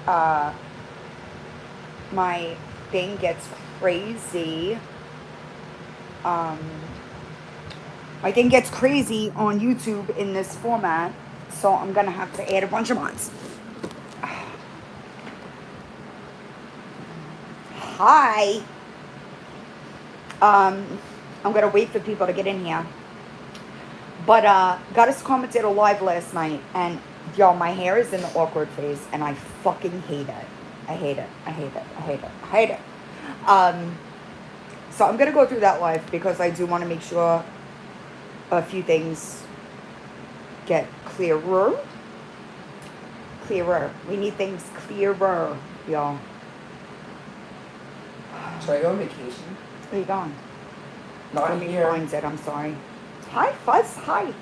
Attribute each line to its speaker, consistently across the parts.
Speaker 1: uh, my thing gets crazy. Um, my thing gets crazy on YouTube in this format, so I'm gonna have to add a bunch of mods. Hi. I'm gonna wait for people to get in here. But Goddess Karma did a live last night, and y'all, my hair is in the awkward phase, and I fucking hate it. I hate it. I hate it. I hate it. I hate it. So I'm gonna go through that live because I do want to make sure a few things get clearer. Clearer. We need things clearer, y'all.
Speaker 2: Should I go on vacation?
Speaker 1: Where you going?
Speaker 2: Not
Speaker 1: Let me
Speaker 2: here.
Speaker 1: find it. I'm sorry. Hi, Fuzz. Hi.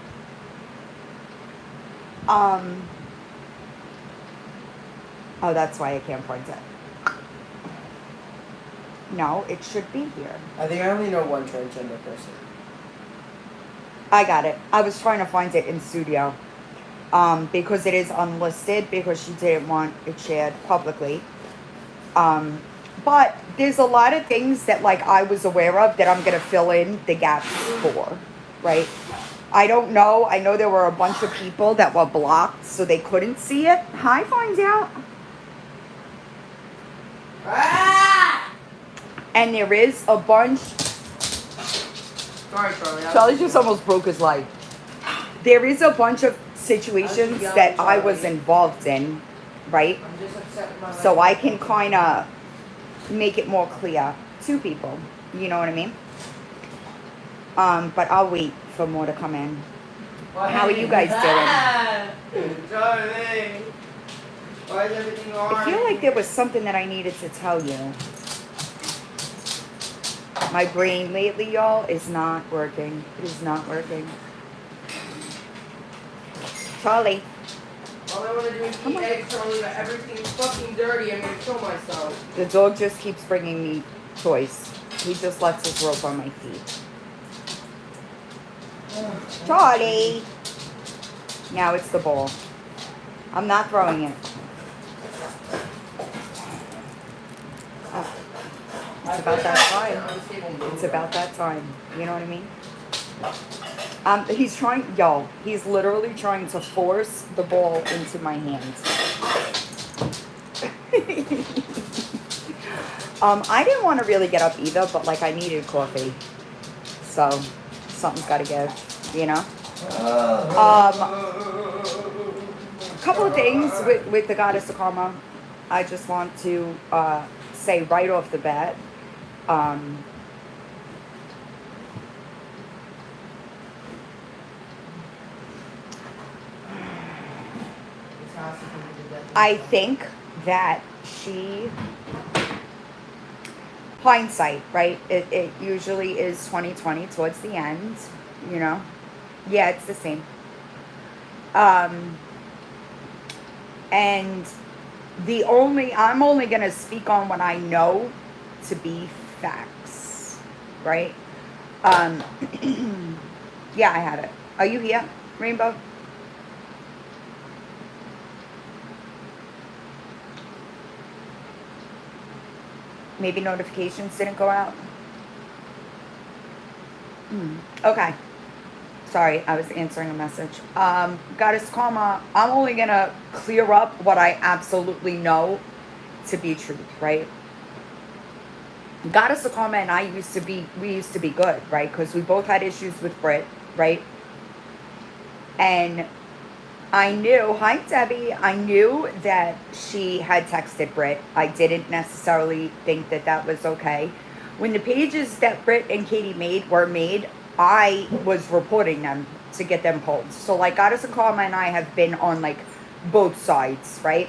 Speaker 1: Oh, that's why I can't find it. No, it should be here.
Speaker 2: I think I only know one transgender person.
Speaker 1: I got it. I was trying to find it in studio. Because it is unlisted because she didn't want it shared publicly. But there's a lot of things that like I was aware of that I'm gonna fill in the gaps for, right? I don't know. I know there were a bunch of people that were blocked so they couldn't see it. Hi, Finds Out.
Speaker 2: Ah!
Speaker 1: And there is a bunch.
Speaker 2: Sorry, Charlie.
Speaker 1: Charlie just almost broke his leg. There is a bunch of situations that I was involved in, right?
Speaker 2: I'm just upset with my
Speaker 1: So
Speaker 2: life.
Speaker 1: I can kind of make it more clear to people. You know what I mean? But I'll wait for more to come in. How are you guys
Speaker 2: doing? Charlie. Why is everything orange?
Speaker 1: I feel like there was something that I needed to tell you. My brain lately, y'all, is not working. It is not working. Charlie.
Speaker 2: All I want to do is
Speaker 1: Come
Speaker 2: eat
Speaker 1: on.
Speaker 2: eggs, Charlie, but everything's fucking dirty. I'm gonna kill myself.
Speaker 1: The dog just keeps bringing me toys. He just lets his rope on my feet. Charlie! Now it's the ball. I'm not throwing it. Oh, it's about that time. It's about that time. You know what I mean? He's trying, y'all, he's literally trying to force the ball into my hands. I didn't want to really get up either, but like I needed coffee. So something's got to give, you know? A couple of things with the Goddess of Karma. I just want to say right off the bat. I think that she, hindsight, right? It usually is 2020 towards the end, you know? Yeah, it's the same. And I'm only going to speak on what I know to be facts, right? Yeah, I had it. Are you here, Rainbow? Maybe notifications didn't go out. Okay. Sorry, I was answering a message. Goddess Karma, I'm only going to clear up what I absolutely know to be truth, right? Goddess of Karma and I used to be good, right? Because we both had issues with Brit, right? And I knew, hi Debbie, I knew that she had texted Brit. I didn't necessarily think that that was okay. When the pages that Brit and Katie were made, I was reporting them to get them pulled. So like Goddess of Karma and I have been on like both sides, right?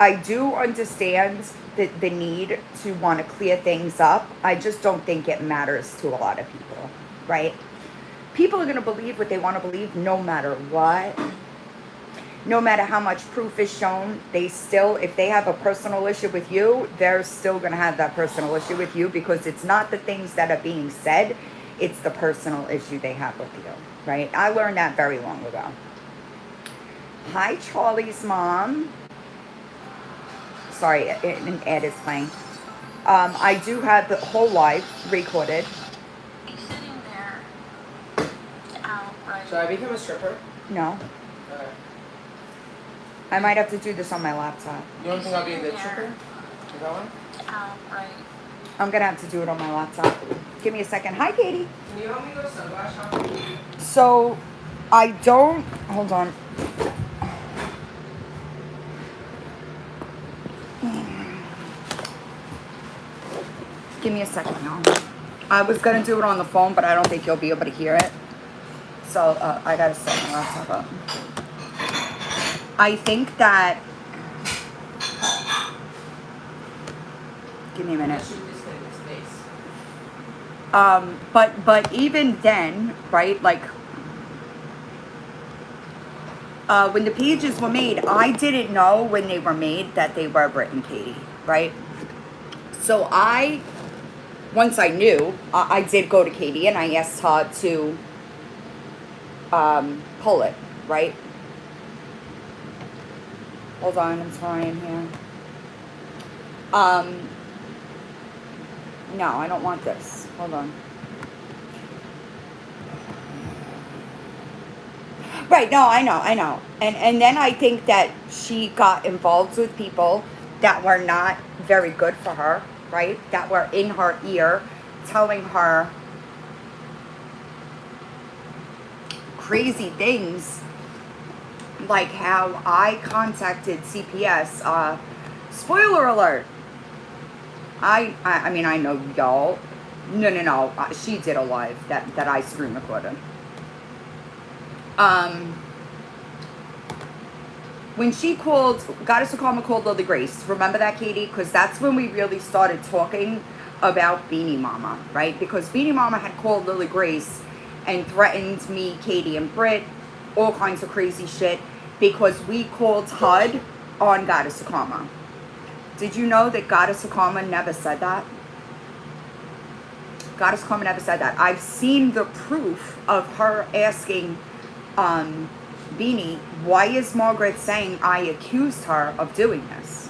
Speaker 1: I do understand the need to want to clear things up. I just don't think it matters to a lot of people, right? People are going to believe what they want to believe no matter what. No matter how much proof is shown, they still, if they have a personal issue with you, they're still going to have that personal issue with you because it's not the things that are being said, it's the personal issue they have with you, right? I learned that very long ago. Hi, Charlie's mom. Sorry, an ad is playing. I do have the whole live recorded.
Speaker 3: He's sitting there outright.
Speaker 2: Should I become a stripper?
Speaker 1: No,
Speaker 2: Okay.
Speaker 1: I might have to do this on my laptop.
Speaker 2: You don't think I'll be a good stripper? Is that one?
Speaker 3: Outright.
Speaker 1: I'm gonna have to do it on my laptop. Give me a second. Hi, Katie.
Speaker 2: Can you help me go sunglass shopping?
Speaker 1: So, I don't. Hold on. Give me a second, y'all. I was gonna do it on the phone, but I don't think you'll be able to hear it. So I gotta set my laptop up. I think that. Give me a minute.
Speaker 2: Shoot this thing in his face.
Speaker 1: But even then, right? Like, when the pages were made, I didn't know when they were made that they were Britt and Katie, right? So once I knew, I did go to Katie and I asked her to pull it, right? Hold on, I'm trying here. No, I don't want this. Hold on. Right, no, I know. And then I think that she got involved with people that were not very good for her, right? That were in her ear telling her crazy things, like how I contacted CPS. Spoiler alert. I mean, I know y'all. No. She did a live that I screen recorded. When she called, Goddess of Karma called Lily Grace. Remember that, Katie? Because that's when we really started talking about Beanie Mama, right? Because Beanie Mama had called Lily Grace and threatened me, Katie, and Britt, all kinds of crazy shit, because we called HUD on Goddess of Karma. Did you know that Goddess of Karma never said that? Goddess of Karma never said that. I've seen the proof of her asking Beanie, why is Margaret saying I accused her of doing this?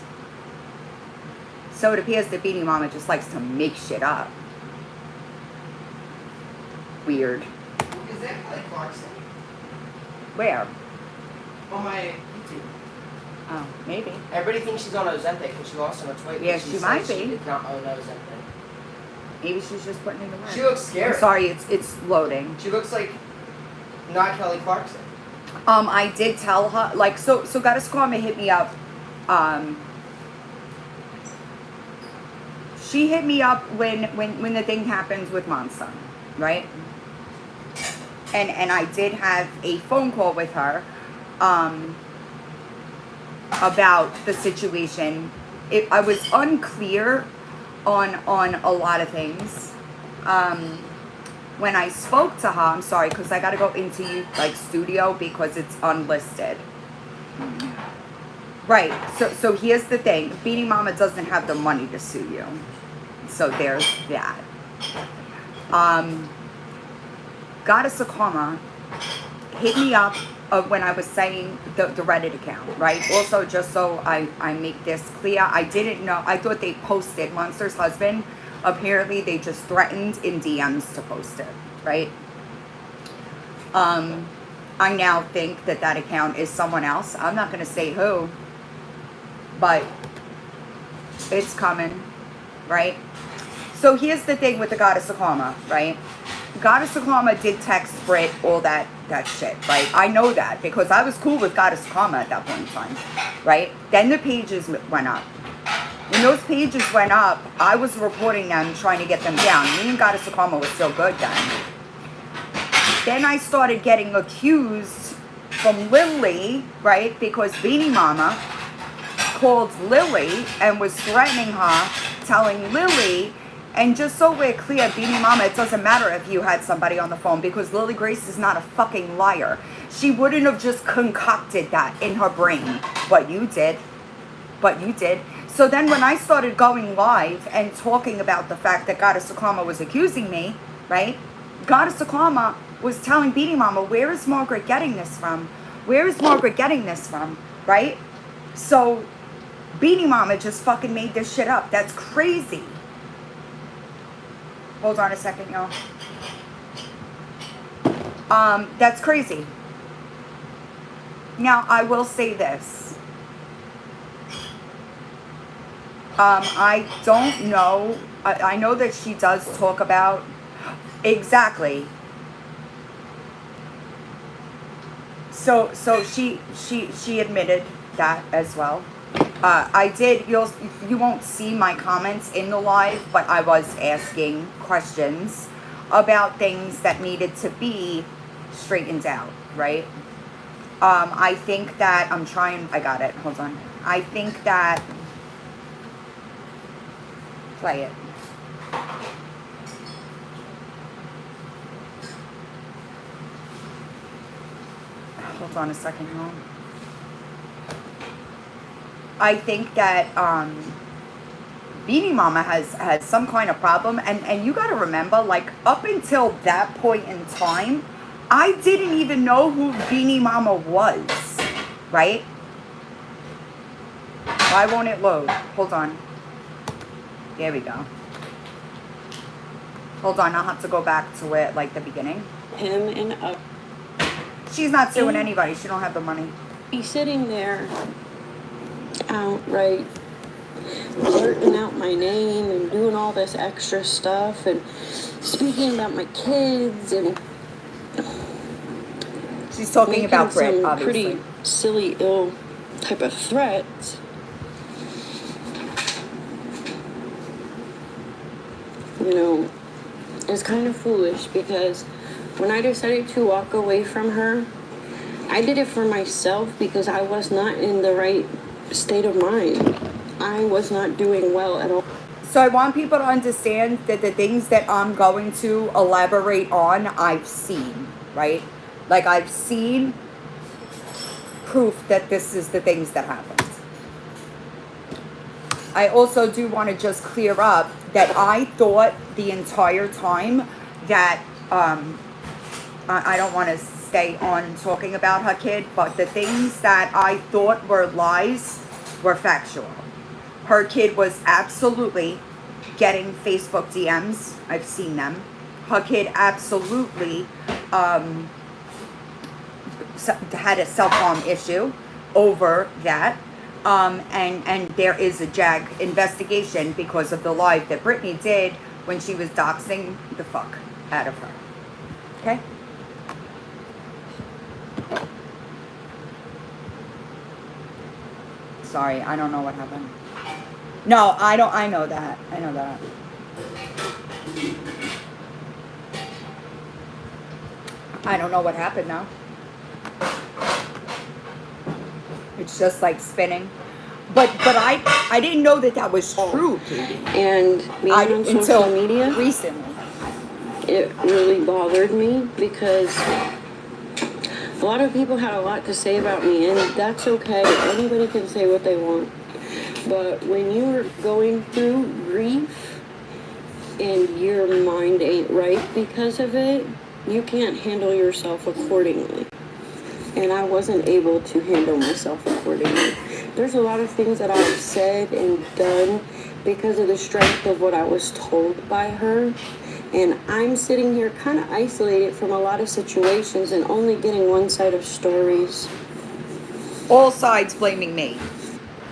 Speaker 1: So it appears that Beanie Mama just likes to make shit up. Weird.
Speaker 2: Is that Kelly Clarkson?
Speaker 1: Where?
Speaker 2: On my YouTube.
Speaker 1: Oh, maybe.
Speaker 2: Everybody thinks she's on Ozempic because she lost so much weight.
Speaker 1: Yeah,
Speaker 2: but
Speaker 1: she might
Speaker 2: says
Speaker 1: be.
Speaker 2: She did not own Ozempic.
Speaker 1: Maybe she's just putting it in the
Speaker 2: She looks scary.
Speaker 1: I'm sorry, it's loading.
Speaker 2: She looks like not Kelly Clarkson.
Speaker 1: I did tell her, like, so Goddess Karma hit me up. She hit me up when the thing happened with Monson, right? And I did have a phone call with her about the situation. I was unclear on a lot of things. When I spoke to her, I'm sorry, because I got to go into studio because it's unlisted. Right. So here's the thing. Beanie Mama doesn't have the money to sue you. So there's that. Goddess of Karma hit me up when I was saying the Reddit account, right? Also, just so I make this clear, I didn't know. I thought they posted Monster's husband. Apparently, they just threatened in DMs to post it, right? I now think that account is someone else. I'm not going to say who, but it's coming, right? So here's the thing with the Goddess of Karma, right? Goddess of Karma did text Britt all that shit, right? I know that because I was cool with Goddess of Karma at that point in time, right? Then the pages went up. When those pages went up, I was reporting them, trying to get them down. Me and Goddess of Karma was still good then. Then I started getting accused from Lily, right? Because Beanie Mama called Lily and was threatening her, telling Lily, and just so we're clear, Beanie Mama, it doesn't matter if you had somebody on the phone because Lily Grace is not a fucking liar. She wouldn't have just concocted that in her brain. But you did. So then when I started going live and talking about the fact that Goddess of Karma was accusing me, right? Goddess of Karma was telling Beanie Mama, where is Margaret getting this from? Right? So Beanie Mama just fucking made this shit up. That's crazy. Hold on a second, y'all. That's crazy. Now, I will say this. I don't know. I know that she does talk about... Exactly. So she admitted that as well. I did, you won't see my comments in the live, but I was asking questions about things that needed to be straightened out, right? I think that, I got it, hold on. I think that, play it. Hold on a second, y'all. I think that Beanie Mama has some kind of problem, and you got to remember, like, up until that point in time, I didn't even know who Beanie Mama was, right? Why won't it load? Hold on. There we go. Hold on, I'll have to go back to it, like, the beginning.
Speaker 4: Him and
Speaker 1: She's not suing anybody. She don't have the money.
Speaker 4: he's sitting there outright blurting out my name and doing all this extra stuff and speaking about my kids and
Speaker 1: She's talking
Speaker 4: making
Speaker 1: about Brit,
Speaker 4: some
Speaker 1: obviously.
Speaker 4: pretty silly, ill type of threats. You know, it's kind of foolish because when I decided to walk away from her, I did it for myself because I was not in the right state of mind. I was not doing well at all.
Speaker 1: So I want people to understand that the things that I'm going to elaborate on, I've seen, right? Like, I've seen proof that this is the things that happened. I also do want to just clear up that I thought the entire time that, I don't want to stay on talking about her kid, but the things that I thought were lies were factual. Her kid was absolutely getting Facebook DMs. I've seen them. Her kid absolutely had a self-harm issue over that. And there is a JAG investigation because of the live that Brittany did when she was doxing the fuck out of her. Okay? Sorry, I don't know what happened. No, I don't. I know that. I know that. I don't know what happened now. It's just like spinning. But I didn't know that was true, Katie.
Speaker 4: And being on social media
Speaker 1: recently,
Speaker 4: it really bothered me because a lot of people had a lot to say about me, and that's okay. Anybody can say what they want. But when you're going through grief and your mind ain't right because of it, you can't handle yourself accordingly. And I wasn't able to handle myself accordingly. There's a lot of things that I've said and done because of the strength of what I was told by her. And I'm sitting here kind of isolated from a lot of situations and only getting one side of stories.
Speaker 1: All sides blaming me.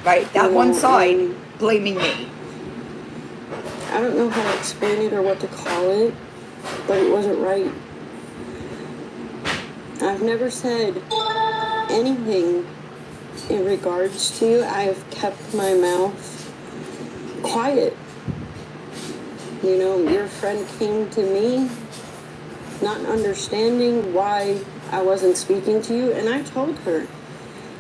Speaker 1: Right? That one side blaming me.
Speaker 4: I don't know how to explain it or what to call it, but it wasn't right. I've never said anything in regards to you. I have kept my mouth quiet. You know, your friend came to me not understanding why I wasn't speaking to you, and I told her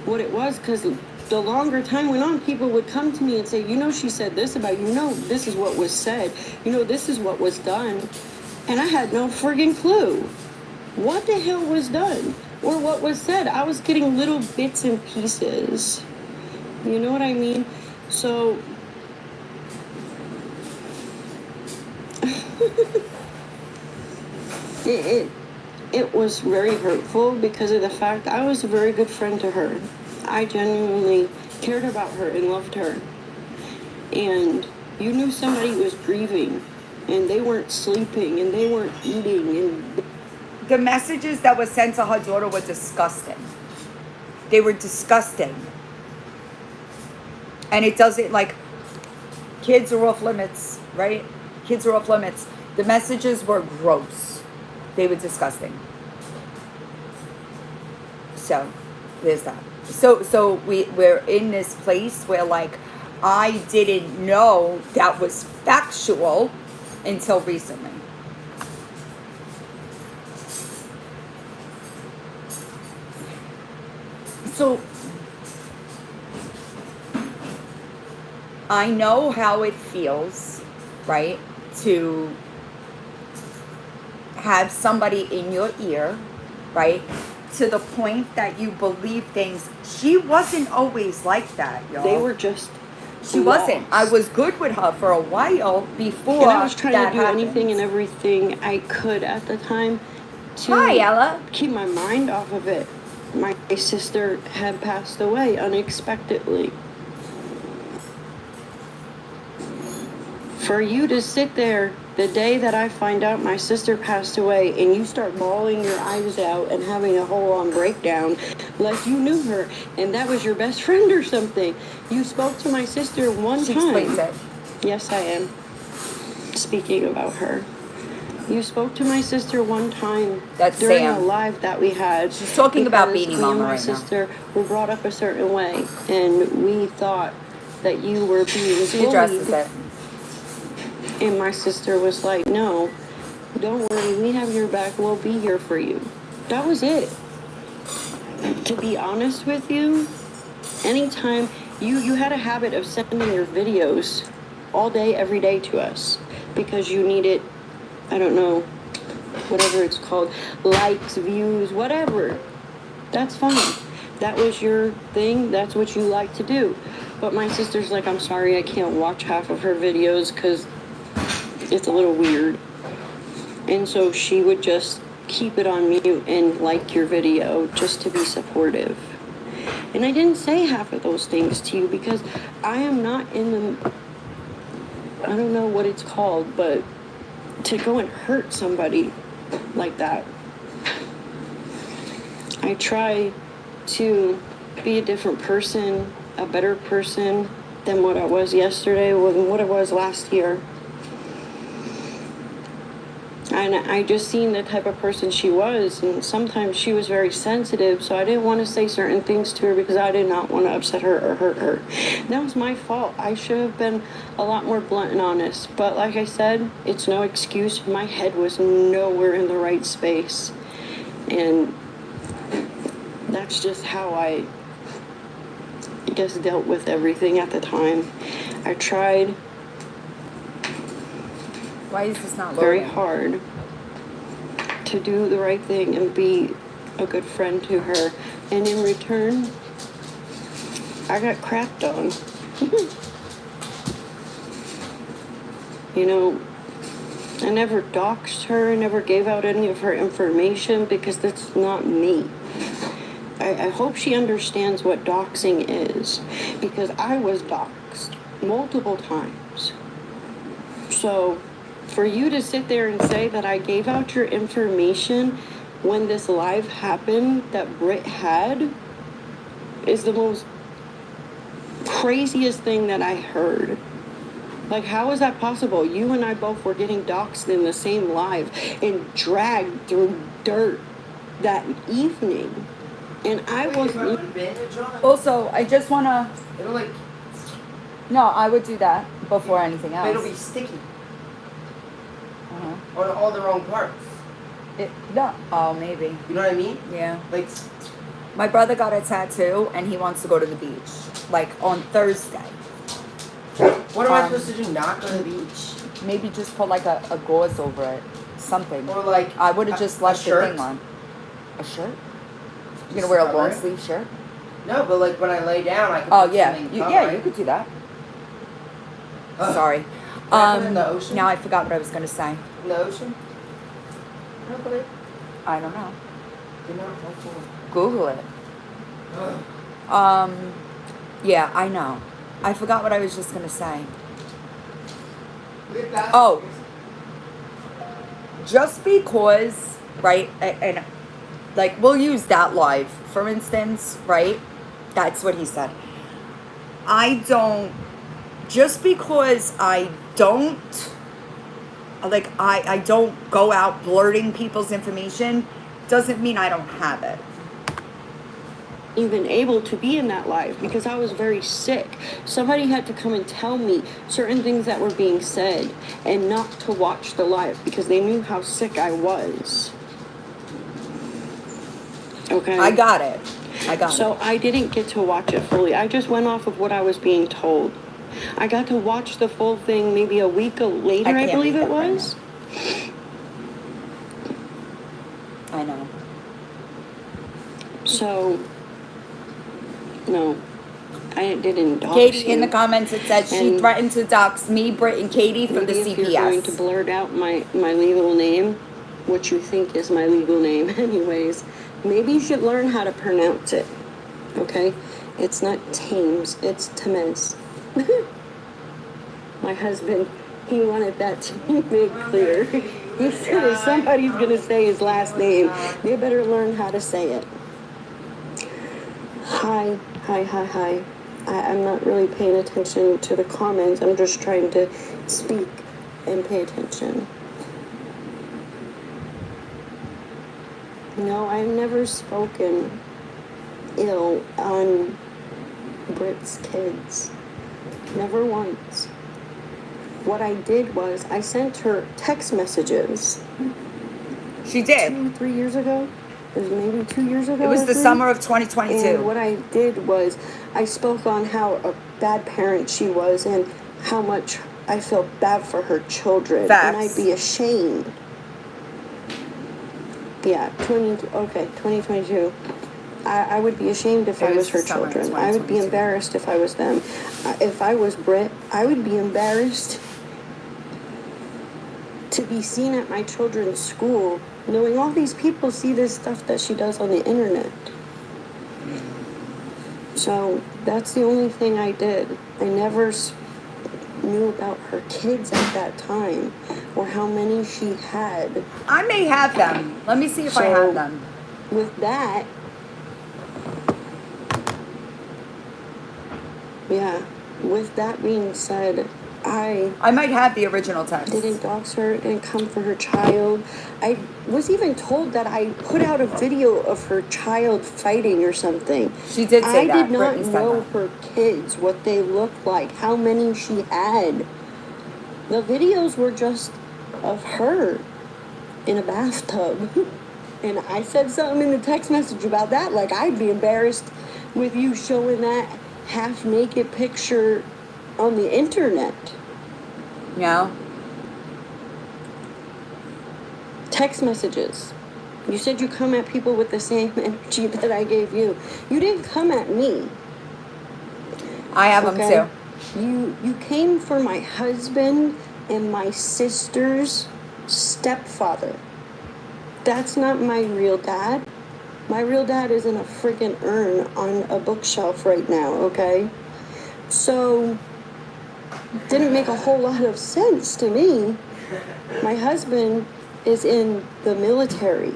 Speaker 4: what it was, because the longer time went on, people would come to me and say, you know, she said this about you, know, this is what was said, you know, this is what was done, and I had no friggin' clue what the hell was done or what was said. I was getting little bits and pieces, you know what I mean? So it was very hurtful because of the fact I was a very good friend to her. I genuinely cared about her and loved her, and you knew somebody was grieving, and they weren't sleeping, and they weren't eating, and
Speaker 1: The messages that were sent to her daughter were disgusting. They were disgusting. And it doesn't, like, kids are off limits, right? Kids are off limits. The messages were gross. They were disgusting. So, there's that. So we're in this place where, like, I didn't know that was factual until recently. So, I know how it feels, right, to have somebody in your ear, right, to the point that you believe things. She wasn't always like that, y'all.
Speaker 4: they were just
Speaker 1: She wasn't. I
Speaker 4: lost.
Speaker 1: was good with her for a while before
Speaker 4: And I was trying
Speaker 1: that
Speaker 4: to do
Speaker 1: happened.
Speaker 4: anything and everything I could at the time to
Speaker 1: Hi, Ella.
Speaker 4: keep my mind off of it. My sister had passed away unexpectedly. For you to sit there the day that I find out my sister passed away and you start bawling your eyes out and having a whole-on breakdown like you knew her and that was your best friend or something. You spoke to my sister one
Speaker 1: She
Speaker 4: time.
Speaker 1: explains it.
Speaker 4: Yes, I am. Speaking about her. You spoke to my sister one time
Speaker 1: That's
Speaker 4: during
Speaker 1: Sam.
Speaker 4: a live that we had.
Speaker 1: She's talking about
Speaker 4: because
Speaker 1: Beanie
Speaker 4: me
Speaker 1: Mama
Speaker 4: and my
Speaker 1: right now.
Speaker 4: sister were brought up a certain way, and we thought that you were being
Speaker 1: She addresses
Speaker 4: bullied.
Speaker 1: it.
Speaker 4: And my sister was like, "No, don't worry, we have your back. We'll be here for you." That was it. To be honest with you, anytime you had a habit of sending your videos all day, every day to us because you needed, I don't know, whatever it's called, likes, views, whatever. That's fine. That was your thing. That's what you like to do. But my sister's like, "I'm sorry, I can't watch half of her videos because it's a little weird." And so she would just keep it on mute and like your video just to be supportive. And I didn't say half of those things to you because I am not in the, I don't know what it's called, but to go and hurt somebody like that. I try to be a different person, a better person than what I was yesterday, than what I was last year. And I just seen the type of person she was, and sometimes she was very sensitive, so I didn't want to say certain things to her because I did not want to upset her or hurt her. That was my fault. I should have been a lot more blunt and honest. But like I said, it's no excuse. My head was nowhere in the right space. And that's just how I guess dealt with everything at the time. I tried
Speaker 1: Why is this not
Speaker 4: very
Speaker 1: loading?
Speaker 4: hard to do the right thing and be a good friend to her, and in return I got crapped on. You know, I never doxed her, I never gave out any of her information because that's not me. I hope she understands what doxing is because I was doxed multiple times. So for you to sit there and say that I gave out your information when this live happened that Britt had is the most craziest thing that I heard. Like, how is that possible? You and I both were getting doxed in the same live and dragged through dirt that evening. And I wasn't.
Speaker 1: Also, I just want to...
Speaker 2: It'll like,
Speaker 1: No, I would do that before anything else.
Speaker 2: it'll be sticky
Speaker 1: Uh-huh.
Speaker 2: on all the wrong parts.
Speaker 1: No. Oh, maybe.
Speaker 2: You know what I mean?
Speaker 1: Yeah.
Speaker 2: Like,
Speaker 1: My brother got a tattoo, and he wants to go to the beach. Like, on Thursday.
Speaker 2: what am I supposed to do? Not go to the beach?
Speaker 1: Maybe just put, like, a gauze over it. Something.
Speaker 2: Or like,
Speaker 1: I would have just
Speaker 2: a
Speaker 1: left the
Speaker 2: shirt?
Speaker 1: thing on. A shirt? You're going to wear a
Speaker 2: Cover
Speaker 1: long
Speaker 2: it?
Speaker 1: sleeve shirt?
Speaker 2: No, but like when I lay down, I can
Speaker 1: Oh,
Speaker 2: put
Speaker 1: yeah.
Speaker 2: something
Speaker 1: You,
Speaker 2: cover
Speaker 1: yeah,
Speaker 2: it.
Speaker 1: you could do that.
Speaker 2: Ugh.
Speaker 1: Sorry.
Speaker 2: Can I put it in the ocean?
Speaker 1: Now I forgot what I was going to say.
Speaker 2: In the ocean? No, but it,
Speaker 1: I don't know.
Speaker 2: you're not helpful.
Speaker 1: Google it.
Speaker 2: Ugh.
Speaker 1: Yeah, I know. I forgot what I was just gonna say. Oh, just because, right? And like we'll use that live, for instance, right? That's what he said. I don't. Just because I don't. Like I don't go out blurting people's information doesn't mean I don't have it.
Speaker 4: Even able to be in that live because I was very sick. Somebody had to come and tell me certain things that were being said and not to watch the live because they knew how sick I was. Okay.
Speaker 1: I got it.
Speaker 4: So I didn't get to watch it fully. I just went off of what I was being told. I got to watch the full thing maybe a week later, I believe it was.
Speaker 1: I know.
Speaker 4: So, no, I didn't dox
Speaker 1: Katie
Speaker 4: you.
Speaker 1: in the comments, it said she
Speaker 4: And
Speaker 1: threatened to dox me, Britt, and Katie for the
Speaker 4: maybe if you're going to
Speaker 1: CPS.
Speaker 4: blurt out my legal name, what you think is my legal name anyways, maybe you should learn how to pronounce it, okay? It's not Thames, it's Temez. My husband, he wanted that to be made clear. He said if somebody's going to say his last name, they better learn how to say it. Hi. I'm not really paying attention to the comments. I'm just trying to speak and pay attention. No, I've never spoken ill on Brit's kids. Never once. What I did was I sent her text messages.
Speaker 1: She did.
Speaker 4: 2-3 years ago. It was maybe 2 years ago.
Speaker 1: It was the summer of 2022.
Speaker 4: And what I did was I spoke on how a bad parent she was and how much I felt bad for her children.
Speaker 1: Facts.
Speaker 4: And I'd be ashamed. Yeah, 2022. I would be ashamed if I was her children. I would be embarrassed if I was them. If I was Brit, I would be embarrassed to be seen at my children's school, knowing all these people see this stuff that she does on the internet. So that's the only thing I did. I never knew about her kids at that time or how many she had.
Speaker 1: I may have them. Let me see if I have them.
Speaker 4: With that, yeah, with that being said,
Speaker 1: I might have the original text.
Speaker 4: Didn't dox her, didn't come for her child. I was even told that I put out a video of her child fighting or something.
Speaker 1: She did say that.
Speaker 4: I did not know her kids, what they looked like, how many she had. The videos were just of her in a bathtub. And I said something in the text message about that, like I'd be embarrassed with you showing that half-naked picture on the internet.
Speaker 1: Yeah.
Speaker 4: Text messages. You said you come at people with the same energy that I gave you. You didn't come at me.
Speaker 1: I have them too.
Speaker 4: You came for my husband and my sister's stepfather. That's not my real dad. My real dad is in a freaking urn on a bookshelf right now, okay? So, didn't make a whole lot of sense to me. My husband is in the military.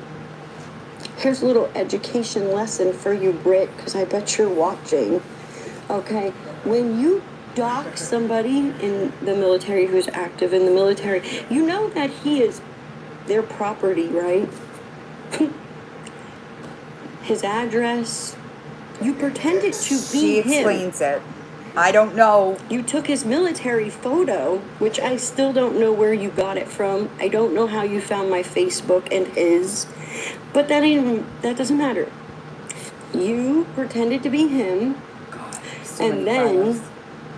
Speaker 4: Here's a little education lesson for you, Britt, because I bet you're watching. Okay, when you dox somebody in the military who's active in the military, you know that he is their property, right? His address. You pretended to be him.
Speaker 1: She explains it. I don't know.
Speaker 4: You took his military photo, which I still don't know where you got it from. I don't know how you found my Facebook and his, but that doesn't matter. You pretended to be him,
Speaker 1: God,
Speaker 4: and then,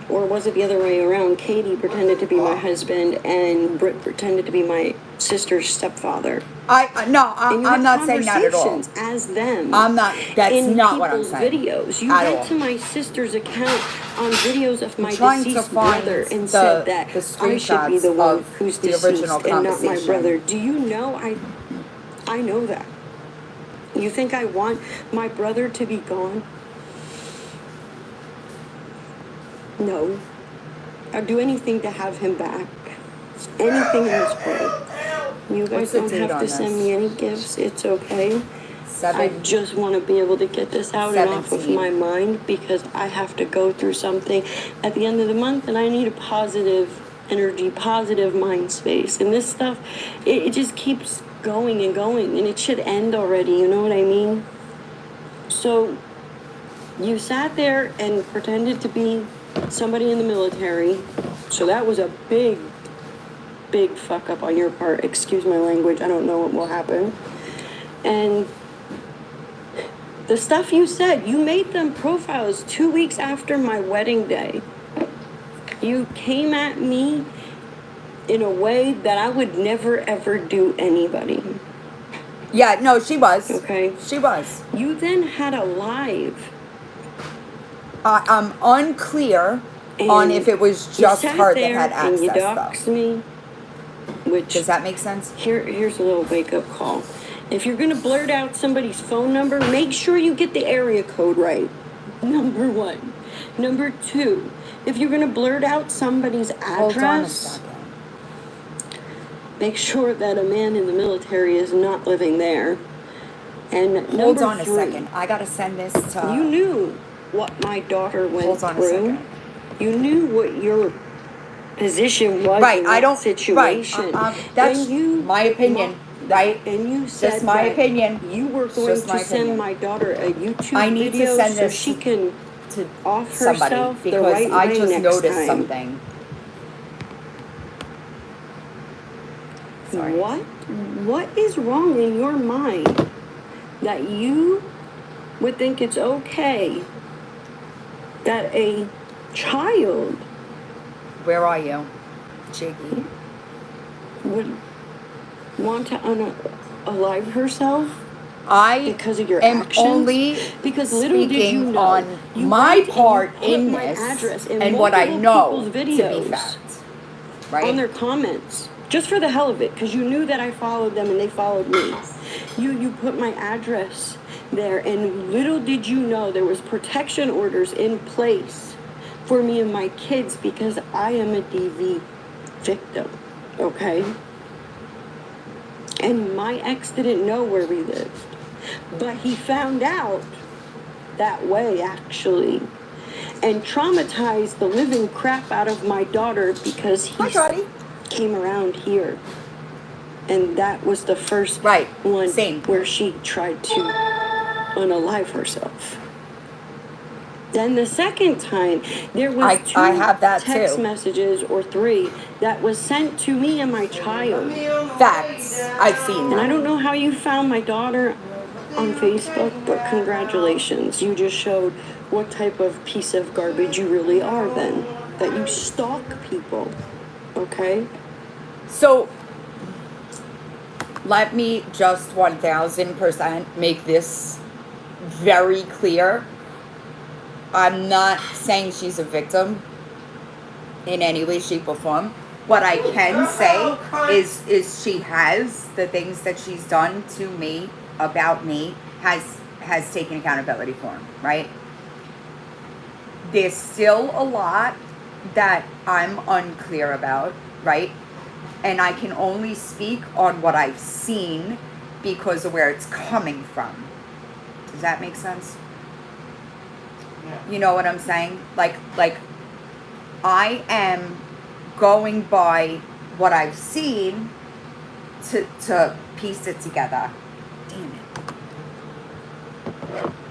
Speaker 4: or was it the other way around? Katie pretended to be my husband, and Britt pretended to be my sister's stepfather.
Speaker 1: I'm not saying that at all.
Speaker 4: As them.
Speaker 1: I'm not. That's not what I'm saying.
Speaker 4: Videos. You went to my sister's account on videos of my deceased brother and said that I should be the one who's deceased and not my brother. Do you know I know that? You think I want my brother to be gone? No. I'd do anything to have him back. Anything in this world. You guys
Speaker 1: What's the
Speaker 4: don't
Speaker 1: date
Speaker 4: have
Speaker 1: on
Speaker 4: to
Speaker 1: this?
Speaker 4: send me any gifts. It's okay. I
Speaker 1: 7.
Speaker 4: just want to be able to get this out and off of
Speaker 1: 17.
Speaker 4: my mind because I have to go through something at the end of the month and I need a positive energy, positive mind space. And this stuff, it just keeps going and going and it should end already. You know what I mean? So you sat there and pretended to be somebody in the military. So that was a big fuck up on your part. Excuse my language. I don't know what will happen. And the stuff you said, you made them profiles 2 weeks after my wedding day. You came at me in a way that I would never ever do anybody.
Speaker 1: Yeah, no, she was.
Speaker 4: Okay?
Speaker 1: She was.
Speaker 4: You then had a live.
Speaker 1: I'm unclear on
Speaker 4: And
Speaker 1: if it was
Speaker 4: you
Speaker 1: just
Speaker 4: sat
Speaker 1: her that
Speaker 4: there
Speaker 1: had
Speaker 4: and you
Speaker 1: access,
Speaker 4: doxed
Speaker 1: though.
Speaker 4: me, which
Speaker 1: Does that make sense?
Speaker 4: here's a little wake up call. If you're gonna blurt out somebody's phone number, make sure you get the area code right. Number 1. Number 2, if you're gonna blurt out somebody's
Speaker 1: Hold on a
Speaker 4: address,
Speaker 1: second.
Speaker 4: make sure that a man in the military is not living there. And
Speaker 1: Hold
Speaker 4: number
Speaker 1: on a
Speaker 4: 3,
Speaker 1: second. I gotta send this to.
Speaker 4: you knew what my daughter went
Speaker 1: Hold on a
Speaker 4: through.
Speaker 1: second.
Speaker 4: You knew what your position was
Speaker 1: Right,
Speaker 4: in
Speaker 1: I
Speaker 4: that
Speaker 1: don't.
Speaker 4: situation.
Speaker 1: Right, that's
Speaker 4: And you
Speaker 1: my opinion. Right,
Speaker 4: And you said
Speaker 1: just my
Speaker 4: that
Speaker 1: opinion.
Speaker 4: you were
Speaker 1: It's
Speaker 4: going
Speaker 1: just
Speaker 4: to
Speaker 1: my
Speaker 4: send
Speaker 1: opinion.
Speaker 4: my daughter a YouTube
Speaker 1: I need to
Speaker 4: video
Speaker 1: send
Speaker 4: so
Speaker 1: this
Speaker 4: she can
Speaker 1: to
Speaker 4: off
Speaker 1: somebody
Speaker 4: herself the
Speaker 1: because
Speaker 4: right
Speaker 1: I
Speaker 4: way
Speaker 1: just
Speaker 4: next
Speaker 1: noticed
Speaker 4: time.
Speaker 1: something. Sorry.
Speaker 4: What is wrong in your mind that you would think it's okay that a child
Speaker 1: Where are you, Jiggy?
Speaker 4: would want to unalive herself
Speaker 1: I
Speaker 4: because of your
Speaker 1: am
Speaker 4: actions?
Speaker 1: only
Speaker 4: Because little did you
Speaker 1: speaking
Speaker 4: know,
Speaker 1: on
Speaker 4: you
Speaker 1: my
Speaker 4: went and
Speaker 1: part
Speaker 4: put
Speaker 1: in
Speaker 4: my
Speaker 1: this
Speaker 4: address in
Speaker 1: and what I
Speaker 4: multiple
Speaker 1: know
Speaker 4: people's
Speaker 1: to be
Speaker 4: videos
Speaker 1: fact.
Speaker 4: on
Speaker 1: Right?
Speaker 4: their comments, just for the hell of it, because you knew that I followed them and they followed me. You put my address there, and little did you know there was protection orders in place for me and my kids because I am a DV victim, okay? And my ex didn't know where we lived, but he found out that way, actually, and traumatized the living crap out of my daughter because he
Speaker 1: Hi, Johnny.
Speaker 4: came around here. And that was the first
Speaker 1: Right.
Speaker 4: one
Speaker 1: Same.
Speaker 4: where she tried to unalive herself. Then the second time, there was
Speaker 1: I have that
Speaker 4: text
Speaker 1: too.
Speaker 4: messages or 3 that was sent to me and my child.
Speaker 1: Facts. I've seen
Speaker 4: And I
Speaker 1: that.
Speaker 4: don't know how you found my daughter on Facebook, but congratulations. You just showed what type of piece of garbage you really are then. That you stalk people. Okay?
Speaker 1: So, let me just 1000% make this very clear. I'm not saying she's a victim in any way, shape, or form. What I can say is she has the things that she's done to me, about me, has taken accountability for him, right? There's still a lot that I'm unclear about, right? And I can only speak on what I've seen because of where it's coming from. Does that make sense? You know what I'm saying? Like I am going by what I've seen to piece it together. Damn it.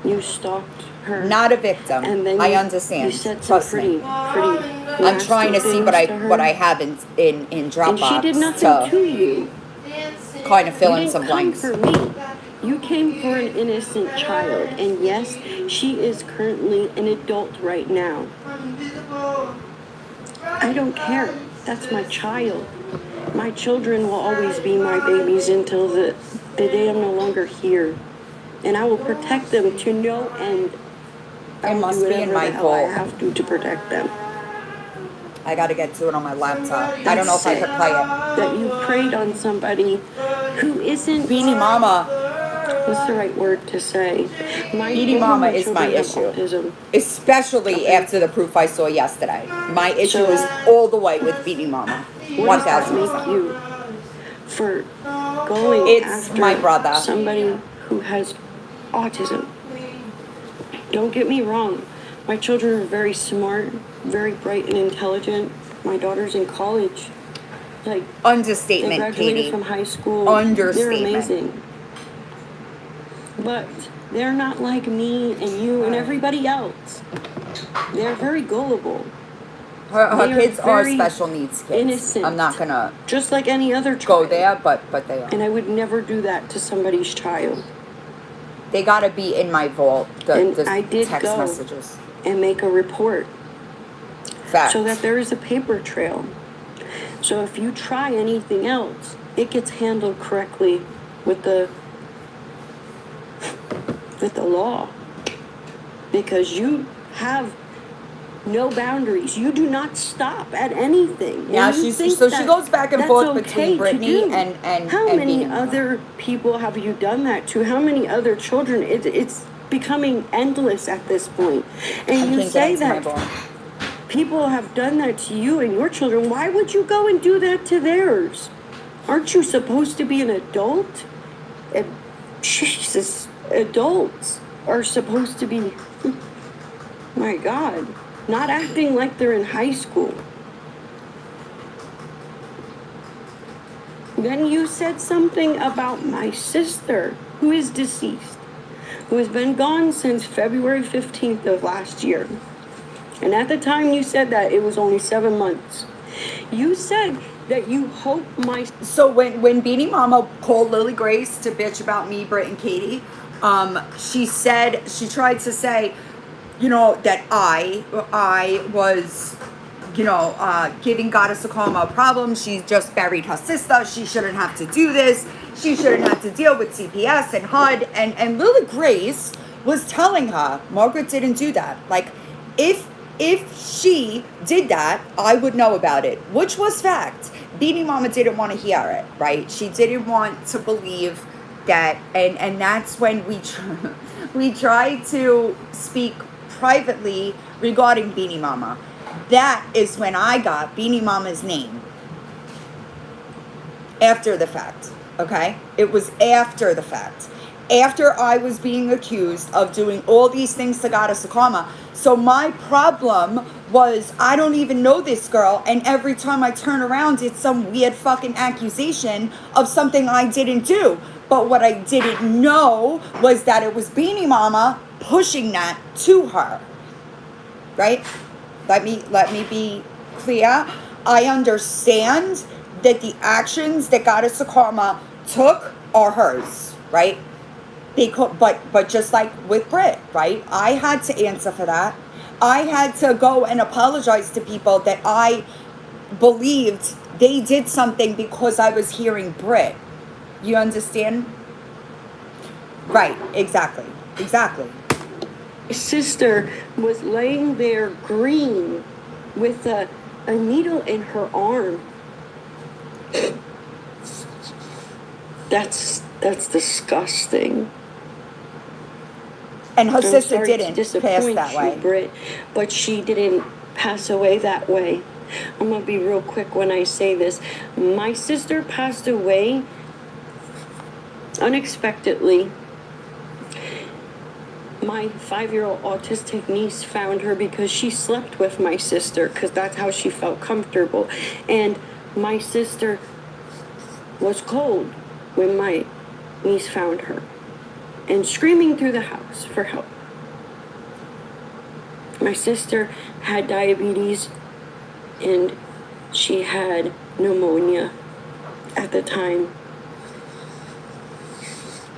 Speaker 4: You stalked her.
Speaker 1: Not a victim.
Speaker 4: And then
Speaker 1: I
Speaker 4: you
Speaker 1: understand.
Speaker 4: said some
Speaker 1: Trust
Speaker 4: pretty
Speaker 1: me.
Speaker 4: nasty
Speaker 1: I'm trying to see what
Speaker 4: things to
Speaker 1: I
Speaker 4: her.
Speaker 1: have in Dropbox
Speaker 4: And she did nothing to you.
Speaker 1: kind of fill
Speaker 4: You
Speaker 1: in
Speaker 4: didn't
Speaker 1: some
Speaker 4: come
Speaker 1: blanks.
Speaker 4: for me. You came for an innocent child. And yes, she is currently an adult right now. I don't care. That's my child. My children will always be my babies until the day I'm no longer here. And I will protect them to no end. I
Speaker 1: It
Speaker 4: will
Speaker 1: must
Speaker 4: do
Speaker 1: be
Speaker 4: whatever
Speaker 1: in my
Speaker 4: the hell I
Speaker 1: fault.
Speaker 4: have to protect them.
Speaker 1: I got to get to it on my laptop. I don't know if I could play it.
Speaker 4: That you preyed on somebody who isn't
Speaker 1: Beanie Mama,
Speaker 4: what's the right word to say?
Speaker 1: Beanie
Speaker 4: both of
Speaker 1: Mama
Speaker 4: my
Speaker 1: is my
Speaker 4: children have
Speaker 1: issue.
Speaker 4: autism.
Speaker 1: Especially
Speaker 4: Okay.
Speaker 1: after the proof I saw yesterday. My issue
Speaker 4: So-
Speaker 1: is all the way with Beanie Mama.
Speaker 4: What does that
Speaker 1: 1000%.
Speaker 4: make you for going
Speaker 1: It's
Speaker 4: after
Speaker 1: my brother.
Speaker 4: somebody who has autism? Don't get me wrong. My children are very smart, very bright and intelligent. My daughter's in college. Like, they
Speaker 1: Understatement,
Speaker 4: graduated
Speaker 1: Katie.
Speaker 4: from high school.
Speaker 1: Understatement.
Speaker 4: They're amazing. But they're not like me and you and everybody else. They're very gullible.
Speaker 1: Her
Speaker 4: They are
Speaker 1: kids are
Speaker 4: very
Speaker 1: special needs kids.
Speaker 4: innocent.
Speaker 1: I'm not gonna
Speaker 4: Just like any other
Speaker 1: go
Speaker 4: child.
Speaker 1: there, but they are.
Speaker 4: And I would never do that to somebody's child.
Speaker 1: They gotta be in my vault.
Speaker 4: And
Speaker 1: The
Speaker 4: I did
Speaker 1: text
Speaker 4: go
Speaker 1: messages.
Speaker 4: and make a report
Speaker 1: Fact.
Speaker 4: so that there is a paper trail. So if you try anything else, it gets handled correctly with the law. Because you have no boundaries. You do not stop at anything.
Speaker 1: Yeah,
Speaker 4: And you
Speaker 1: she's
Speaker 4: think
Speaker 1: so she
Speaker 4: that
Speaker 1: goes back and
Speaker 4: that's
Speaker 1: forth
Speaker 4: okay
Speaker 1: between
Speaker 4: to
Speaker 1: Brittany
Speaker 4: do.
Speaker 1: and
Speaker 4: How
Speaker 1: and
Speaker 4: many
Speaker 1: Beanie Mama.
Speaker 4: other people have you done that to? How many other children? It's becoming endless at this point.
Speaker 1: I
Speaker 4: And you
Speaker 1: can't
Speaker 4: say
Speaker 1: get into my
Speaker 4: that
Speaker 1: vault.
Speaker 4: people have done that to you and your children. Why would you go and do that to theirs? Aren't you supposed to be an adult? And Jesus, adults are supposed to be, my God, not acting like they're in high school. Then you said something about my sister, who is deceased, who has been gone since February 15th of last year. And at the time you said that, it was only 7 months. You said that you hope my...
Speaker 1: So when Beanie Mama called Lily Grace to bitch about me, Britt, and Katie, she tried to say, you know, that I was, you know, giving Goddess a karma a problem. She just buried her sister. She shouldn't have to do this. She shouldn't have to deal with CPS and HUD. And Lily Grace was telling her, Margaret didn't do that. Like, if she did that, I would know about it, which was fact. Beanie Mama didn't want to hear it, right? She didn't want to believe that, and that's when we tried to speak privately regarding Beanie Mama. That is when I got Beanie Mama's name. After the fact, okay? It was after the fact. After I was being accused of doing all these things to Goddess of Karma. So my problem was, I don't even know this girl, and every time I turn around, it's some weird fucking accusation of something I didn't do. But what I didn't know was that it was Beanie Mama pushing that to her. Right? Let me be clear. I understand that the actions that Goddess of Karma took are hers, right? Because, but just like with Britt, right? I had to answer for that. I had to go and apologize to people that I believed they did something because I was hearing Britt. You understand? Right, exactly.
Speaker 4: My sister was laying there green with a needle in her arm. That's disgusting.
Speaker 1: And her
Speaker 4: I'm
Speaker 1: sister
Speaker 4: sorry to
Speaker 1: didn't pass
Speaker 4: disappoint
Speaker 1: that
Speaker 4: you,
Speaker 1: way.
Speaker 4: Britt, but she didn't pass away that way. I'm gonna be real quick when I say this. My sister passed away unexpectedly. My 5-year-old autistic niece found her because she slept with my sister, because that's how she felt comfortable. And my sister was cold when my niece found her and screaming through the house for help. My sister had diabetes and she had pneumonia at the time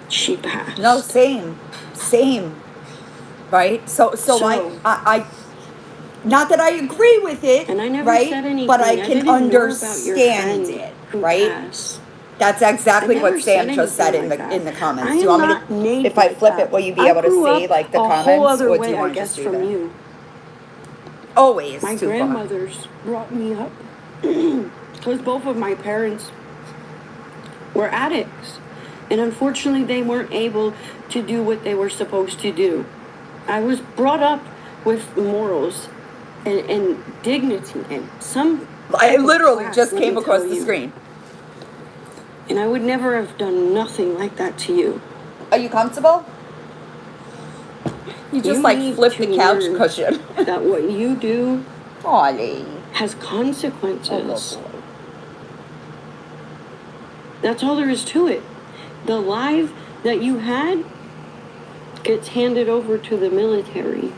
Speaker 4: she passed.
Speaker 1: No, same. Right? So I not that I agree with it,
Speaker 4: And I never
Speaker 1: right?
Speaker 4: said anything.
Speaker 1: But I
Speaker 4: I
Speaker 1: can
Speaker 4: didn't know about your
Speaker 1: understand
Speaker 4: friend
Speaker 1: it,
Speaker 4: who
Speaker 1: right?
Speaker 4: passed.
Speaker 1: That's exactly
Speaker 4: I never
Speaker 1: what Sam
Speaker 4: said
Speaker 1: just said in
Speaker 4: anything
Speaker 1: the
Speaker 4: like
Speaker 1: in the
Speaker 4: that.
Speaker 1: comments.
Speaker 4: I
Speaker 1: Do you
Speaker 4: am
Speaker 1: want me
Speaker 4: not
Speaker 1: to,
Speaker 4: made
Speaker 1: if I
Speaker 4: like
Speaker 1: flip
Speaker 4: that.
Speaker 1: it, will you be
Speaker 4: I
Speaker 1: able to
Speaker 4: grew
Speaker 1: see
Speaker 4: up
Speaker 1: like the
Speaker 4: a
Speaker 1: comments,
Speaker 4: whole other
Speaker 1: or do
Speaker 4: way,
Speaker 1: you
Speaker 4: I
Speaker 1: want to
Speaker 4: guess,
Speaker 1: just do
Speaker 4: from
Speaker 1: that?
Speaker 4: you.
Speaker 1: Always
Speaker 4: My
Speaker 1: too far.
Speaker 4: grandmothers brought me up because both of my parents were addicts. And unfortunately, they weren't able to do what they were supposed to do. I was brought up with morals and dignity and some.
Speaker 1: I literally
Speaker 4: class,
Speaker 1: just
Speaker 4: let
Speaker 1: came
Speaker 4: me
Speaker 1: across
Speaker 4: tell
Speaker 1: the
Speaker 4: you.
Speaker 1: screen.
Speaker 4: And I would never have done nothing like that to you.
Speaker 1: Are you comfortable? You just
Speaker 4: You
Speaker 1: like
Speaker 4: need
Speaker 1: flipped
Speaker 4: to
Speaker 1: the couch
Speaker 4: learn
Speaker 1: cushion.
Speaker 4: that what you do
Speaker 1: Ollie.
Speaker 4: has consequences.
Speaker 1: Oh, boy.
Speaker 4: That's all there is to it. The life that you had gets handed over to the military.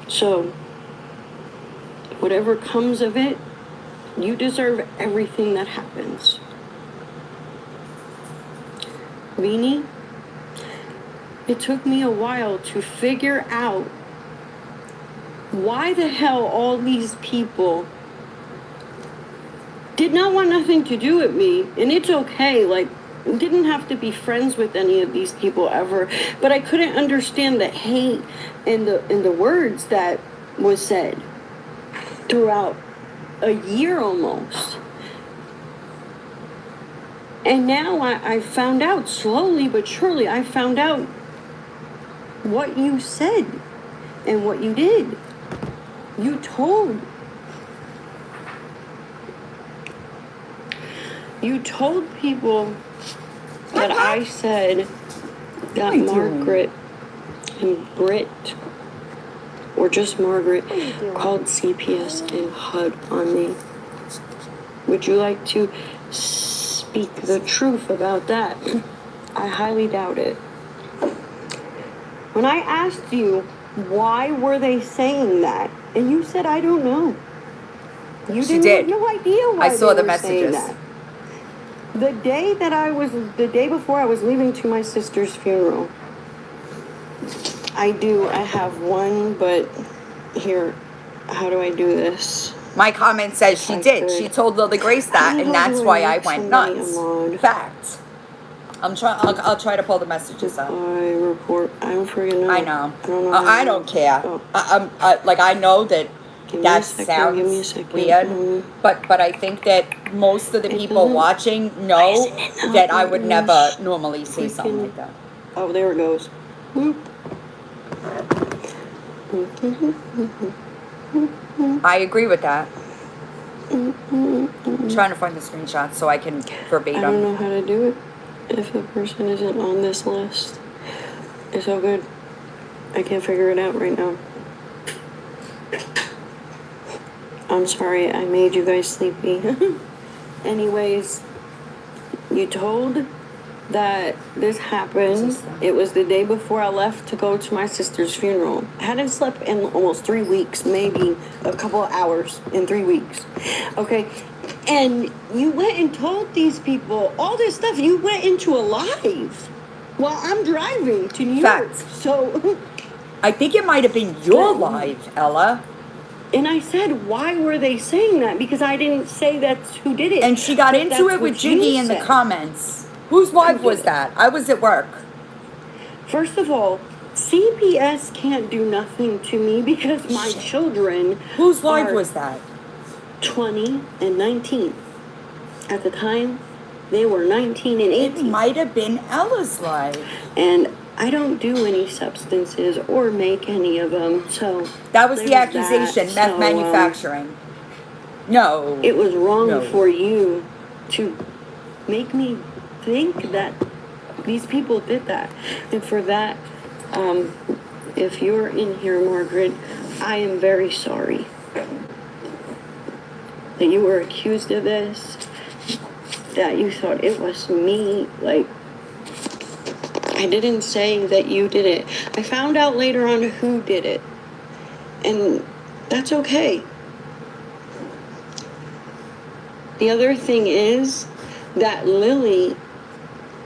Speaker 4: So, whatever comes of it, you deserve everything that happens. Beanie, it took me a while to figure out why the hell all these people did not want nothing to do with me. And it's okay, like, didn't have to be friends with any of these people ever, but I couldn't understand the hate and the words that was said throughout a year almost. And now I found out, slowly but surely, I found out what you said and what you did. You told people that I said that Margaret and Britt, or just Margaret, called CPS and HUD on me. Would you like to speak the truth about that? I highly doubt it. When I asked you, why were they saying that? And you said, I don't know. You
Speaker 1: She
Speaker 4: didn't
Speaker 1: did.
Speaker 4: have no idea why
Speaker 1: I saw
Speaker 4: they
Speaker 1: the
Speaker 4: were saying
Speaker 1: messages.
Speaker 4: that. The day before I was leaving to my sister's funeral, I have one, but here, how do I do this?
Speaker 1: My comment says she did.
Speaker 4: could.
Speaker 1: She told Lily Grace that,
Speaker 4: How
Speaker 1: and
Speaker 4: do
Speaker 1: that's
Speaker 4: I
Speaker 1: why I
Speaker 4: make
Speaker 1: went
Speaker 4: somebody
Speaker 1: nuts.
Speaker 4: a mod?
Speaker 1: Fact. I'll try to pull the messages up.
Speaker 4: I report. I'm freaking out.
Speaker 1: I know.
Speaker 4: I don't know.
Speaker 1: I don't care.
Speaker 4: Oh.
Speaker 1: I know that
Speaker 4: Give me
Speaker 1: that
Speaker 4: a second, give me a
Speaker 1: sounds
Speaker 4: second.
Speaker 1: weird, but I think that most of the
Speaker 4: It
Speaker 1: people
Speaker 4: doesn't-
Speaker 1: watching
Speaker 4: Why
Speaker 1: know
Speaker 4: isn't it not
Speaker 1: that I would
Speaker 4: letting
Speaker 1: never
Speaker 4: us
Speaker 1: normally say something
Speaker 4: freaking-
Speaker 1: like that.
Speaker 4: Oh, there it goes. Whoop.
Speaker 1: I agree with that. I'm trying to find the screenshot so I can verbatim.
Speaker 4: I don't know how to do it if the person isn't on this list. It's all good. I can't figure it out right now. I'm sorry, I made you guys sleepy. Anyways, you told that this happened. It was the day before I left to go to my sister's funeral. I hadn't slept in almost 3 weeks, maybe a couple of hours in 3 weeks. Okay, and you went and told these people all this stuff. You went into a live while I'm driving to New York.
Speaker 1: Fact.
Speaker 4: So
Speaker 1: I think it might have been your live, Ella.
Speaker 4: and I said, why were they saying that? Because I didn't say that's who did it.
Speaker 1: And she got
Speaker 4: But
Speaker 1: into
Speaker 4: that's
Speaker 1: it with
Speaker 4: what you
Speaker 1: Jiggy in the
Speaker 4: said.
Speaker 1: comments. Whose live was that? I was at work.
Speaker 4: First of all, CPS can't do nothing to me because my children
Speaker 1: Whose live
Speaker 4: are
Speaker 1: was that?
Speaker 4: 20 and 19. At the time, they were 19 and
Speaker 1: It
Speaker 4: 18.
Speaker 1: might have been Ella's live.
Speaker 4: And I don't do any substances or make any of them, so...
Speaker 1: That was the
Speaker 4: there's
Speaker 1: accusation,
Speaker 4: that.
Speaker 1: meth
Speaker 4: So,
Speaker 1: manufacturing. No.
Speaker 4: it was wrong
Speaker 1: No.
Speaker 4: for you to make me think that these people did that. And for that, if you're in here, Margaret, I am very sorry that you were accused of this, that you thought it was me. Like, I didn't say that you did it. I found out later on who did it, and that's okay. The other thing is that Lily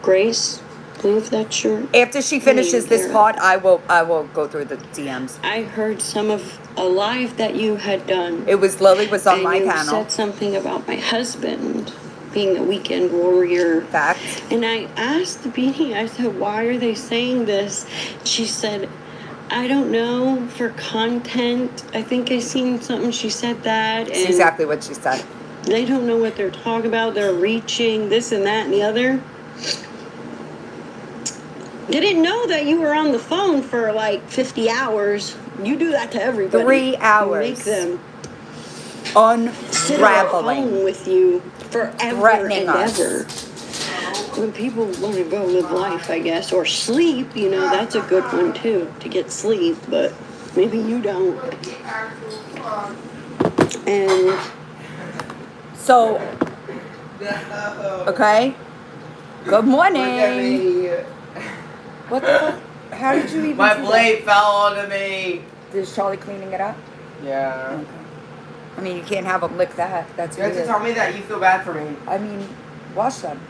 Speaker 4: Grace, I believe that's your
Speaker 1: After she finishes this
Speaker 4: there.
Speaker 1: part, I will go through the DMs.
Speaker 4: I heard some of a live that you had done.
Speaker 1: It was Lily was on
Speaker 4: and
Speaker 1: my
Speaker 4: you
Speaker 1: panel.
Speaker 4: said something about my husband being a weekend warrior.
Speaker 1: Fact.
Speaker 4: And I asked Beanie, I said, why are they saying this? She said, I don't know, for content. I think I seen something, she said that.
Speaker 1: That's
Speaker 4: And
Speaker 1: exactly what she said.
Speaker 4: They don't know what they're talking about. They're reaching this and that and the other. Didn't know that you were on the phone for like 50 hours. You do that to everybody.
Speaker 1: 3 hours.
Speaker 4: You make them sit on the
Speaker 1: Unraveling.
Speaker 4: phone with you forever
Speaker 1: Threatening
Speaker 4: and
Speaker 1: us.
Speaker 4: ever. When people want to go live life, I guess, or sleep, you know, that's a good one too, to get sleep, but maybe you don't. And
Speaker 1: So, okay. Good morning.
Speaker 2: Look at me.
Speaker 1: What the fuck? How did you even
Speaker 2: My
Speaker 1: do
Speaker 2: blade fell onto me.
Speaker 1: that? Is Charlie cleaning it up?
Speaker 2: Yeah.
Speaker 1: Okay. I mean, you can't have them lick that. That's
Speaker 2: You have to
Speaker 1: weird.
Speaker 2: tell me that you feel bad for me.
Speaker 1: I mean, wash them.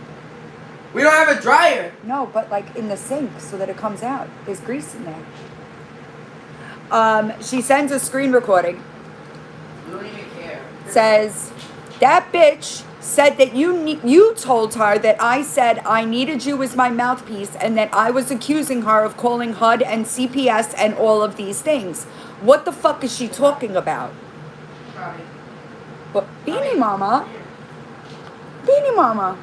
Speaker 2: We don't have a dryer.
Speaker 1: No, but like in the sink so that it comes out. There's grease in there. She sends a screen recording.
Speaker 2: You don't even care.
Speaker 1: Says, that bitch said that you told her that I said I needed you as my mouthpiece and that I was accusing her of calling HUD and CPS and all of these things. What the fuck is she talking about? But Beanie Mama? Beanie Mama.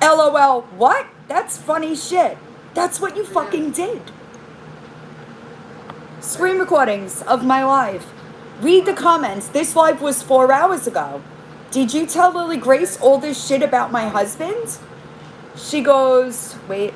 Speaker 1: LOL, what? That's funny shit. That's what you fucking did. Screen recordings of my life. Read the comments. This live was 4 hours ago. Did you tell Lily Grace all this shit about my husband? She goes, wait.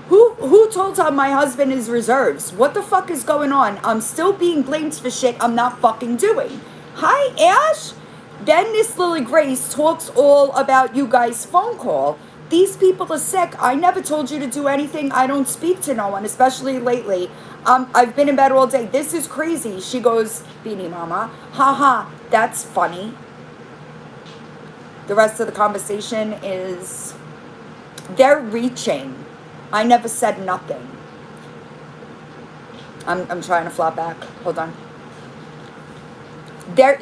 Speaker 1: Who told her my husband is reserves? What the fuck is going on? I'm still being blamed for shit I'm not fucking doing. Hi, Ash. Then this Lily Grace talks all about you guys' phone call. These people are sick. I never told you to do anything. I don't speak to no one, especially lately. I've been in bed all day. This is crazy. She goes, Beanie Mama. Haha, that's funny. The rest of the conversation is, they're reaching. I never said nothing. I'm trying to flop back. Hold on.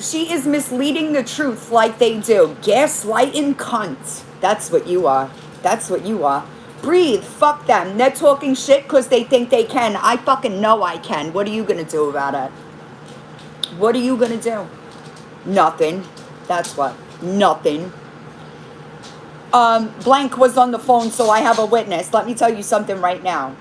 Speaker 1: She is misleading the truth like they do. Gaslighting cunt. That's what you are. That's what you are. Breathe. Fuck them. They're talking shit because they think they can. I fucking know I can. What are you going to do about it? What are you going to do? Nothing. That's what. Nothing. Blank was on the phone, so I have a witness. Let me tell you something right now.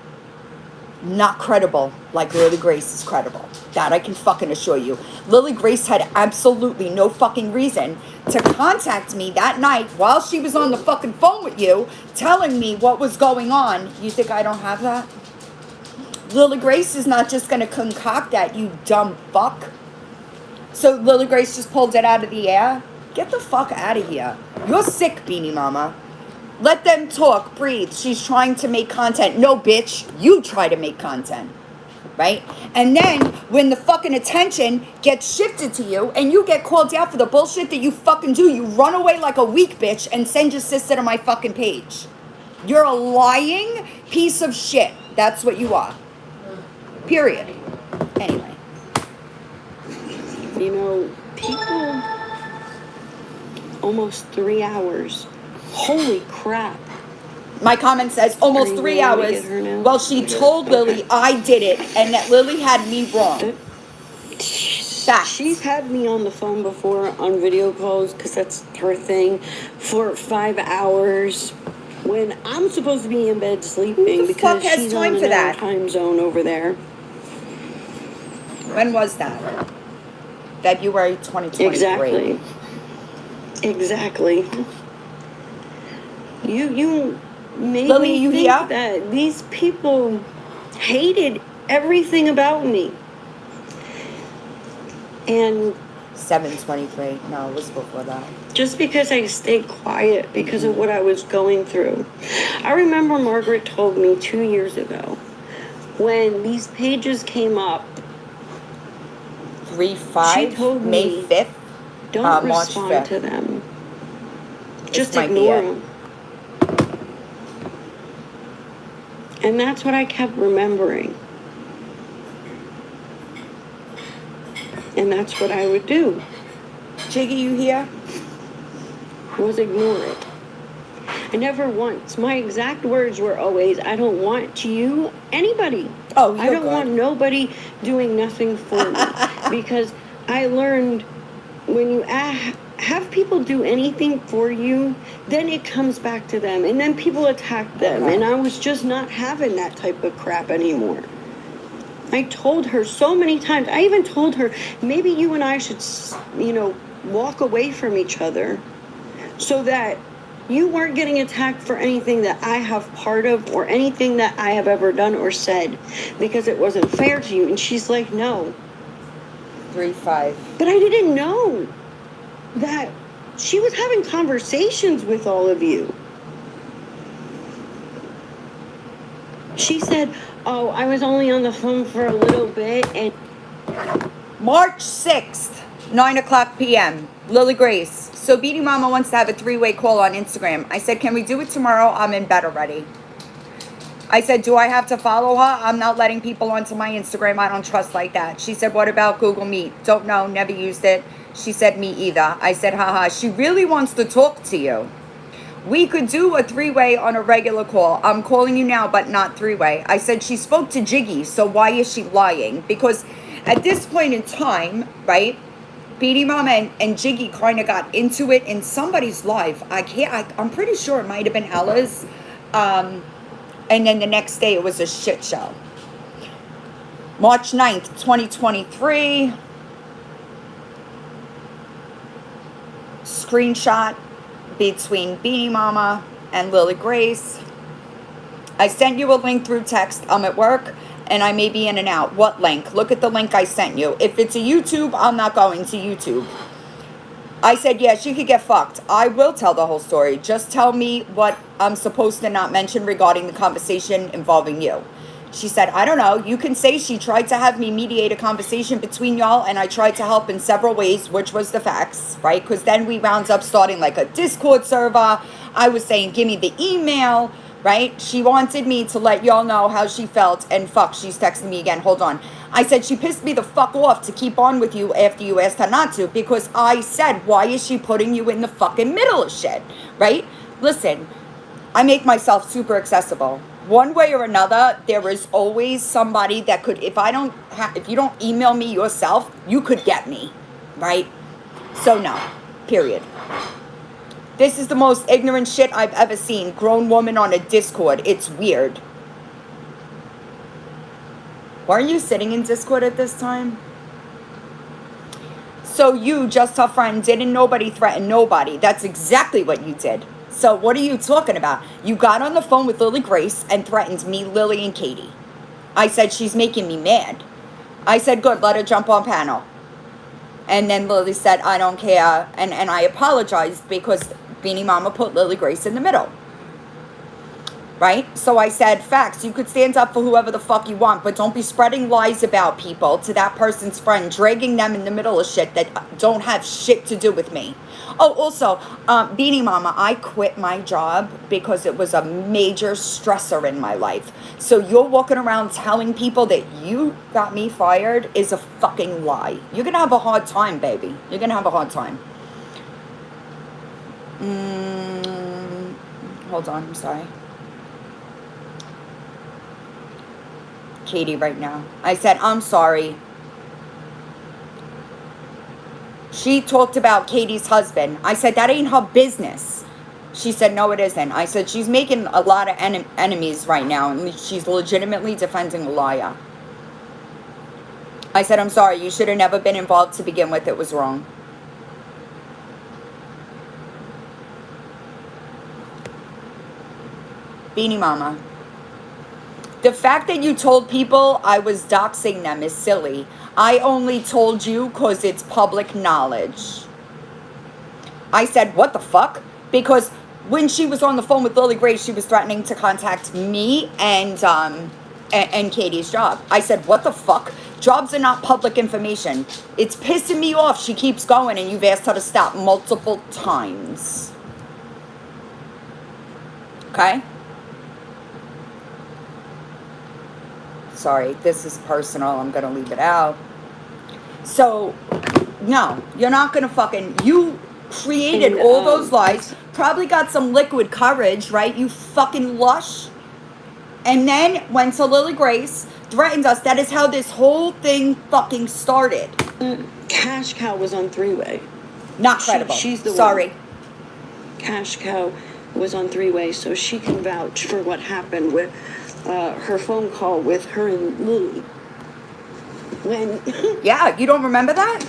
Speaker 1: Not credible like Lily Grace is credible. That I can fucking assure you. Lily Grace had absolutely no fucking reason to contact me that night while she was on the fucking phone with you, telling me what was going on. You think I don't have that? Lily Grace is not just going to concoct that, you dumb fuck. So Lily Grace just pulled it out of the air? Get the fuck out of here. You're sick, Beanie Mama. Let them talk, breathe. She's trying to make content. No, bitch, you try to make content, right? And then when the fucking attention gets shifted to you and you get called out for the bullshit that you fucking do, you run away like a weak bitch and send your sister to my fucking page. You're a lying piece of shit. That's what you are. Period. Anyway.
Speaker 4: you know, people, almost 3 hours. Holy crap.
Speaker 1: My comment says almost 3 hours. Well, she told Lily I did it and that Lily had me wrong.
Speaker 4: She's had me on the phone before on video calls, because that's her thing, for 5 hours when I'm supposed to be in bed sleeping, because she's on another time zone over there.
Speaker 1: When was that? February 2023.
Speaker 4: Exactly. You made
Speaker 1: Lily,
Speaker 4: me
Speaker 1: you
Speaker 4: think
Speaker 1: here?
Speaker 4: that these people hated everything about me. And
Speaker 1: 7:23. No, it was before that.
Speaker 4: just because I stayed quiet because of what I was going through. I remember Margaret told me 2 years ago, when these pages came up,
Speaker 1: 3/5.
Speaker 4: she told
Speaker 1: May
Speaker 4: me,
Speaker 1: 5th.
Speaker 4: don't
Speaker 1: March
Speaker 4: respond
Speaker 1: 5th.
Speaker 4: to them.
Speaker 1: This
Speaker 4: Just
Speaker 1: might be
Speaker 4: ignore
Speaker 1: it.
Speaker 4: them. And that's what I kept remembering. And that's what I would do,
Speaker 1: Jiggy, you here?
Speaker 4: was ignore it. I never once, my exact words were always, I don't want you, anybody.
Speaker 1: Oh,
Speaker 4: I don't want nobody doing nothing for me. Because I learned when you have people do anything for you, then it comes back to them, and then people attack them.
Speaker 1: Okay.
Speaker 4: And I was just not having that type of crap anymore. I told her so many times. I even told her, maybe you and I should, walk away from each other so that you weren't getting attacked for anything that I have part of or anything that I have ever done or said, because it wasn't fair to you. And she's like, no.
Speaker 1: 3-5.
Speaker 4: But I didn't know that she was having conversations with all of you. She said, oh, I was only on the phone for a little bit. And
Speaker 1: March 6th, 9 o'clock p.m. Lily Grace. So Beanie Mama wants to have a 3-way call on Instagram. I said, can we do it tomorrow? I'm in bed already. I said, do I have to follow her? I'm not letting people onto my Instagram. I don't trust like that. She said, what about Google Meet? Don't know, never used it. She said, me either. I said, haha, she really wants to talk to you. We could do a 3-way on a regular call. I'm calling you now, but not 3-way. I said, she spoke to Jiggy, so why is she lying? Because at this point in time, right, Beanie Mama and Jiggy kind of got into it in somebody's life. I'm pretty sure it might have been Ella's. And then the next day it was a shit show. March 9th, 2023. Screenshot between Beanie Mama and Lily Grace. I sent you a link through text. I'm at work and I may be in and out. What link? Look at the link I sent you. If it's a YouTube, I'm not going to YouTube. I said, yeah, she could get fucked. I will tell the whole story. Just tell me what I'm supposed to not mention regarding the conversation involving you. She said, I don't know. You can say she tried to have me mediate a conversation between y'all, and I tried to help in several ways, which was the facts, right? Because then we wound up starting like a Discord server. I was saying, give me the email, right? She wanted me to let y'all know how she felt, and fuck, she's texting me again. Hold on. I said, she pissed me the fuck off to keep on with you after you asked her not to, because I said, why is she putting you in the fucking middle of shit, right? Listen, I make myself super accessible. One way or another, there is always somebody that could, if you don't email me yourself, you could get me, right? So no, period. This is the most ignorant shit I've ever seen. Grown woman on a Discord. It's weird. Weren't you sitting in Discord at this time? So you, just her friend, didn't nobody threaten nobody. That's exactly what you did. So what are you talking about? You got on the phone with Lily Grace and threatened me, Lily, and Katie. I said, she's making me mad. I said, good, let her jump on panel. And then Lily said, I don't care. And I apologized because Beanie Mama put Lily Grace in the middle. Right? So I said, facts, you could stand up for whoever the fuck you want, but don't be spreading lies about people to that person's friend, dragging them in the middle of shit that don't have shit to do with me. Oh, also, Beanie Mama, I quit my job because it was a major stressor in my life. So you're walking around telling people that you got me fired is a fucking lie. You're going to have a hard time, baby. You're going to have a hard time. Hold on, I'm sorry. Katie right now. I said, I'm sorry. She talked about Katie's husband. I said, that ain't her business. She said, no, it isn't. I said, she's making a lot of enemies right now, and she's legitimately defending a liar. I said, I'm sorry. You should have never been involved to begin with. It was wrong. Beanie Mama. The fact that you told people I was doxing them is silly. I only told you because it's public knowledge. I said, what the fuck? Because when she was on the phone with Lily Grace, she was threatening to contact me and Katie's job. I said, what the fuck? Jobs are not public information. It's pissing me off. She keeps going and you've asked her to stop multiple times. Okay? Sorry, this is personal. I'm going to leave it out. So, no, you're not going to fucking... You created all those lies. Probably got some liquid courage, right? You fucking lush. And then went to Lily Grace, threatened us. That is how this whole thing fucking started.
Speaker 4: Cash Cow was on 3-way.
Speaker 1: Not credible.
Speaker 4: She's the
Speaker 1: Sorry.
Speaker 4: one. Cash Cow was on three-way, so she can vouch for what happened with her phone call with her and Lily. When
Speaker 1: Yeah, you don't remember that?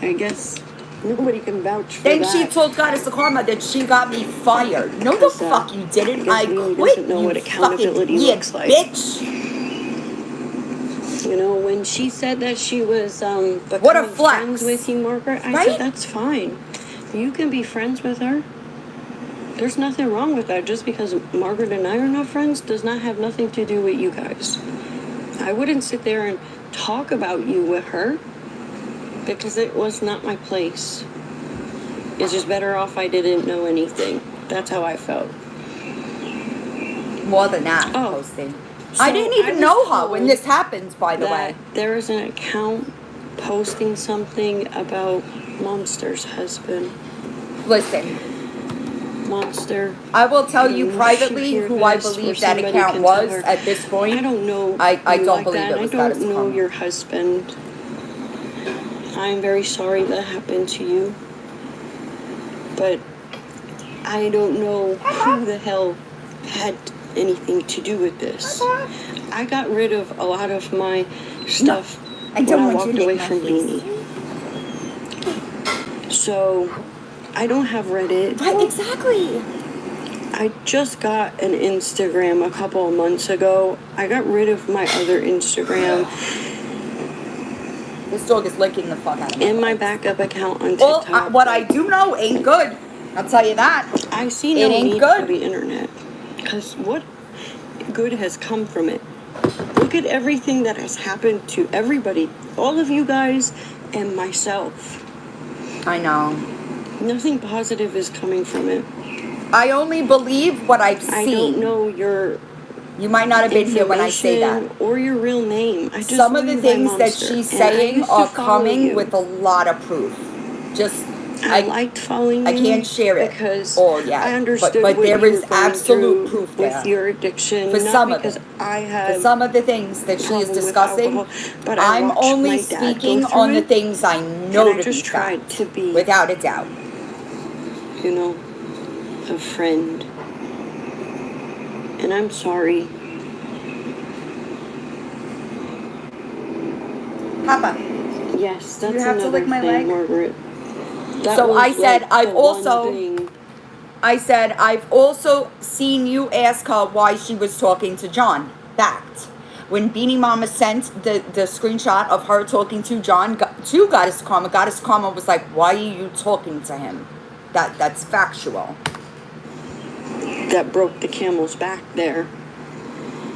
Speaker 4: I guess nobody can vouch for
Speaker 1: Then
Speaker 4: that.
Speaker 1: she told Goddess of Karma that she got me fired. No, the
Speaker 4: Because,
Speaker 1: fuck you didn't.
Speaker 4: I
Speaker 1: I
Speaker 4: guess Mimi
Speaker 1: quit.
Speaker 4: doesn't know
Speaker 1: You
Speaker 4: what accountability
Speaker 1: fucking
Speaker 4: looks like.
Speaker 1: bitch.
Speaker 4: You know, when she said that she was
Speaker 1: What a
Speaker 4: becoming
Speaker 1: flex.
Speaker 4: friends with you, Margaret, I
Speaker 1: Right?
Speaker 4: said that's fine. You can be friends with her. There's nothing wrong with that. Just because Margaret and I are not friends does not have nothing to do with you guys. I wouldn't sit there and talk about you with her because it was not my place. It's just better off I didn't know anything. That's how I felt.
Speaker 1: More than that,
Speaker 4: Oh.
Speaker 1: posting.
Speaker 4: So
Speaker 1: I didn't
Speaker 4: I
Speaker 1: even
Speaker 4: was
Speaker 1: know her
Speaker 4: told
Speaker 1: when this happened, by the way.
Speaker 4: That there is an account posting something about Monster's husband.
Speaker 1: Listen,
Speaker 4: Monster.
Speaker 1: I will tell
Speaker 4: I
Speaker 1: you
Speaker 4: don't know if
Speaker 1: privately
Speaker 4: hear
Speaker 1: who I
Speaker 4: this or
Speaker 1: believe that
Speaker 4: somebody
Speaker 1: account
Speaker 4: can tell
Speaker 1: was
Speaker 4: her.
Speaker 1: at this point.
Speaker 4: I don't know.
Speaker 1: I
Speaker 4: you
Speaker 1: don't
Speaker 4: like
Speaker 1: believe
Speaker 4: that.
Speaker 1: it was
Speaker 4: I
Speaker 1: Goddess
Speaker 4: don't know
Speaker 1: Karma.
Speaker 4: your husband. I'm very sorry that happened to you. But I don't know who the hell had anything to do with this. I got rid of a lot of my stuff
Speaker 1: I don't
Speaker 4: when I
Speaker 1: want you
Speaker 4: walked
Speaker 1: to
Speaker 4: away
Speaker 1: lick my
Speaker 4: from
Speaker 1: face.
Speaker 4: Beanie. So I don't have Reddit.
Speaker 1: Right, exactly.
Speaker 4: I just got an Instagram a couple of months ago. I got rid of my other Instagram
Speaker 1: This dog is licking the fuck out of me.
Speaker 4: and my backup account on
Speaker 1: Well,
Speaker 4: TikTok.
Speaker 1: what I do know ain't good. I'll tell you that.
Speaker 4: I see
Speaker 1: It
Speaker 4: no
Speaker 1: ain't
Speaker 4: need
Speaker 1: good.
Speaker 4: for the internet. Because what good has come from it? Look at everything that has happened to everybody. All of you guys and myself.
Speaker 1: I know.
Speaker 4: Nothing positive is coming from it.
Speaker 1: I only believe what I've seen.
Speaker 4: I don't know your
Speaker 1: You might not have been here when I say that.
Speaker 4: information or your real name. I just
Speaker 1: Some
Speaker 4: know
Speaker 1: of the
Speaker 4: you by
Speaker 1: things that
Speaker 4: Monster,
Speaker 1: she's
Speaker 4: and I
Speaker 1: saying
Speaker 4: used to
Speaker 1: are
Speaker 4: follow
Speaker 1: coming
Speaker 4: you.
Speaker 1: with a lot of proof. Just
Speaker 4: I liked following you.
Speaker 1: I can't share it
Speaker 4: because
Speaker 1: all yet,
Speaker 4: I understood
Speaker 1: but
Speaker 4: what
Speaker 1: there
Speaker 4: you
Speaker 1: is
Speaker 4: were going
Speaker 1: absolute
Speaker 4: through
Speaker 1: proof
Speaker 4: with
Speaker 1: there.
Speaker 4: your addiction.
Speaker 1: For
Speaker 4: not
Speaker 1: some of
Speaker 4: because
Speaker 1: it.
Speaker 4: I
Speaker 1: For
Speaker 4: have
Speaker 1: some of the things that she is
Speaker 4: problem with
Speaker 1: discussing,
Speaker 4: alcohol, but I
Speaker 1: I'm
Speaker 4: watched
Speaker 1: only
Speaker 4: my dad go
Speaker 1: speaking
Speaker 4: through
Speaker 1: on the
Speaker 4: it,
Speaker 1: things I
Speaker 4: and
Speaker 1: know
Speaker 4: I
Speaker 1: to be
Speaker 4: just tried
Speaker 1: fact,
Speaker 4: to be,
Speaker 1: without a doubt.
Speaker 4: you know, a friend. And I'm sorry.
Speaker 1: Papa.
Speaker 4: Yes, that's
Speaker 1: You have to
Speaker 4: another
Speaker 1: lick my
Speaker 4: thing,
Speaker 1: leg?
Speaker 4: Margaret. That
Speaker 1: So
Speaker 4: was
Speaker 1: I said,
Speaker 4: like
Speaker 1: I've
Speaker 4: the one
Speaker 1: also-
Speaker 4: thing.
Speaker 1: I said, I've also seen you ask her why she was talking to John. Fact. When Beanie Mama sent the screenshot of her talking to John, to Goddess Karma was like, why are you talking to him? That's factual.
Speaker 4: That broke the camel's back there.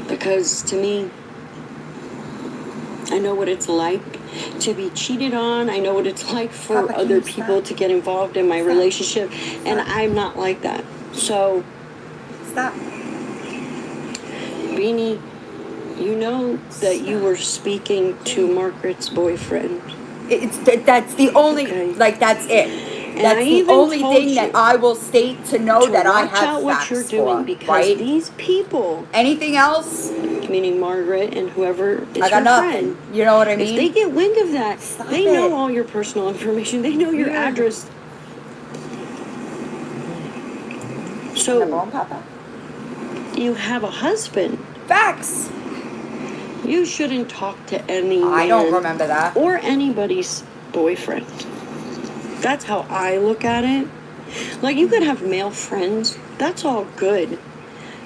Speaker 4: Because to me, I know what it's like to be cheated on. I know what it's like for
Speaker 1: Papa, can
Speaker 4: other
Speaker 1: you
Speaker 4: people
Speaker 1: stop?
Speaker 4: to get involved in my
Speaker 1: Stop.
Speaker 4: relationship. And I'm not like that. So,
Speaker 1: Stop.
Speaker 4: Beanie, you know that you were speaking to Margaret's boyfriend.
Speaker 1: That's the only,
Speaker 4: Okay.
Speaker 1: like, that's it.
Speaker 4: And
Speaker 1: That's
Speaker 4: I
Speaker 1: the
Speaker 4: even
Speaker 1: only
Speaker 4: told
Speaker 1: thing
Speaker 4: you
Speaker 1: that I will state to know
Speaker 4: to
Speaker 1: that I
Speaker 4: watch
Speaker 1: have
Speaker 4: out what
Speaker 1: facts
Speaker 4: you're doing
Speaker 1: for,
Speaker 4: because
Speaker 1: right?
Speaker 4: these people,
Speaker 1: Anything else?
Speaker 4: meaning Margaret and whoever is
Speaker 1: I got
Speaker 4: your
Speaker 1: nothing.
Speaker 4: friend,
Speaker 1: You know what I
Speaker 4: if
Speaker 1: mean?
Speaker 4: they get wind of that,
Speaker 1: Stop
Speaker 4: they
Speaker 1: it.
Speaker 4: know all your personal information. They know your
Speaker 1: Yeah.
Speaker 4: address.
Speaker 1: Am I
Speaker 4: So
Speaker 1: wrong, Papa?
Speaker 4: you have a husband.
Speaker 1: Facts.
Speaker 4: You shouldn't talk to any
Speaker 1: I don't
Speaker 4: man
Speaker 1: remember that.
Speaker 4: or anybody's boyfriend. That's how I look at it. Like, you could have male friends. That's all good.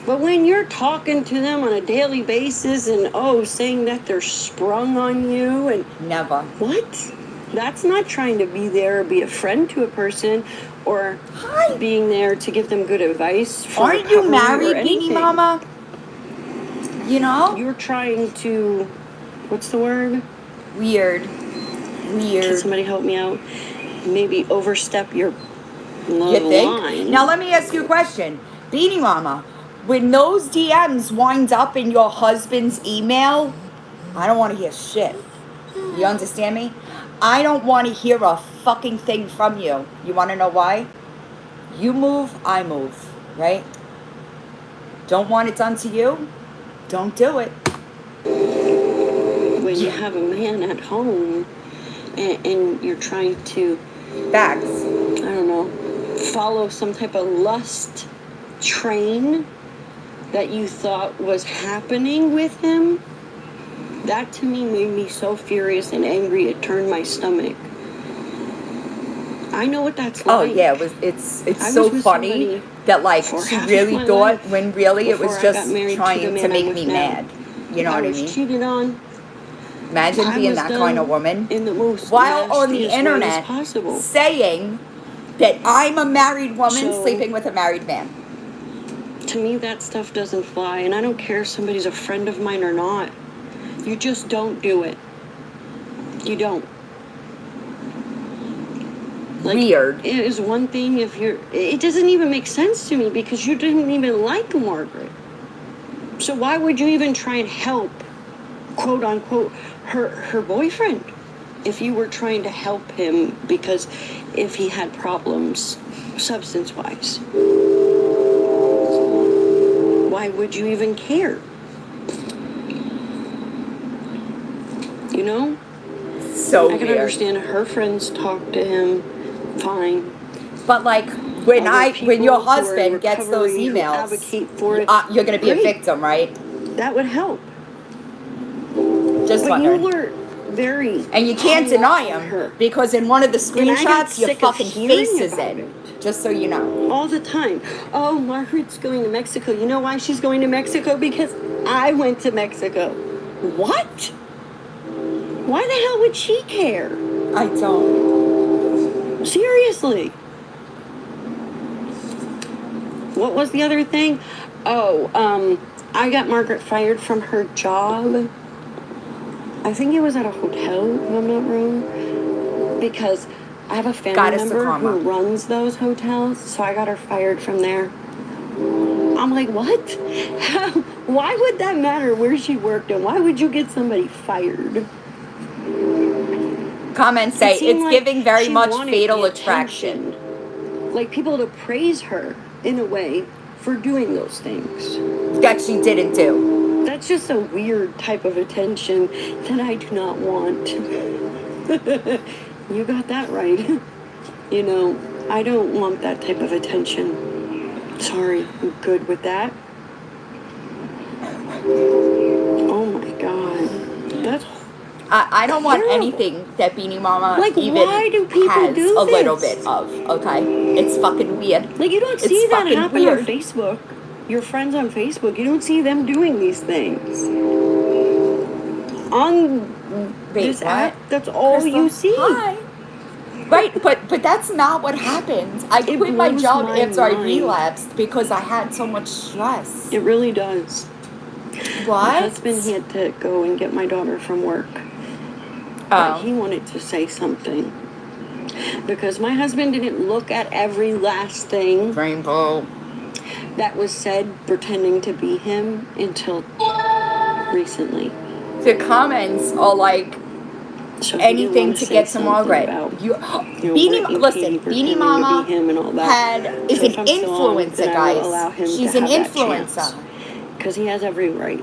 Speaker 4: But when you're talking to them on a daily basis and, saying that they're sprung on you and
Speaker 1: Never.
Speaker 4: what? That's not trying to be there or be a friend to a person or
Speaker 1: Hi.
Speaker 4: being there to give them good advice for
Speaker 1: Aren't you
Speaker 4: recovery or
Speaker 1: married, Beanie
Speaker 4: anything.
Speaker 1: Mama? You know?
Speaker 4: You're trying to, what's the word?
Speaker 1: Weird.
Speaker 4: Can somebody help me out? Maybe overstep your
Speaker 1: You think?
Speaker 4: line.
Speaker 1: Now let me ask you a question. Beanie Mama, when those DMs wind up in your husband's email, I don't want to hear shit. You understand me? I don't want to hear a fucking thing from you. You want to know why? You move, I move, right? Don't want it done to you? Don't do it.
Speaker 4: When you have a man at home and you're trying to
Speaker 1: Facts.
Speaker 4: I don't know, follow some type of lust train that you thought was happening with him. That to me made me so furious and angry it turned my stomach. I know what that's like.
Speaker 1: Oh yeah, it's
Speaker 4: I
Speaker 1: so
Speaker 4: was with
Speaker 1: funny
Speaker 4: somebody
Speaker 1: that like
Speaker 4: for
Speaker 1: she
Speaker 4: half of
Speaker 1: really
Speaker 4: my
Speaker 1: thought
Speaker 4: life
Speaker 1: when really it was
Speaker 4: before I got
Speaker 1: just
Speaker 4: married to the
Speaker 1: trying to
Speaker 4: man I'm
Speaker 1: make
Speaker 4: with
Speaker 1: me
Speaker 4: now.
Speaker 1: mad. You know what I
Speaker 4: was
Speaker 1: mean?
Speaker 4: cheated on.
Speaker 1: Imagine
Speaker 4: I
Speaker 1: being
Speaker 4: was
Speaker 1: that kind of
Speaker 4: done
Speaker 1: woman
Speaker 4: in the most
Speaker 1: while on the
Speaker 4: nastiest way as
Speaker 1: internet
Speaker 4: possible.
Speaker 1: saying that I'm a married woman
Speaker 4: So-
Speaker 1: sleeping with a married man.
Speaker 4: To me, that stuff doesn't fly, and I don't care if somebody's a friend of mine or not. You just don't do it. You don't. Like,
Speaker 1: Weird.
Speaker 4: It is one thing if you're... It doesn't even make sense to me because you didn't even like Margaret. So why would you even try and help, quote unquote, her boyfriend? If you were trying to help him because if he had problems substance-wise. Why would you even care? You know?
Speaker 1: So
Speaker 4: I can
Speaker 1: weird.
Speaker 4: understand her friends talk to him, fine.
Speaker 1: But like when
Speaker 4: Other
Speaker 1: when your
Speaker 4: people who are in
Speaker 1: husband gets those
Speaker 4: recovery who
Speaker 1: emails,
Speaker 4: advocate for it,
Speaker 1: you're gonna be a
Speaker 4: great.
Speaker 1: victim, right?
Speaker 4: That would help.
Speaker 1: Just
Speaker 4: But you
Speaker 1: wondering.
Speaker 4: were very
Speaker 1: And you can't
Speaker 4: hung up
Speaker 1: deny
Speaker 4: on her
Speaker 1: him because in one of the
Speaker 4: And I got
Speaker 1: screenshots, your
Speaker 4: sick of
Speaker 1: fucking
Speaker 4: hearing
Speaker 1: face is
Speaker 4: about
Speaker 1: in.
Speaker 4: it.
Speaker 1: Just so you know.
Speaker 4: all the time. Oh, Margaret's going to Mexico. You know why she's going to Mexico? Because I went to Mexico. What? Why the hell would she care?
Speaker 1: I don't.
Speaker 4: Seriously. What was the other thing? Oh, I got Margaret fired from her job. I think it was at a hotel, if I'm not wrong. Because I have a family
Speaker 1: Goddess
Speaker 4: member
Speaker 1: Sakama.
Speaker 4: who runs those hotels, so I got her fired from there. I'm like, what? Why would that matter where she worked and why would you get somebody fired?
Speaker 1: Comments say
Speaker 4: It seemed
Speaker 1: it's
Speaker 4: like
Speaker 1: giving very
Speaker 4: she
Speaker 1: much
Speaker 4: wanted
Speaker 1: fatal
Speaker 4: the
Speaker 1: attraction.
Speaker 4: attention. Like people to praise her in a way for doing those things.
Speaker 1: That she didn't do.
Speaker 4: That's just a weird type of attention that I do not want. You got that right. You know, I don't want that type of attention. Sorry, I'm good with that. Oh my god. That's
Speaker 1: I don't want
Speaker 4: terrible.
Speaker 1: anything that Beanie Mama
Speaker 4: Like,
Speaker 1: even
Speaker 4: why do people
Speaker 1: has
Speaker 4: do
Speaker 1: a little
Speaker 4: this?
Speaker 1: bit of, okay? It's fucking weird.
Speaker 4: Like, you don't
Speaker 1: It's
Speaker 4: see that
Speaker 1: fucking
Speaker 4: happen
Speaker 1: weird.
Speaker 4: on Facebook. Your friends on Facebook, you don't see them doing these things. On
Speaker 1: Wait,
Speaker 4: this
Speaker 1: what?
Speaker 4: app, that's all
Speaker 1: Crystal?
Speaker 4: you see.
Speaker 1: Hi. Right, but that's not what happened. I
Speaker 4: It
Speaker 1: quit my
Speaker 4: blows
Speaker 1: job
Speaker 4: my
Speaker 1: after I
Speaker 4: mind.
Speaker 1: relapsed because I had so much stress.
Speaker 4: It really does.
Speaker 1: What?
Speaker 4: My husband, he had to go and get my daughter from work. But he wanted to say something. Because my husband didn't look at every last thing
Speaker 1: Rainbow.
Speaker 4: that was said pretending to be him until recently.
Speaker 1: The comments are like
Speaker 4: So he didn't
Speaker 1: anything
Speaker 4: wanna
Speaker 1: to
Speaker 4: say
Speaker 1: get to
Speaker 4: something
Speaker 1: Margaret.
Speaker 4: about,
Speaker 1: You,
Speaker 4: Brittany and
Speaker 1: listen,
Speaker 4: Katie
Speaker 1: Beanie
Speaker 4: pretending
Speaker 1: Mama
Speaker 4: to be him and all that.
Speaker 1: is
Speaker 4: So
Speaker 1: an
Speaker 4: if I'm still on,
Speaker 1: influencer,
Speaker 4: then I will allow
Speaker 1: guys.
Speaker 4: him
Speaker 1: She's
Speaker 4: to
Speaker 1: an
Speaker 4: have that
Speaker 1: influencer.
Speaker 4: chance. Because he has every right.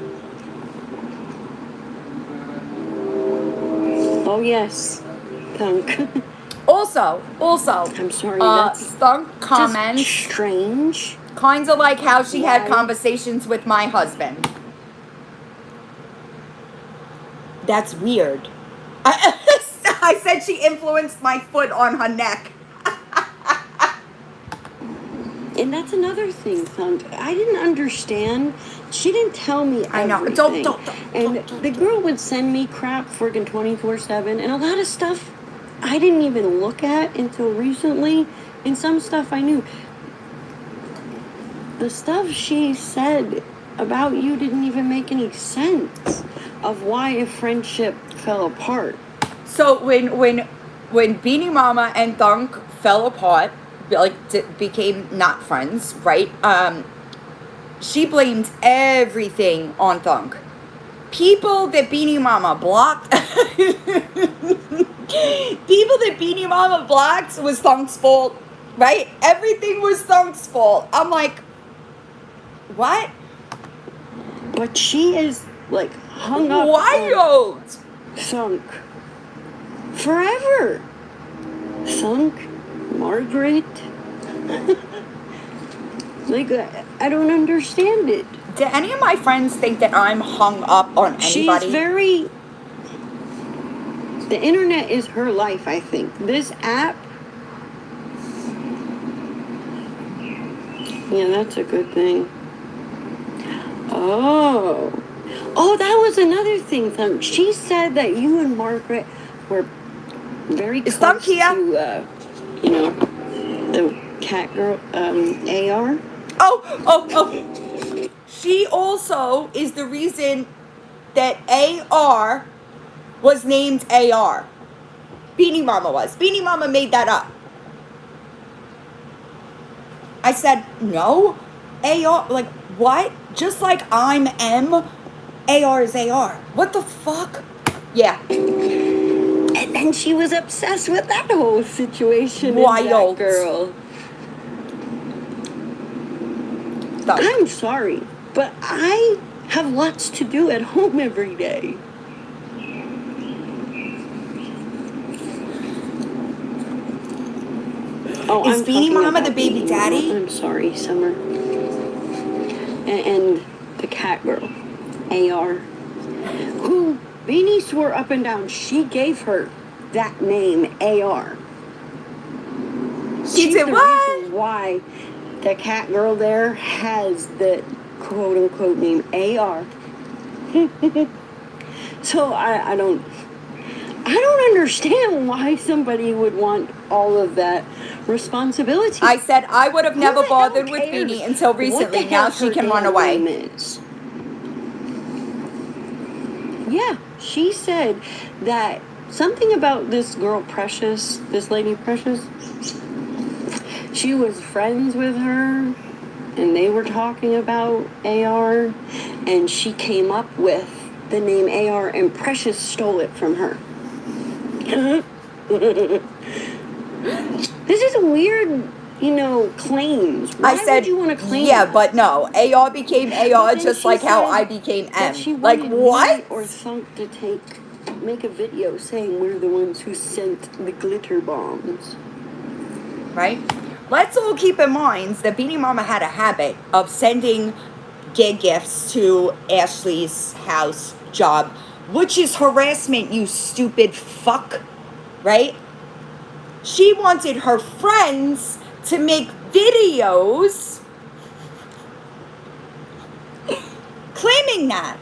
Speaker 4: Oh yes, Thunk.
Speaker 1: Also,
Speaker 4: I'm sorry, that's
Speaker 1: Thunk comments
Speaker 4: just strange.
Speaker 1: kind of like how she had
Speaker 4: Why?
Speaker 1: conversations with my husband. That's weird. I said she influenced my foot on her neck.
Speaker 4: And that's another thing, Thunk. I didn't understand. She didn't tell me everything.
Speaker 1: I know.
Speaker 4: And the girl would send me crap friggin' 24/7, and a lot of stuff I didn't even look at until recently, and some stuff I knew. The stuff she said about you didn't even make any sense of why a friendship fell apart.
Speaker 1: So when Beanie Mama and Thunk fell apart, like became not friends, right? She blamed everything on Thunk. People that Beanie Mama blocked, was Thunk's fault, right? Everything was Thunk's fault. I'm like, what?
Speaker 4: But she is like hung up
Speaker 1: Wild.
Speaker 4: on Thunk forever. thunk Margaret. Like, I don't understand it.
Speaker 1: Do any of my friends think that I'm hung up on anybody?
Speaker 4: She's very... The internet is her life, I think. This app... Yeah, that's a good thing. Oh, that was another thing, Thunk. She said that you and Margaret were very
Speaker 1: Is
Speaker 4: close
Speaker 1: Thunk here?
Speaker 4: to, the cat girl, AR.
Speaker 1: Oh. She also is the reason that AR was named AR. Beanie Mama was. Beanie Mama made that up. I said, no. AR, like, what? Just like I'm M, AR is AR. What the fuck? Yeah.
Speaker 4: And then she was obsessed with that whole situation.
Speaker 1: Wild.
Speaker 4: That girl.
Speaker 1: Thunk.
Speaker 4: I'm sorry, but I have lots to do at home every day. Oh,
Speaker 1: Is
Speaker 4: I'm
Speaker 1: Beanie
Speaker 4: talking
Speaker 1: Mama
Speaker 4: about
Speaker 1: the baby
Speaker 4: Beanie
Speaker 1: daddy?
Speaker 4: Mama. I'm sorry, Summer. And the cat girl, AR, who Beanie swore up and down she gave her that name, AR.
Speaker 1: She did
Speaker 4: the
Speaker 1: what?
Speaker 4: reason why the cat girl there has the quote-unquote name AR. So I don't understand why somebody would want all of that responsibility.
Speaker 1: I said I would have never
Speaker 4: Who the hell
Speaker 1: bothered with
Speaker 4: cares
Speaker 1: Beanie until
Speaker 4: what the
Speaker 1: recently.
Speaker 4: hell
Speaker 1: Now she
Speaker 4: her
Speaker 1: can run
Speaker 4: damn
Speaker 1: away.
Speaker 4: name is. Yeah, she said that something about this girl Precious, this lady Precious, she was friends with her and they were talking about AR and she came up with the name AR and Precious stole it from her. This is a weird, claims. Why
Speaker 1: I said,
Speaker 4: would you want to claim
Speaker 1: yeah,
Speaker 4: that?
Speaker 1: but no. AR became AR
Speaker 4: Then
Speaker 1: just
Speaker 4: she
Speaker 1: like how
Speaker 4: said
Speaker 1: I became
Speaker 4: that
Speaker 1: M.
Speaker 4: she
Speaker 1: Like,
Speaker 4: wanted
Speaker 1: what?
Speaker 4: me or Thunk to make a video saying we're the ones who sent the glitter bombs.
Speaker 1: Right? Let's all keep in mind that Beanie Mama had a habit of sending gig gifts to Ashley's house job, which is harassment, you stupid fuck. Right? She wanted her friends to make videos claiming that.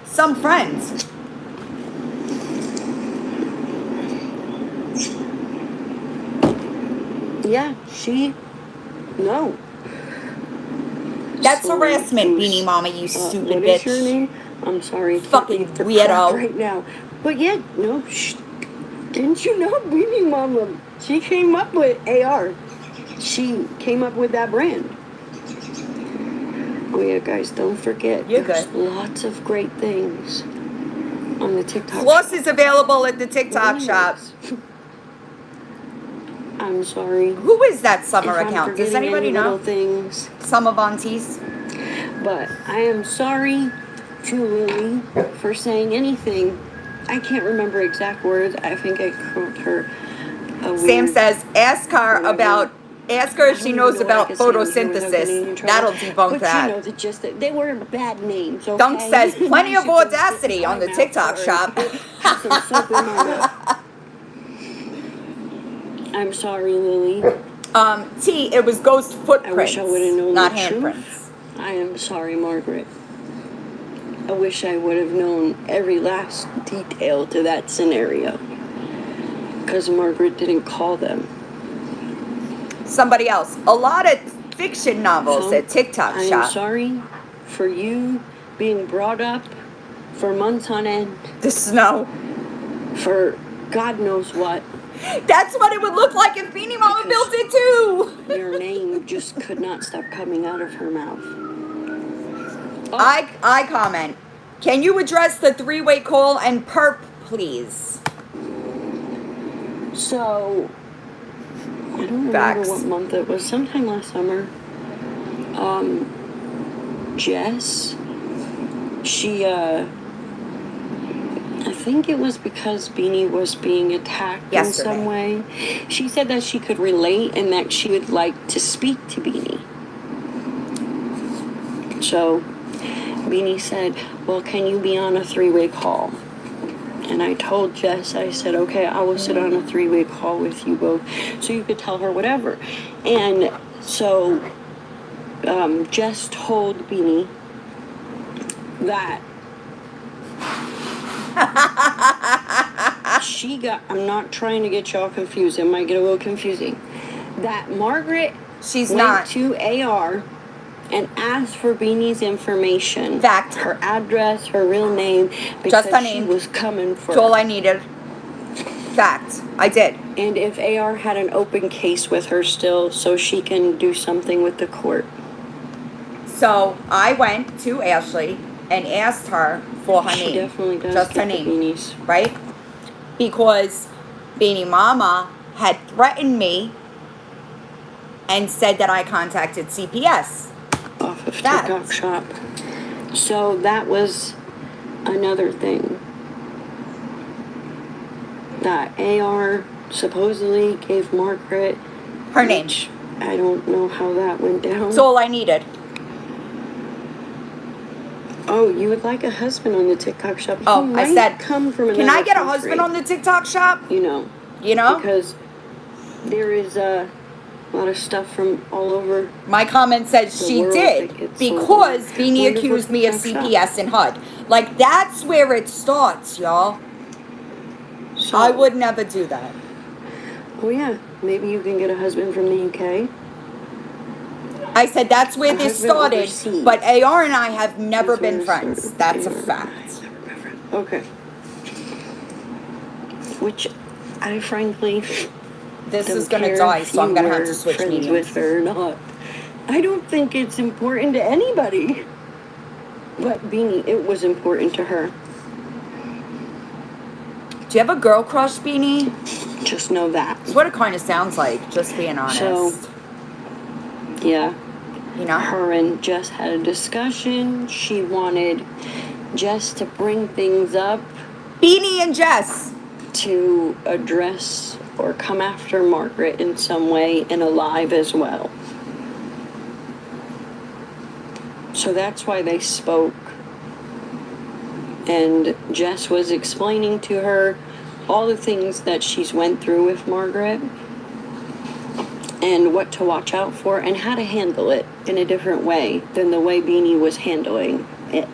Speaker 1: Some friends.
Speaker 4: Yeah, no.
Speaker 1: That's
Speaker 4: Sorry,
Speaker 1: harassment,
Speaker 4: Goose.
Speaker 1: Beanie Mama, you stupid
Speaker 4: what
Speaker 1: bitch.
Speaker 4: is your name? I'm sorry.
Speaker 1: Fucking
Speaker 4: can't think of
Speaker 1: weirdo.
Speaker 4: right now. But yeah, no, didn't you know Beanie Mama? She came up with AR. She came up with that brand. Oh yeah, guys, don't forget.
Speaker 1: You're
Speaker 4: there's
Speaker 1: good.
Speaker 4: lots of great things on the TikTok
Speaker 1: Floss
Speaker 4: shop.
Speaker 1: is available at the TikTok shop.
Speaker 4: I'm sorry.
Speaker 1: Who is that summer
Speaker 4: if I'm
Speaker 1: account? Does
Speaker 4: forgetting
Speaker 1: anybody
Speaker 4: any
Speaker 1: know?
Speaker 4: little things.
Speaker 1: Summer Bontees.
Speaker 4: But I am sorry to Lily for saying anything. I can't remember exact words. I think I called her a weird...
Speaker 1: Sam says, ask her if she knows about
Speaker 4: photosynthesis.
Speaker 1: That'll debunk
Speaker 4: but
Speaker 1: that.
Speaker 4: you know the gist. They were bad names, okay?
Speaker 1: Dunk says, plenty
Speaker 4: I
Speaker 1: of
Speaker 4: should go
Speaker 1: audacity
Speaker 4: stick
Speaker 1: on the
Speaker 4: my mouth
Speaker 1: TikTok
Speaker 4: or
Speaker 1: shop.
Speaker 4: have some soap in my mouth. I'm sorry, Lily.
Speaker 1: T, it was ghost footprints,
Speaker 4: I wish I would have known
Speaker 1: not
Speaker 4: the
Speaker 1: handprints.
Speaker 4: truth. I am sorry, Margaret. I wish I would have known every last detail to that scenario. Because Margaret didn't call them.
Speaker 1: Somebody else. A lot of fiction novels at TikTok
Speaker 4: I am
Speaker 1: shop.
Speaker 4: sorry for you being brought up for months on end.
Speaker 1: The snow.
Speaker 4: For God knows what.
Speaker 1: That's what it would look like if Beanie Mama built it too.
Speaker 4: Your name just could not stop coming out of her mouth. Oh.
Speaker 1: I comment. Can you address the three-way call and perp, please?
Speaker 4: So, I don't remember
Speaker 1: Facts.
Speaker 4: what month it was. Sometime last summer. Jess, she I think it was because Beanie was being attacked in some way. She said that she could relate and that she would like to speak to Beanie. So Beanie said, well, can you be on a 3-way call? And I told Jess, I said, okay, I will sit on a 3-way call with you both so you could tell her whatever. And so Jess told Beanie that I'm not trying to get y'all confused. It might get a little confusing. That Margaret went to AR and asked for Beanie's information.
Speaker 1: Fact.
Speaker 4: Her address, her real name, because she was coming for
Speaker 1: That's all I needed. Fact. I did.
Speaker 4: And if AR had an open case with her still, so she can do something with the court.
Speaker 1: So I went to Ashley and asked her for her name.
Speaker 4: She definitely does
Speaker 1: just
Speaker 4: get
Speaker 1: her name.
Speaker 4: The beanies.
Speaker 1: Right? Because Beanie Mama had threatened me and said that I contacted CPS.
Speaker 4: Off of TikTok shop. So that was another thing. That AR supposedly gave Margaret
Speaker 1: her name.
Speaker 4: I don't know how that went down.
Speaker 1: That's all I needed.
Speaker 4: Oh, you would like a husband on the TikTok shop.
Speaker 1: Oh, I said,
Speaker 4: come from
Speaker 1: can I get a husband on the TikTok shop?
Speaker 4: You know? Because there is a lot of stuff from all over.
Speaker 1: My comment says she did because Beanie accused me of CPS and HUD. Like, that's where it starts, y'all. So, I would never do that.
Speaker 4: Oh, yeah. Maybe you can get a husband from the UK.
Speaker 1: I said that's where this started, overseas. But AR and I have never been friends. That's a fact.
Speaker 4: Okay. Which I frankly...
Speaker 1: This is going to die, so I'm going to have to switch mediums.
Speaker 4: With her or not. I don't think it's important to anybody. But Beanie, it was important to her.
Speaker 1: Do you have a girl crush, Beanie?
Speaker 4: Just know that.
Speaker 1: It's what it kind of sounds like, just being honest.
Speaker 4: So, yeah.
Speaker 1: You know?
Speaker 4: Her and Jess had a discussion. She wanted Jess to bring things up.
Speaker 1: Beanie and Jess!
Speaker 4: To address or come after Margaret in some way in a live as well. So that's why they spoke. And Jess was explaining to her all the things that she's went through with Margaret and what to watch out for and how to handle it in a different way than the way Beanie was handling it.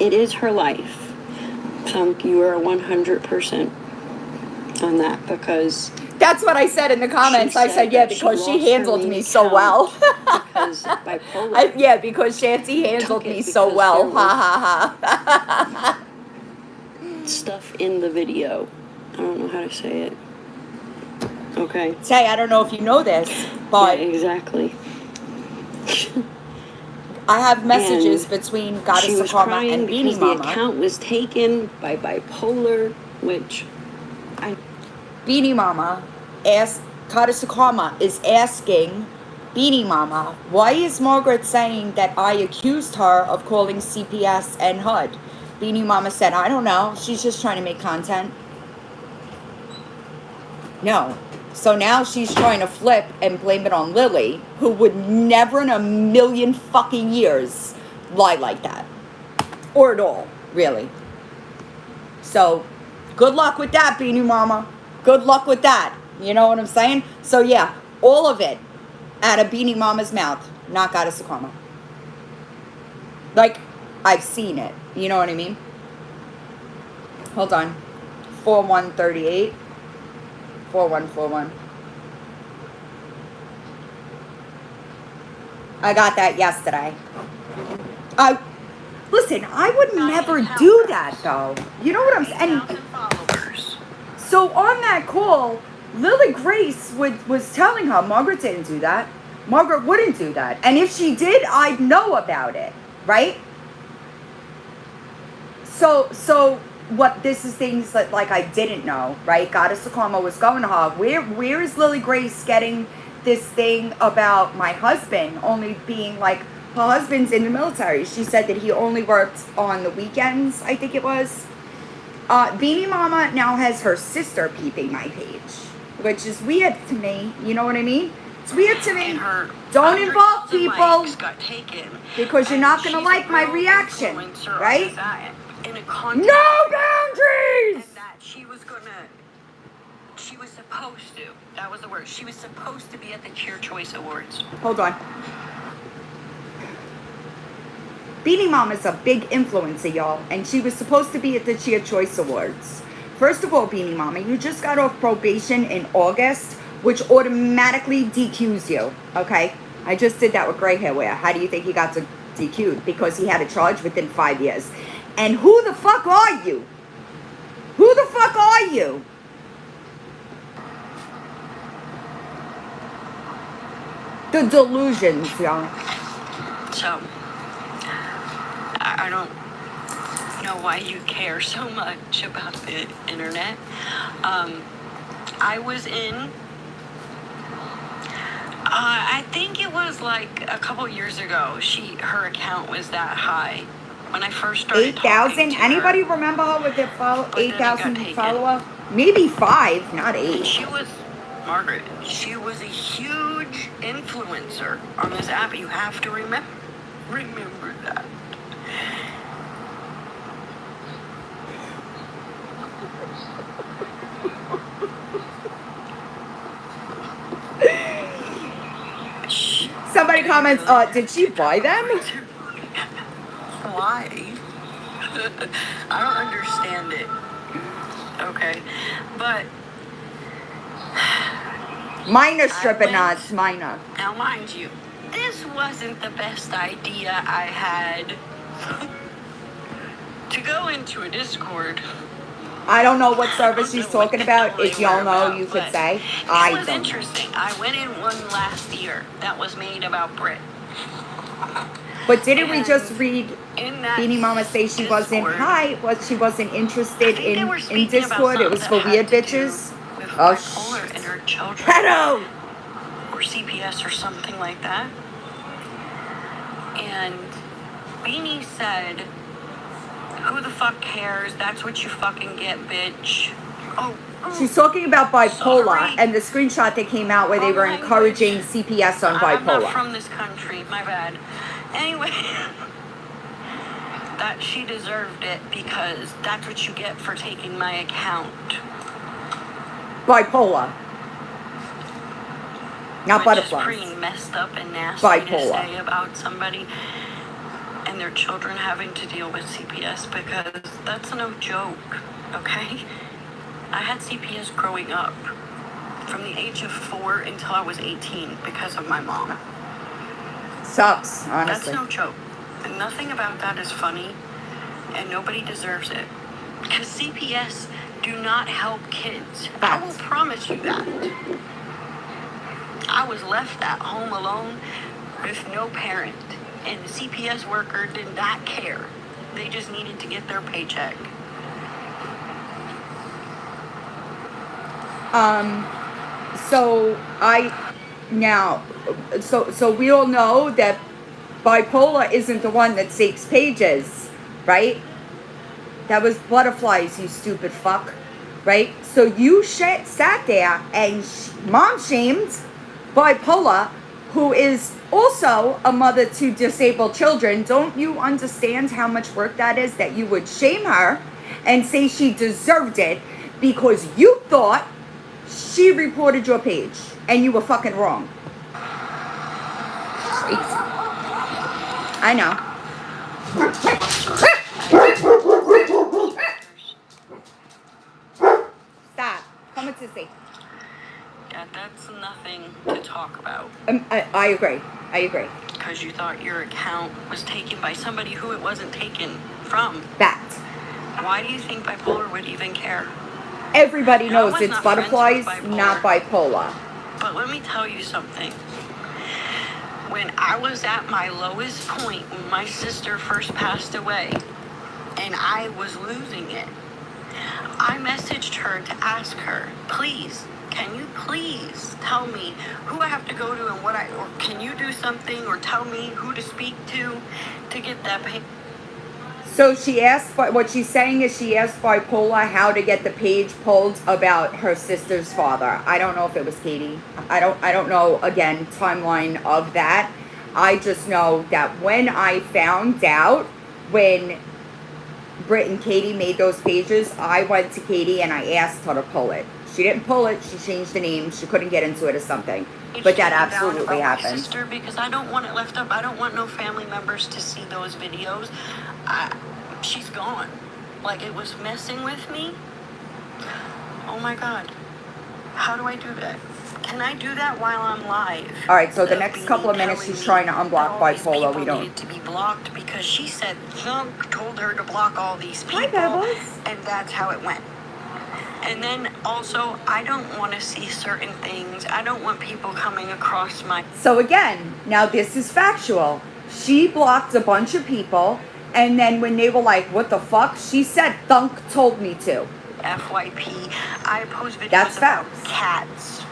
Speaker 4: It is her life. Thunk, you are 100% on that because...
Speaker 1: That's what I said in the comments. I said, yeah, because she handled me so well.
Speaker 4: Because bipolar.
Speaker 1: Yeah, because Shanty handled me so well. Ha, ha, ha.
Speaker 4: Stuff in the video. I don't know how to say it. Okay.
Speaker 1: Say, I don't know if you know this, but...
Speaker 4: Yeah, exactly.
Speaker 1: I have messages between Goddess of Karma and Beanie Mama.
Speaker 4: The account was taken by bipolar, which
Speaker 1: Beanie Mama asked, Goddess of Karma is asking Beanie Mama, why is Margaret saying that I accused her of calling CPS and HUD? Beanie Mama said, I don't know. She's just trying to make content. No. So now she's trying to flip and blame it on Lily, who would never in a million fucking years lie like that. Or at all, really. So, good luck with that, Beanie Mama. Good luck with that. You know what I'm saying? So, yeah, all of it out of Beanie Mama's mouth, not Goddess of Karma. Like, I've seen it. You know what I mean? Hold on. 4138. 4141. I got that yesterday. Listen, I would never do that though. You know what I'm saying? So on that call, Lily Grace was telling her Margaret didn't do that. Margaret wouldn't do that. And if she did, I'd know about it, right? So what this is things that like I didn't know, right? Goddess of Karma was going to her. Where is Lily Grace getting this thing about my husband only being like her husband's in the military. She said that he only worked on the weekends, I think it was. Beanie Mama now has her sister peeping my page, which is weird to me. You know what I mean? It's weird to me.
Speaker 3: And her
Speaker 1: Don't involve people
Speaker 3: got taken,
Speaker 1: because you're not going to
Speaker 3: she's
Speaker 1: like
Speaker 3: a
Speaker 1: my
Speaker 3: real
Speaker 1: reaction,
Speaker 3: influencer on
Speaker 1: right?
Speaker 3: this app, in a content
Speaker 1: No
Speaker 3: and
Speaker 1: boundaries!
Speaker 3: that she was supposed to, that was the word, she was supposed to be at the Cheer Choice Awards.
Speaker 1: Hold on. Beanie Mama's a big influencer, y'all, and she was supposed to be at the Cheer Choice Awards. First of all, Beanie Mama, you just got off probation in August, which automatically DQs you, okay? I just did that with gray hair wear. How do you think he got DQ'd? Because he had a charge within 5 years. And who the fuck are you? Who the fuck are you? The delusions, y'all.
Speaker 3: So, I don't know why you care so much about the internet. I was in, I think it was like a couple years ago, her account was that high. When I first started
Speaker 1: 8,000? Anybody remember her with their 8,000 follower? Maybe 5, not 8.
Speaker 3: And she was, Margaret, she was a huge influencer on this app. You have to remember that.
Speaker 1: Somebody comments, did she buy them?
Speaker 3: Why? I don't understand it. Okay. But
Speaker 1: Minor stripping nuts, minor.
Speaker 3: now, mind you, this wasn't the best idea I had to go into a Discord.
Speaker 1: I don't know what service she's talking about. If y'all know, you could say. I
Speaker 3: It was
Speaker 1: don't.
Speaker 3: interesting. I went in one last year that was made about Brit.
Speaker 1: But didn't we just read
Speaker 3: In that
Speaker 1: Beanie Mama say she wasn't
Speaker 3: Discord,
Speaker 1: she wasn't interested
Speaker 3: I think they were
Speaker 1: in
Speaker 3: speaking about
Speaker 1: Discord? It was for
Speaker 3: something that
Speaker 1: weird
Speaker 3: had to do
Speaker 1: bitches.
Speaker 3: with
Speaker 1: Oh
Speaker 3: bipolar and her children.
Speaker 1: Pedo!
Speaker 3: Or CPS or something like that. And Beanie said, "Who the fuck cares? That's what you fucking get, bitch." Oh.
Speaker 1: She's talking about bipolar,
Speaker 3: Sorry.
Speaker 1: and the screenshot that came out where they were
Speaker 3: Language.
Speaker 1: encouraging CPS on
Speaker 3: I'm not
Speaker 1: bipolar.
Speaker 3: from this country, my bad. Anyway, that she deserved it because that's what you get for taking my account.
Speaker 1: Bipolar. Not
Speaker 3: Which
Speaker 1: butterflies.
Speaker 3: is pretty messed up and nasty
Speaker 1: Bipolar.
Speaker 3: to say about somebody and their children having to deal with CPS because that's no joke, okay? I had CPS growing up from the age of 4 until I was 18 because of my mom.
Speaker 1: Sucks,
Speaker 3: That's
Speaker 1: honestly.
Speaker 3: no joke. And nothing about that is funny, and nobody deserves it. Because CPS do not help kids. I will promise you that. I was left at home alone with no parent, and the CPS worker did not care. They just needed to get their paycheck.
Speaker 1: So we all know that bipolar isn't the one that seeks pages, right? That was butterflies, you stupid fuck, right? So you sat there and mom shamed bipolar, who is also a mother to disabled children. Don't you understand how much work that is, that you would shame her and say she deserved it because you thought she reported your page and you were fucking wrong. I know. Stop. Come to see.
Speaker 3: Yeah, that's nothing to talk about.
Speaker 1: I agree.
Speaker 3: Because you thought your account was taken by somebody who it wasn't taken from.
Speaker 1: Fact.
Speaker 3: Why do you think bipolar would even care?
Speaker 1: Everybody
Speaker 3: Now, I
Speaker 1: knows
Speaker 3: was
Speaker 1: it's
Speaker 3: not friends with
Speaker 1: butterflies,
Speaker 3: bipolar.
Speaker 1: not bipolar.
Speaker 3: But let me tell you something. When I was at my lowest point, when my sister first passed away, and I was losing it, I messaged her to ask her, please, can you please tell me who I have to go to and or can you do something or tell me who to speak to get that pay?
Speaker 1: So she asked, what she's saying is she asked Bipolar how to get the page pulled about her sister's father. I don't know if it was Katie. I don't know, again, timeline of that. I just know that when I found out, when Britt and Katie made those pages, I went to Katie and I asked her to pull it. She didn't pull it. She changed the name. She couldn't get into it or something. But that absolutely happened.
Speaker 3: My sister, because I don't want it left up. I don't want no family members to see those videos. She's gone. Like, it was messing with me. Oh my God. How do I do that? Can I do that while I'm live?
Speaker 1: All right, so the next couple of minutes she's trying to unblock Bipolar. We don't.
Speaker 3: Needed to be blocked because she said Thunk told her to block all these people.
Speaker 1: Hi, Pebbles.
Speaker 3: And that's how it went. And then also, I don't want to see certain things. I don't want people coming across my...
Speaker 1: So again, now this is factual. She blocked a bunch of people, and then when they were like, what the fuck? She said, Thunk told me to.
Speaker 3: FYP. I post videos
Speaker 1: That's
Speaker 3: about
Speaker 1: facts.
Speaker 3: cats.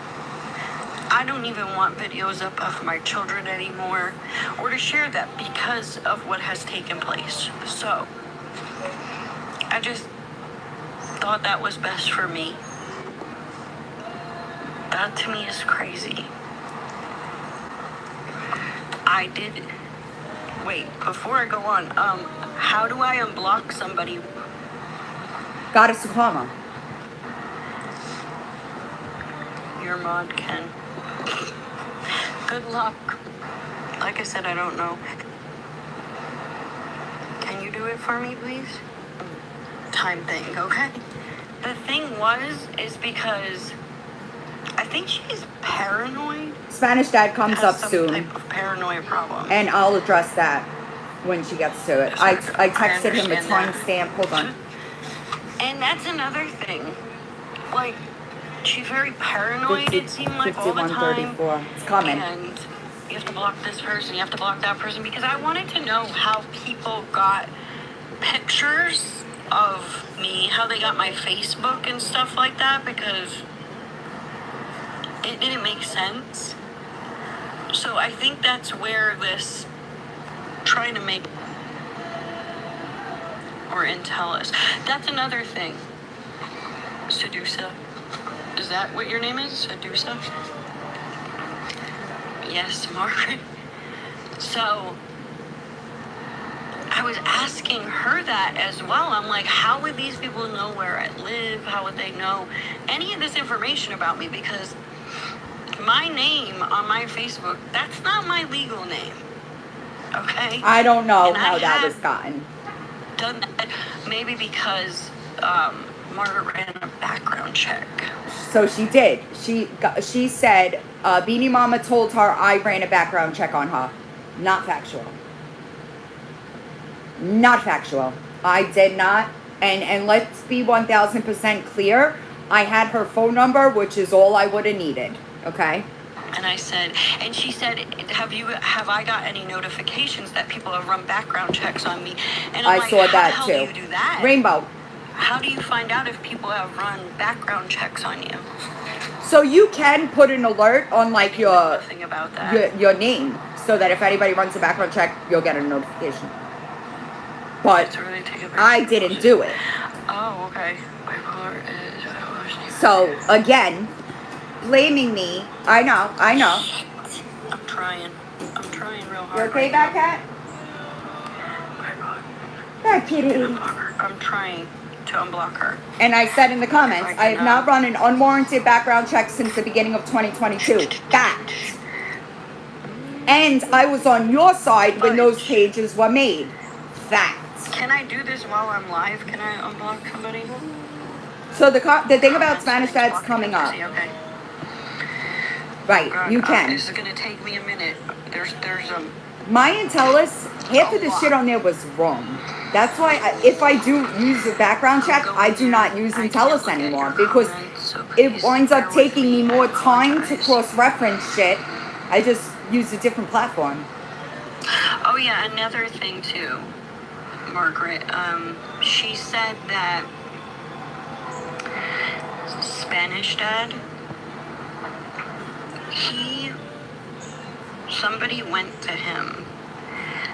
Speaker 3: I don't even want videos up of my children anymore, or to share that because of what has taken place. So, I just thought that was best for me. That to me is crazy. I did... Wait, before I go on, how do I unblock somebody?
Speaker 1: Goddess of Karma.
Speaker 3: Your mod can. Good luck. Like I said, I don't know. Can you do it for me, please? Time thing, okay? The thing is because I think she's paranoid.
Speaker 1: Spanish Dad comes up
Speaker 3: Has some
Speaker 1: soon,
Speaker 3: type of paranoia problem.
Speaker 1: and I'll address that when she gets to it. I texted him a
Speaker 3: understand that.
Speaker 1: timestamp. Hold on.
Speaker 3: And that's another thing. Like, she's very paranoid, it seemed like, all the time.
Speaker 1: 51:34. It's coming.
Speaker 3: And you have to block this person, you have to block that person, because I wanted to know how people got pictures of me, how they got my Facebook and stuff like that, because it didn't make sense. So I think that's where this trying to make or intel is. That's another thing. Sedusa. Is that what your name is? Sedusa? Yes, Margaret. So I was asking her that as well. I'm like, how would these people know where I live? How would they know any of this information about me? Because my name on my Facebook, that's not my legal name. Okay?
Speaker 1: I don't know
Speaker 3: And
Speaker 1: how
Speaker 3: I
Speaker 1: that
Speaker 3: have
Speaker 1: was gotten.
Speaker 3: done that maybe because Margaret ran a background check.
Speaker 1: So she did. She said Beanie Mama told her I ran a background check on her. Not factual. Not factual. I did not. And let's be 1000% clear. I had her phone number, which is all I would have needed. Okay?
Speaker 3: And I said, and she said, have I got any notifications that people have run background checks on me? And I'm
Speaker 1: I
Speaker 3: like,
Speaker 1: saw
Speaker 3: how
Speaker 1: that
Speaker 3: the hell
Speaker 1: too.
Speaker 3: do you do that?
Speaker 1: Rainbow.
Speaker 3: How do you find out if people have run background checks on you?
Speaker 1: So you can put an alert on like your
Speaker 3: Nothing about that.
Speaker 1: your name, so that if anybody runs a background check, you'll get a notification. But
Speaker 3: It's really take a picture.
Speaker 1: I didn't do it.
Speaker 3: Oh, okay. Bipolar is...
Speaker 1: So again, blaming me. I know.
Speaker 3: I'm trying real hard.
Speaker 1: You okay,
Speaker 3: right now.
Speaker 1: Cat? That kitty.
Speaker 3: I'm trying to unblock her.
Speaker 1: And I said in the comments, I have not run an unwarranted background check since the beginning of 2022. Fact. And I was on your side when those pages were made. Fact.
Speaker 3: Can I do this while I'm live? Can I unblock somebody?
Speaker 1: So the thing about Spanish Dad's coming up.
Speaker 3: Okay.
Speaker 1: Right,
Speaker 3: God,
Speaker 1: you can.
Speaker 3: This is gonna take me a minute. There's
Speaker 1: My Intellus, half of the shit on there was wrong. That's why if I do use a background check, I do not use Intellus anymore because it winds up taking me more time to cross-reference shit. I just use a different platform.
Speaker 3: Oh yeah, another thing too, Margaret. She said that Spanish dad, somebody went to him.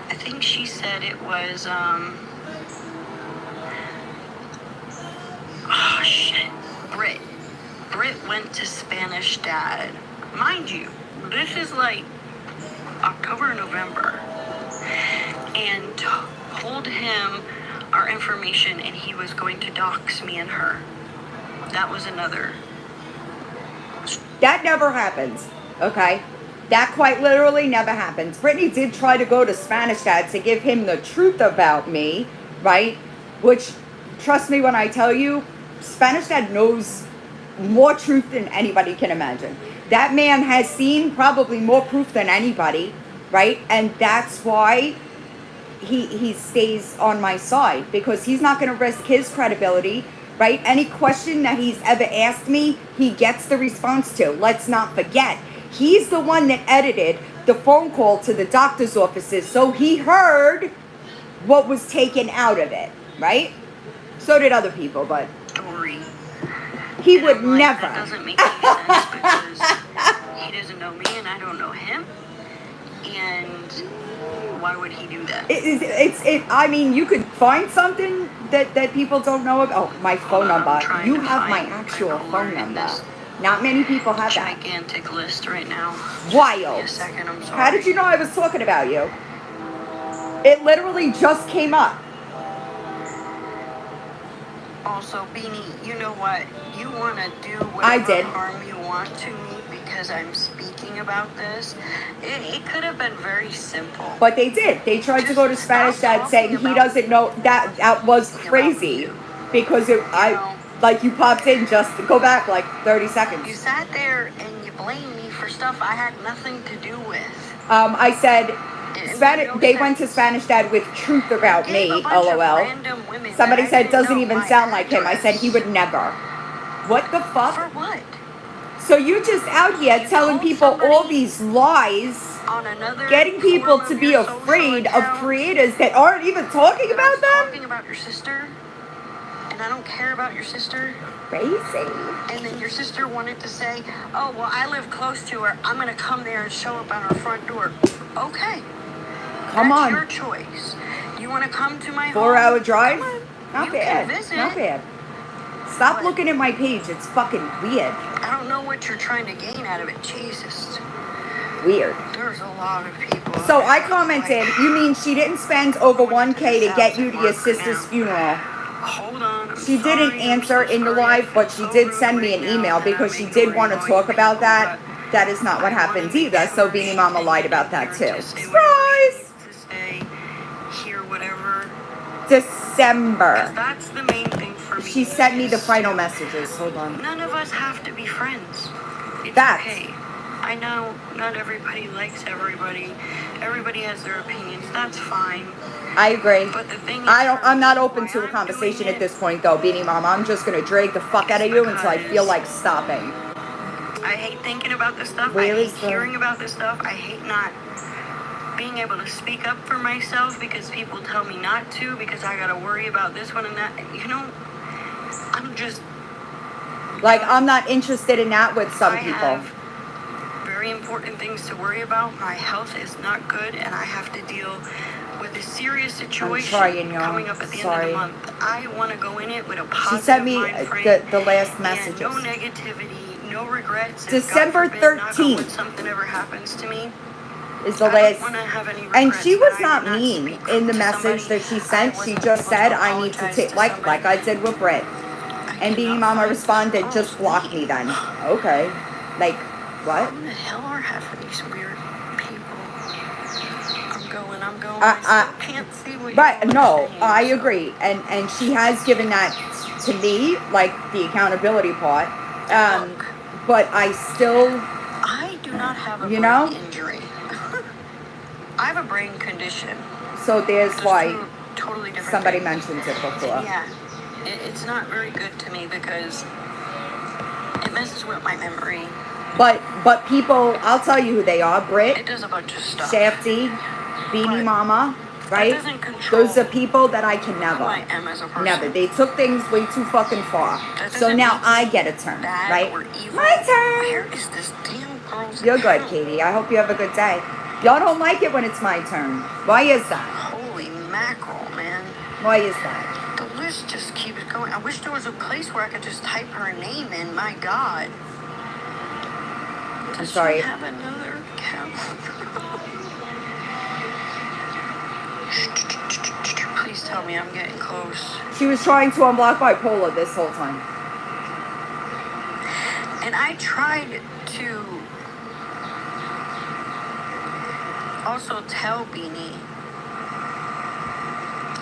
Speaker 3: I think she said it was, oh shit, Brit. Brit went to Spanish dad. Mind you, this is like October, November. And told him our information and he was going to dox me and her. That was another.
Speaker 1: That never happens, okay? That quite literally never happens. Brittany did try to go to Spanish Dad to give him the truth about me, right? Which, trust me when I tell you, Spanish Dad knows more truth than anybody can imagine. That man has seen probably more proof than anybody, right? And that's why he stays on my side, because he's not going to risk his credibility, right? Any question that he's ever asked me, he gets the response to. Let's not forget, he's the one that edited the phone call to the doctor's offices, so he heard what was taken out of it, right? So did other people, but
Speaker 3: Story.
Speaker 1: he
Speaker 3: And
Speaker 1: would
Speaker 3: I'm like,
Speaker 1: never.
Speaker 3: That doesn't make any sense because he doesn't know me and I don't know him. And why would he do that?
Speaker 1: I mean, you could find something that people don't know about. Oh, my phone
Speaker 3: Hold on, I'm
Speaker 1: number.
Speaker 3: trying
Speaker 1: You
Speaker 3: to
Speaker 1: have my
Speaker 3: find
Speaker 1: actual
Speaker 3: my
Speaker 1: phone
Speaker 3: caller in
Speaker 1: number.
Speaker 3: this
Speaker 1: Not many people have that.
Speaker 3: gigantic list right now.
Speaker 1: Wild.
Speaker 3: Give me a second, I'm sorry.
Speaker 1: How did you know I was talking about you? It literally just came up.
Speaker 3: Also, Beanie, you know what? You want to do
Speaker 1: I
Speaker 3: whatever
Speaker 1: did.
Speaker 3: harm you want to me because I'm speaking about this. It could have been very simple.
Speaker 1: But they did. They tried to go to
Speaker 3: Just
Speaker 1: Spanish
Speaker 3: stop
Speaker 1: Dad saying
Speaker 3: talking
Speaker 1: he
Speaker 3: about
Speaker 1: doesn't know. That was
Speaker 3: about
Speaker 1: crazy.
Speaker 3: you.
Speaker 1: Because like you popped in just to go back like 30 seconds.
Speaker 3: You sat there and you blamed me for stuff I had nothing to do with.
Speaker 1: I said
Speaker 3: It
Speaker 1: Spanish.
Speaker 3: made no
Speaker 1: They went to
Speaker 3: sense.
Speaker 1: Spanish Dad with truth about
Speaker 3: Gave
Speaker 1: me.
Speaker 3: a bunch of
Speaker 1: LOL.
Speaker 3: random women
Speaker 1: Somebody
Speaker 3: that I
Speaker 1: said
Speaker 3: didn't
Speaker 1: doesn't
Speaker 3: know
Speaker 1: even
Speaker 3: my
Speaker 1: sound like him. I said he
Speaker 3: address.
Speaker 1: would never. What the fuck?
Speaker 3: For what?
Speaker 1: So you just out here
Speaker 3: You
Speaker 1: telling
Speaker 3: called
Speaker 1: people all
Speaker 3: somebody
Speaker 1: these lies,
Speaker 3: On another
Speaker 1: getting people
Speaker 3: form
Speaker 1: to
Speaker 3: of
Speaker 1: be
Speaker 3: your social
Speaker 1: afraid of
Speaker 3: account
Speaker 1: creators that aren't even talking
Speaker 3: that I was
Speaker 1: about them?
Speaker 3: talking about your sister, and I don't care about your sister.
Speaker 1: Crazy.
Speaker 3: And then your sister wanted to say, "Oh, well, I live close to her. I'm gonna come there and show up at her front door." Okay,
Speaker 1: Come
Speaker 3: that's
Speaker 1: on.
Speaker 3: your choice. You want to come to my
Speaker 1: 4-hour
Speaker 3: home?
Speaker 1: drive?
Speaker 3: Come on.
Speaker 1: Not
Speaker 3: You
Speaker 1: bad.
Speaker 3: can visit.
Speaker 1: Not bad. Stop
Speaker 3: But-
Speaker 1: looking at my page. It's fucking weird.
Speaker 3: I don't know what you're trying to gain out of it. Jesus,
Speaker 1: Weird.
Speaker 3: there's a lot of people.
Speaker 1: So I commented, you mean she didn't spend over 1K to get you to your sister's funeral?
Speaker 3: Hold on. I'm
Speaker 1: She didn't
Speaker 3: sorry,
Speaker 1: answer
Speaker 3: I'm so
Speaker 1: in the
Speaker 3: sorry. I
Speaker 1: live,
Speaker 3: feel
Speaker 1: but she
Speaker 3: so
Speaker 1: did
Speaker 3: rude
Speaker 1: send me
Speaker 3: right
Speaker 1: an
Speaker 3: now
Speaker 1: email
Speaker 3: that
Speaker 1: because
Speaker 3: I'm
Speaker 1: she did want to
Speaker 3: ignoring
Speaker 1: talk
Speaker 3: all you
Speaker 1: about
Speaker 3: people,
Speaker 1: that.
Speaker 3: but
Speaker 1: That is not what
Speaker 3: I wanna
Speaker 1: happens
Speaker 3: make
Speaker 1: either. So
Speaker 3: sure
Speaker 1: Beanie
Speaker 3: she
Speaker 1: Mama
Speaker 3: can
Speaker 1: lied
Speaker 3: get
Speaker 1: about
Speaker 3: in
Speaker 1: that
Speaker 3: there
Speaker 1: too.
Speaker 3: to say whatever she
Speaker 1: Surprise!
Speaker 3: needs to say, hear whatever.
Speaker 1: December.
Speaker 3: 'Cause that's the main thing for me.
Speaker 1: She sent me the
Speaker 3: is
Speaker 1: final
Speaker 3: to-
Speaker 1: messages. Hold on.
Speaker 3: None of us have to be friends. It's
Speaker 1: Facts.
Speaker 3: okay. I know not everybody likes everybody. Everybody has their opinions. That's fine.
Speaker 1: I agree.
Speaker 3: But the thing is,
Speaker 1: I'm not
Speaker 3: for
Speaker 1: open
Speaker 3: me,
Speaker 1: to a
Speaker 3: why I'm
Speaker 1: conversation
Speaker 3: doing
Speaker 1: at this
Speaker 3: it,
Speaker 1: point though, Beanie Mama. I'm just gonna drag the fuck out of you until I feel
Speaker 3: because
Speaker 1: like stopping.
Speaker 3: I hate thinking about this stuff.
Speaker 1: Where
Speaker 3: I
Speaker 1: is
Speaker 3: hate
Speaker 1: the-
Speaker 3: hearing about this stuff. I hate not being able to speak up for myself because people tell me not to because I gotta worry about this one and that. You know, I'm just
Speaker 1: Like I'm not interested in that with some
Speaker 3: I
Speaker 1: people.
Speaker 3: have very important things to worry about. My health is not good, and I have to deal with a serious situation
Speaker 1: trying, y'all.
Speaker 3: coming up at the end
Speaker 1: Sorry.
Speaker 3: of the month. I want to go in it with a
Speaker 1: She
Speaker 3: positive
Speaker 1: sent me
Speaker 3: mind frame.
Speaker 1: the last
Speaker 3: And
Speaker 1: messages.
Speaker 3: no negativity, no regrets. If
Speaker 1: December
Speaker 3: God forbid, knock on
Speaker 1: 13th.
Speaker 3: wood, something ever happens to me.
Speaker 1: Is the
Speaker 3: I don't
Speaker 1: last.
Speaker 3: want to have any regrets.
Speaker 1: And she was
Speaker 3: that I
Speaker 1: not
Speaker 3: did not
Speaker 1: mean
Speaker 3: speak
Speaker 1: in the
Speaker 3: to
Speaker 1: message
Speaker 3: somebody.
Speaker 1: that she sent.
Speaker 3: I
Speaker 1: She
Speaker 3: wasn't
Speaker 1: just
Speaker 3: able
Speaker 1: said,
Speaker 3: to
Speaker 1: I need to
Speaker 3: apologize
Speaker 1: take,
Speaker 3: to
Speaker 1: like
Speaker 3: somebody.
Speaker 1: I did with Britt.
Speaker 3: I
Speaker 1: And Beanie
Speaker 3: cannot
Speaker 1: Mama
Speaker 3: find
Speaker 1: responded,
Speaker 3: this
Speaker 1: just block
Speaker 3: post.
Speaker 1: me then. Okay. Like, what?
Speaker 3: Who the hell are half of these weird people? I'm going.
Speaker 1: I-
Speaker 3: I still can't see what
Speaker 1: Right,
Speaker 3: you're
Speaker 1: no,
Speaker 3: saying,
Speaker 1: I
Speaker 3: so-
Speaker 1: agree. And she has given that to me, like the accountability part.
Speaker 3: Look,
Speaker 1: But I still,
Speaker 3: I do not have a
Speaker 1: You
Speaker 3: brain
Speaker 1: know?
Speaker 3: injury. I have a brain condition.
Speaker 1: so there's
Speaker 3: Those
Speaker 1: why
Speaker 3: two totally different
Speaker 1: somebody
Speaker 3: things.
Speaker 1: mentioned it before.
Speaker 3: And yeah, it's not very good to me because it messes with my memory.
Speaker 1: But people, I'll tell you who they are.
Speaker 3: It
Speaker 1: Britt,
Speaker 3: does a bunch of stuff.
Speaker 1: Shafty, Beanie
Speaker 3: But-
Speaker 1: Mama, right?
Speaker 3: doesn't control
Speaker 1: Those are people that I can
Speaker 3: who I
Speaker 1: never.
Speaker 3: am as a person.
Speaker 1: Never. They took things way too fucking far.
Speaker 3: That
Speaker 1: So
Speaker 3: doesn't
Speaker 1: now
Speaker 3: make
Speaker 1: I
Speaker 3: me
Speaker 1: get a turn,
Speaker 3: bad
Speaker 1: right?
Speaker 3: or evil.
Speaker 1: My turn.
Speaker 3: Where is this damn girl's
Speaker 1: You're good,
Speaker 3: account?
Speaker 1: Katie. I hope you have a good day. Y'all don't like it when it's my turn. Why is that?
Speaker 3: Holy mackerel, man.
Speaker 1: Why is that?
Speaker 3: The list just keeps going. I wish there was a place where I could just type her name in. My God. Does
Speaker 1: sorry.
Speaker 3: she have another account? Please tell me I'm getting close.
Speaker 1: She was trying to unblock bipolar this whole time.
Speaker 3: And I tried to also tell Beanie.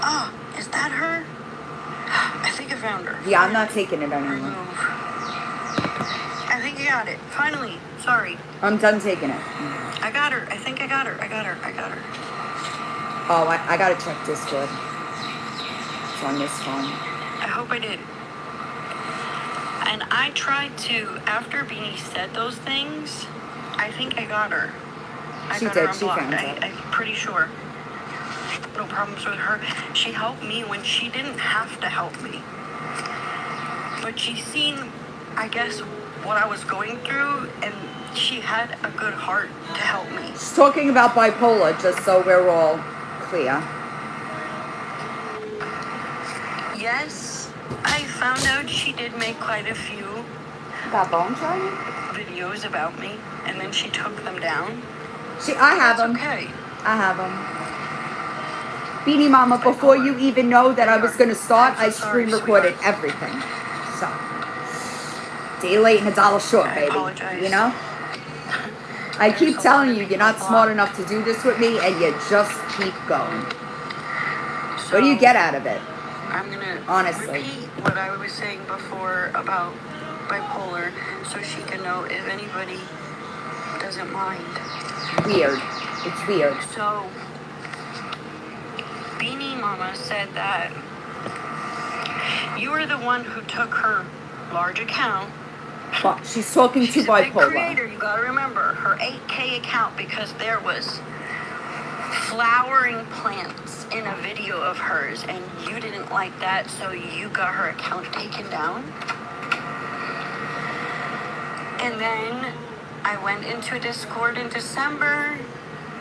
Speaker 3: Oh, is that her? I think I found her.
Speaker 1: Yeah, I'm not taking it anymore.
Speaker 3: Remove. I think I got it. Finally. Sorry.
Speaker 1: I'm done taking it.
Speaker 3: I got her. I think I got her. I got her.
Speaker 1: Oh, I gotta check Discord. It's on this phone.
Speaker 3: I hope I did. And I tried to, after Beanie said those things, I think I got her.
Speaker 1: She
Speaker 3: got
Speaker 1: did.
Speaker 3: her
Speaker 1: She
Speaker 3: unblocked.
Speaker 1: found it.
Speaker 3: I'm pretty sure. No problems with her. She helped me when she didn't have to help me. But she seen, I guess, what I was going through, and she had a good heart to help me.
Speaker 1: She's talking about bipolar, just so we're all clear.
Speaker 3: Yes, I found out she did make quite a few
Speaker 1: You got bones on you?
Speaker 3: videos about me, and then she took them down.
Speaker 1: I have
Speaker 3: That's
Speaker 1: them.
Speaker 3: okay.
Speaker 1: I have them. Beanie Mama, before you even know that I was going to start, I screen recorded everything. So, day late and a dollar short,
Speaker 3: I
Speaker 1: baby.
Speaker 3: apologize.
Speaker 1: You know? I keep telling you, you're not smart enough to do this with me, and you just keep going.
Speaker 3: So,
Speaker 1: What do you get out of it?
Speaker 3: I'm gonna
Speaker 1: Honestly.
Speaker 3: repeat what I was saying before about bipolar, so she can know if anybody doesn't mind.
Speaker 1: Weird. It's weird.
Speaker 3: So, Beanie Mama said that you were the one who took her large account.
Speaker 1: Well, she's talking
Speaker 3: She's
Speaker 1: to
Speaker 3: a big
Speaker 1: bipolar.
Speaker 3: creator, you gotta remember. Her 8K account, because there was flowering plants in a video of hers, and you didn't like that, so you got her account taken down. And then I went into a Discord in December,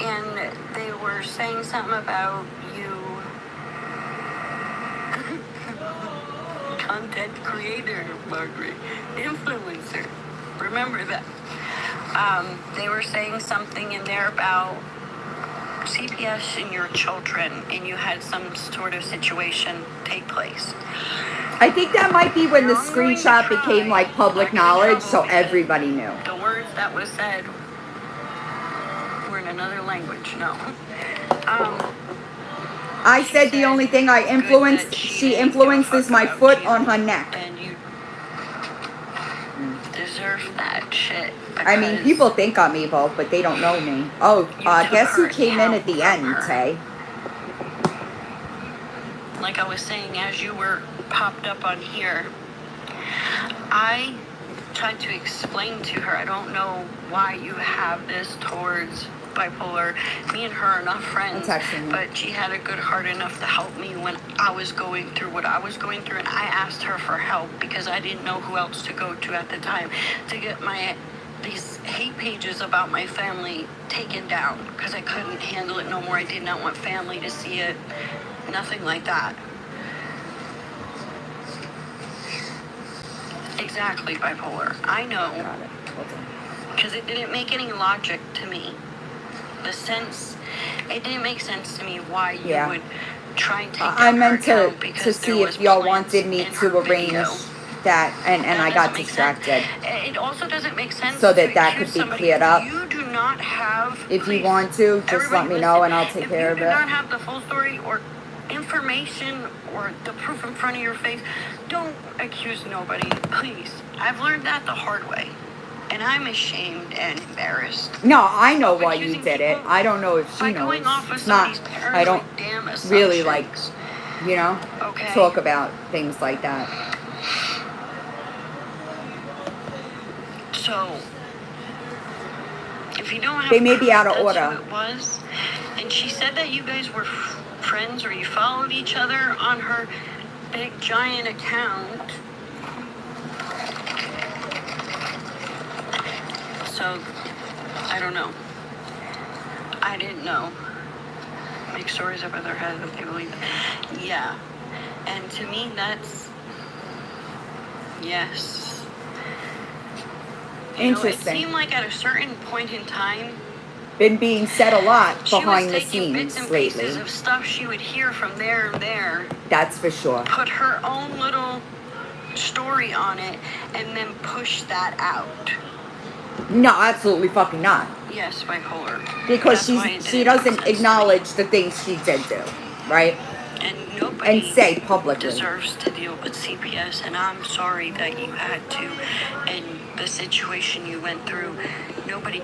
Speaker 3: and they were saying something about you. Content creator, Margaret. Influencer. Remember that. They were saying something in there about CPS and your children, and you had some sort of situation take place.
Speaker 1: I think that might be when the
Speaker 3: Now, I'm going to
Speaker 1: screenshot
Speaker 3: try
Speaker 1: became like public
Speaker 3: not get in
Speaker 1: knowledge, so
Speaker 3: trouble because
Speaker 1: everybody knew.
Speaker 3: The words that was said were in another language. No.
Speaker 1: I said the only thing I influenced, she influenced is my foot on her neck.
Speaker 3: And you deserve that shit.
Speaker 1: I mean,
Speaker 3: because
Speaker 1: people think I'm evil, but they don't know me. Oh,
Speaker 3: took
Speaker 1: guess who
Speaker 3: her
Speaker 1: came in at the
Speaker 3: account
Speaker 1: end,
Speaker 3: from her.
Speaker 1: Tay?
Speaker 3: Like I was saying, as you were popped up on here, I tried to explain to her, I don't know why you have this towards bipolar. Me and her are not friends, but she had a good heart enough to help me when I was going through what I was going through, and I asked her for help because I didn't know who else to go to at the time to get these hate pages about my family taken down, because I couldn't handle it no more. I did not want family to see it. Nothing like that. Exactly, bipolar. I know.
Speaker 1: Got it. Hold on.
Speaker 3: Because it didn't make any logic to me. It didn't make sense to me why you would try and take down
Speaker 1: I meant
Speaker 3: her
Speaker 1: to
Speaker 3: account because
Speaker 1: see
Speaker 3: there was
Speaker 1: if y'all
Speaker 3: plants
Speaker 1: wanted me
Speaker 3: in
Speaker 1: to
Speaker 3: her
Speaker 1: arrange
Speaker 3: video.
Speaker 1: that, and I got
Speaker 3: doesn't make sense.
Speaker 1: distracted.
Speaker 3: It also doesn't make sense
Speaker 1: So that
Speaker 3: to
Speaker 1: that
Speaker 3: accuse
Speaker 1: could be
Speaker 3: somebody
Speaker 1: cleared up.
Speaker 3: You do not have.
Speaker 1: If you
Speaker 3: please,
Speaker 1: want to, just let
Speaker 3: everybody
Speaker 1: me know
Speaker 3: listen.
Speaker 1: and I'll take care of
Speaker 3: If you do not
Speaker 1: it.
Speaker 3: have the full story or information or the proof in front of your face, don't accuse nobody, please. I've learned that the hard way, and I'm ashamed and embarrassed.
Speaker 1: No, I know why you
Speaker 3: Accusing
Speaker 1: did it.
Speaker 3: people
Speaker 1: I don't know if she
Speaker 3: by
Speaker 1: knows.
Speaker 3: going off of
Speaker 1: It's not.
Speaker 3: somebody's
Speaker 1: I don't
Speaker 3: damn
Speaker 1: really like,
Speaker 3: assumptions. Okay.
Speaker 1: talk about things like that.
Speaker 3: So, if you don't have
Speaker 1: They may be
Speaker 3: proof,
Speaker 1: out of
Speaker 3: that's
Speaker 1: order.
Speaker 3: who it was. And she said that you guys were friends or you followed each other on her big giant account. So, I don't know. I didn't know. Make stories up in their head if they believe it. Yeah. And to me, that's... Yes.
Speaker 1: Interesting.
Speaker 3: It seemed like at a certain point in time,
Speaker 1: been being said a lot
Speaker 3: she
Speaker 1: behind
Speaker 3: was
Speaker 1: the
Speaker 3: taking bits
Speaker 1: scenes
Speaker 3: and pieces
Speaker 1: lately.
Speaker 3: of stuff she would hear from there and there,
Speaker 1: That's for sure.
Speaker 3: put her own little story on it, and then push that out.
Speaker 1: No, absolutely fucking not.
Speaker 3: Yes, bipolar.
Speaker 1: Because
Speaker 3: That's why it
Speaker 1: she
Speaker 3: didn't make
Speaker 1: doesn't
Speaker 3: sense to me.
Speaker 1: acknowledge the things she did do, right?
Speaker 3: And nobody
Speaker 1: And say publicly.
Speaker 3: deserves to deal with CPS, and I'm sorry that you had to, and the situation you went through. Nobody.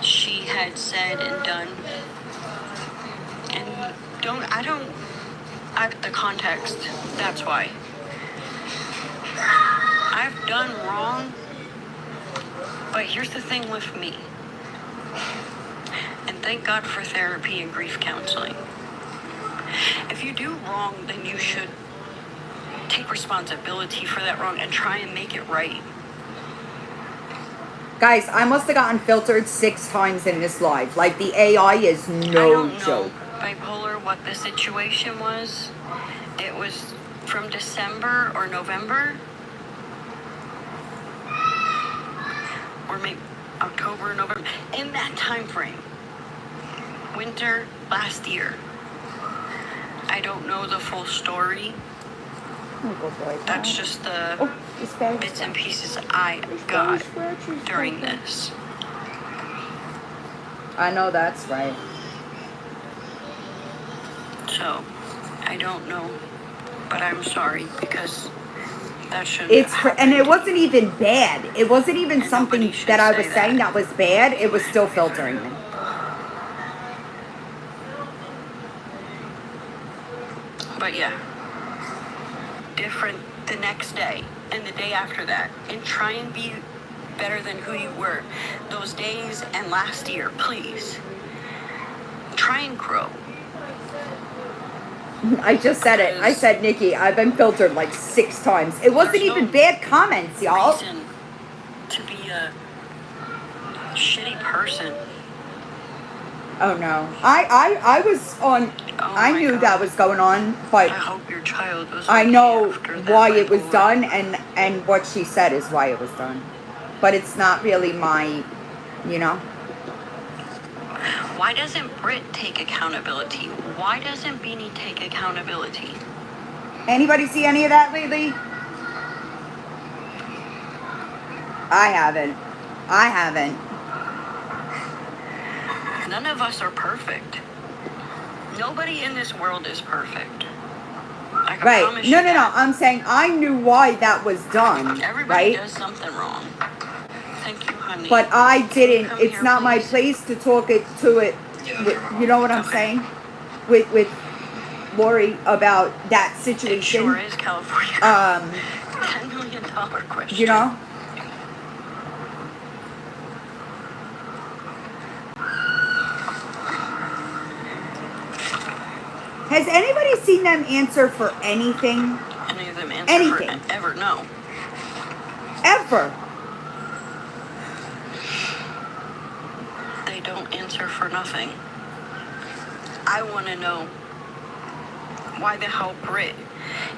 Speaker 3: She had said and done, and the context. That's why. I've done wrong, but here's the thing with me. And thank God for therapy and grief counseling. If you do wrong, then you should take responsibility for that wrong and try and make it right.
Speaker 1: Guys, I must have gotten filtered 6 times in this live. Like, the AI is
Speaker 3: I
Speaker 1: no
Speaker 3: don't know,
Speaker 1: joke.
Speaker 3: bipolar, what the situation was. It was from December or November, or maybe October, November, in that time frame. Winter last year. I don't know the full story.
Speaker 1: Oh, go for it.
Speaker 3: That's just the
Speaker 1: Oh, it's bad.
Speaker 3: bits and pieces I got during this.
Speaker 1: I know that's right.
Speaker 3: So, I don't know, but I'm sorry because that shouldn't
Speaker 1: It's
Speaker 3: have
Speaker 1: and it
Speaker 3: happened.
Speaker 1: wasn't even bad. It wasn't even
Speaker 3: And
Speaker 1: something
Speaker 3: nobody should
Speaker 1: that I was
Speaker 3: say
Speaker 1: saying
Speaker 3: that.
Speaker 1: that was bad. It was still filtering me.
Speaker 3: But yeah, different the next day and the day after that, and try and be better than who you were those days and last year, please. Try and grow.
Speaker 1: I just said it. I said, Nikki, I've been filtered like 6 times. It wasn't
Speaker 3: There's
Speaker 1: even
Speaker 3: no
Speaker 1: bad comments, y'all.
Speaker 3: Reason to be a shitty person.
Speaker 1: Oh no. I was on.
Speaker 3: Oh
Speaker 1: I
Speaker 3: my
Speaker 1: knew
Speaker 3: God.
Speaker 1: that was going on, but
Speaker 3: I hope your child was
Speaker 1: I
Speaker 3: okay
Speaker 1: know
Speaker 3: after that
Speaker 1: why it was
Speaker 3: bipolar.
Speaker 1: done, and what she said is why it was done. But it's not really my, you know.
Speaker 3: Why doesn't Britt take accountability? Why doesn't Beanie take accountability?
Speaker 1: Anybody see any of that lately? I haven't. I haven't.
Speaker 3: None of us are perfect. Nobody in this world is perfect. I can
Speaker 1: Right.
Speaker 3: promise you
Speaker 1: No.
Speaker 3: that.
Speaker 1: I'm saying I knew why that was done.
Speaker 3: Everybody
Speaker 1: Right.
Speaker 3: does something wrong. Thank you, honey.
Speaker 1: But I didn't.
Speaker 3: Come
Speaker 1: It's
Speaker 3: here,
Speaker 1: not my
Speaker 3: please.
Speaker 1: place to talk it to it. You know what I'm
Speaker 3: Okay.
Speaker 1: saying? With Lori about that
Speaker 3: It
Speaker 1: situation.
Speaker 3: sure is California. $10 million question.
Speaker 1: You know. Has anybody seen them answer for anything?
Speaker 3: Any of them answer
Speaker 1: Anything.
Speaker 3: for ever? No.
Speaker 1: Ever?
Speaker 3: They don't answer for nothing. I want to know why the hell Brit,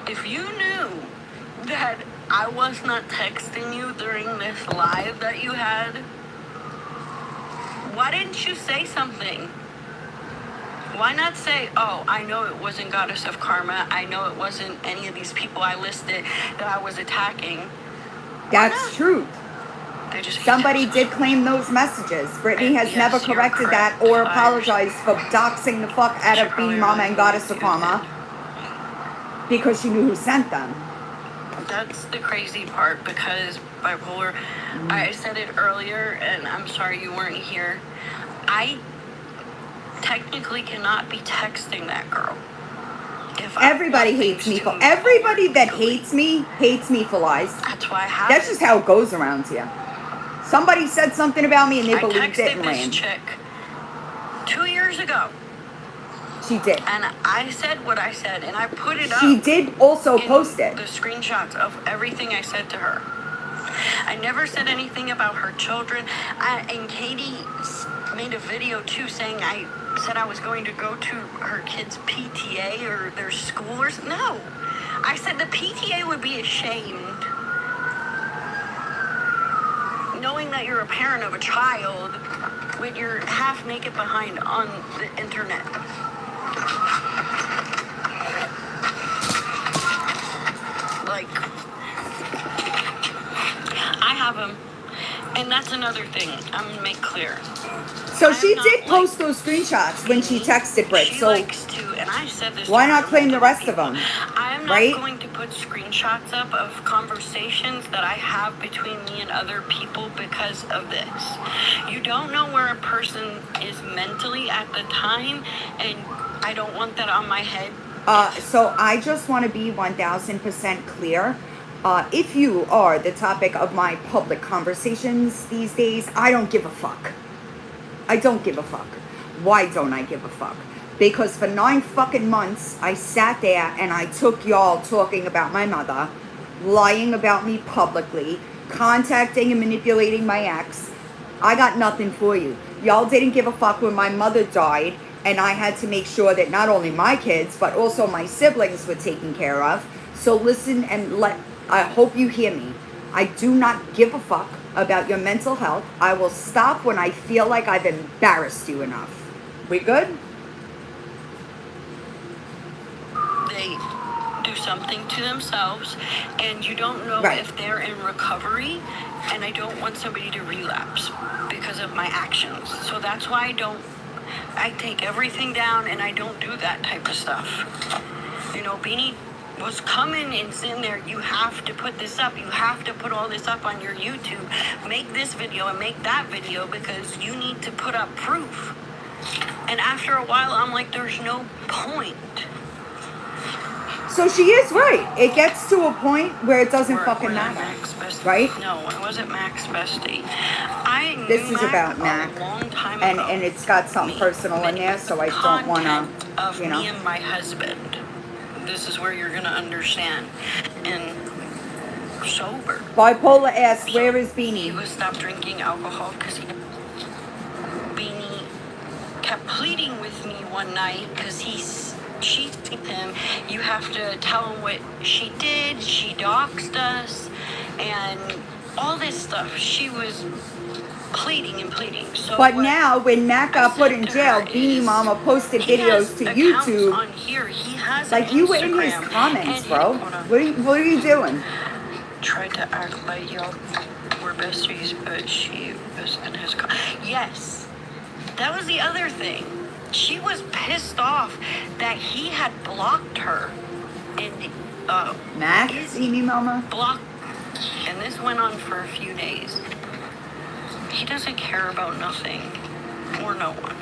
Speaker 3: if you knew that I was not texting you during this live that you had, why didn't you say something? Why not say, oh, I know it wasn't Goddess of Karma. I know it wasn't any of these people I listed that I was attacking. Why
Speaker 1: That's
Speaker 3: not?
Speaker 1: true.
Speaker 3: They just hate
Speaker 1: Somebody
Speaker 3: themselves.
Speaker 1: did claim those messages. Brittany has
Speaker 3: Yes,
Speaker 1: never
Speaker 3: you're
Speaker 1: corrected that
Speaker 3: correct.
Speaker 1: or
Speaker 3: I
Speaker 1: apologized for doxing the fuck out
Speaker 3: She
Speaker 1: of
Speaker 3: probably
Speaker 1: Beanie Mama
Speaker 3: really
Speaker 1: and Goddess
Speaker 3: believes
Speaker 1: of
Speaker 3: you
Speaker 1: Karma because she knew who sent them.
Speaker 3: That's the crazy part because bipolar, I said it earlier and I'm sorry you weren't here. I technically cannot be texting that girl. If I
Speaker 1: Everybody
Speaker 3: want
Speaker 1: hates
Speaker 3: things
Speaker 1: me
Speaker 3: to
Speaker 1: for
Speaker 3: move
Speaker 1: everybody
Speaker 3: forward
Speaker 1: that
Speaker 3: legally.
Speaker 1: hates me for lies.
Speaker 3: That's why I have
Speaker 1: That's just how it goes around here. Somebody said something about me and they
Speaker 3: I
Speaker 1: believed it
Speaker 3: texted
Speaker 1: and
Speaker 3: this
Speaker 1: ran.
Speaker 3: chick 2 years ago.
Speaker 1: She did.
Speaker 3: And I said what I said, and I put it up.
Speaker 1: She did also
Speaker 3: in
Speaker 1: post it.
Speaker 3: The screenshots of everything I said to her. I never said anything about her children. And Katie made a video too saying I said I was going to go to her kids' PTA or their school or no. I said the PTA would be ashamed knowing that you're a parent of a child with your half naked behind on the internet. Like, I have them. And that's another thing I'm going to make clear.
Speaker 1: So
Speaker 3: I'm
Speaker 1: she
Speaker 3: not
Speaker 1: did post
Speaker 3: like
Speaker 1: those screenshots when she texted Britt.
Speaker 3: She
Speaker 1: So
Speaker 3: likes to, and I said this.
Speaker 1: why
Speaker 3: to
Speaker 1: not
Speaker 3: her
Speaker 1: claim the
Speaker 3: multiple
Speaker 1: rest of
Speaker 3: people.
Speaker 1: them?
Speaker 3: I'm not
Speaker 1: Right?
Speaker 3: going to put screenshots up of conversations that I have between me and other people because of this. You don't know where a person is mentally at the time, and I don't want that on my head.
Speaker 1: So I just want to be 1000% clear. If you are the topic of my public conversations these days, I don't give a fuck. I don't give a fuck. Why don't I give a fuck? Because for 9 fucking months, I sat there and I took y'all talking about my mother, lying about me publicly, contacting and manipulating my ex. I got nothing for you. Y'all didn't give a fuck when my mother died, and I had to make sure that not only my kids, but also my siblings were taken care of. So listen and I hope you hear me. I do not give a fuck about your mental health. I will stop when I feel like I've embarrassed you enough. We good?
Speaker 3: They do something to themselves, and you don't know
Speaker 1: Right.
Speaker 3: if they're in recovery, and I don't want somebody to relapse because of my actions. So that's why I take everything down, and I don't do that type of stuff. You know, Beanie was coming and sitting there, you have to put this up, you have to put all this up on your YouTube, make this video and make that video because you need to put up proof. And after a while, I'm like, there's no point.
Speaker 1: So she is right. It gets to a point where it doesn't fucking
Speaker 3: We're
Speaker 1: matter.
Speaker 3: Mac's bestie.
Speaker 1: Right?
Speaker 3: No, it wasn't Mac's bestie. I knew
Speaker 1: This is
Speaker 3: Mac
Speaker 1: about Mac.
Speaker 3: a long time
Speaker 1: And
Speaker 3: ago.
Speaker 1: it's got something personal in there, so I don't want to,
Speaker 3: Of
Speaker 1: you know.
Speaker 3: me and my husband. This is where you're gonna understand. And sober.
Speaker 1: Bipolar asks, where is
Speaker 3: He
Speaker 1: Beanie?
Speaker 3: was stopped drinking alcohol because Beanie kept pleading with me one night because she told him, you have to tell him what she did. She doxed us and all this stuff. She was pleading and pleading. So
Speaker 1: But
Speaker 3: what
Speaker 1: now, when Mac got
Speaker 3: I
Speaker 1: put
Speaker 3: said
Speaker 1: in
Speaker 3: to
Speaker 1: jail,
Speaker 3: her
Speaker 1: Beanie
Speaker 3: is,
Speaker 1: Mama posted
Speaker 3: he has
Speaker 1: videos to
Speaker 3: accounts
Speaker 1: YouTube.
Speaker 3: on here. He has
Speaker 1: Like,
Speaker 3: an
Speaker 1: you were in his
Speaker 3: Instagram,
Speaker 1: comments,
Speaker 3: and
Speaker 1: bro.
Speaker 3: hold on.
Speaker 1: What are you doing?
Speaker 3: Tried to act like y'all were besties, but she was in his Yes, that was the other thing. She was pissed off that he had blocked her and
Speaker 1: Mac, Beanie Mama?
Speaker 3: blocked, and this went on for a few days. He doesn't care about nothing or no one.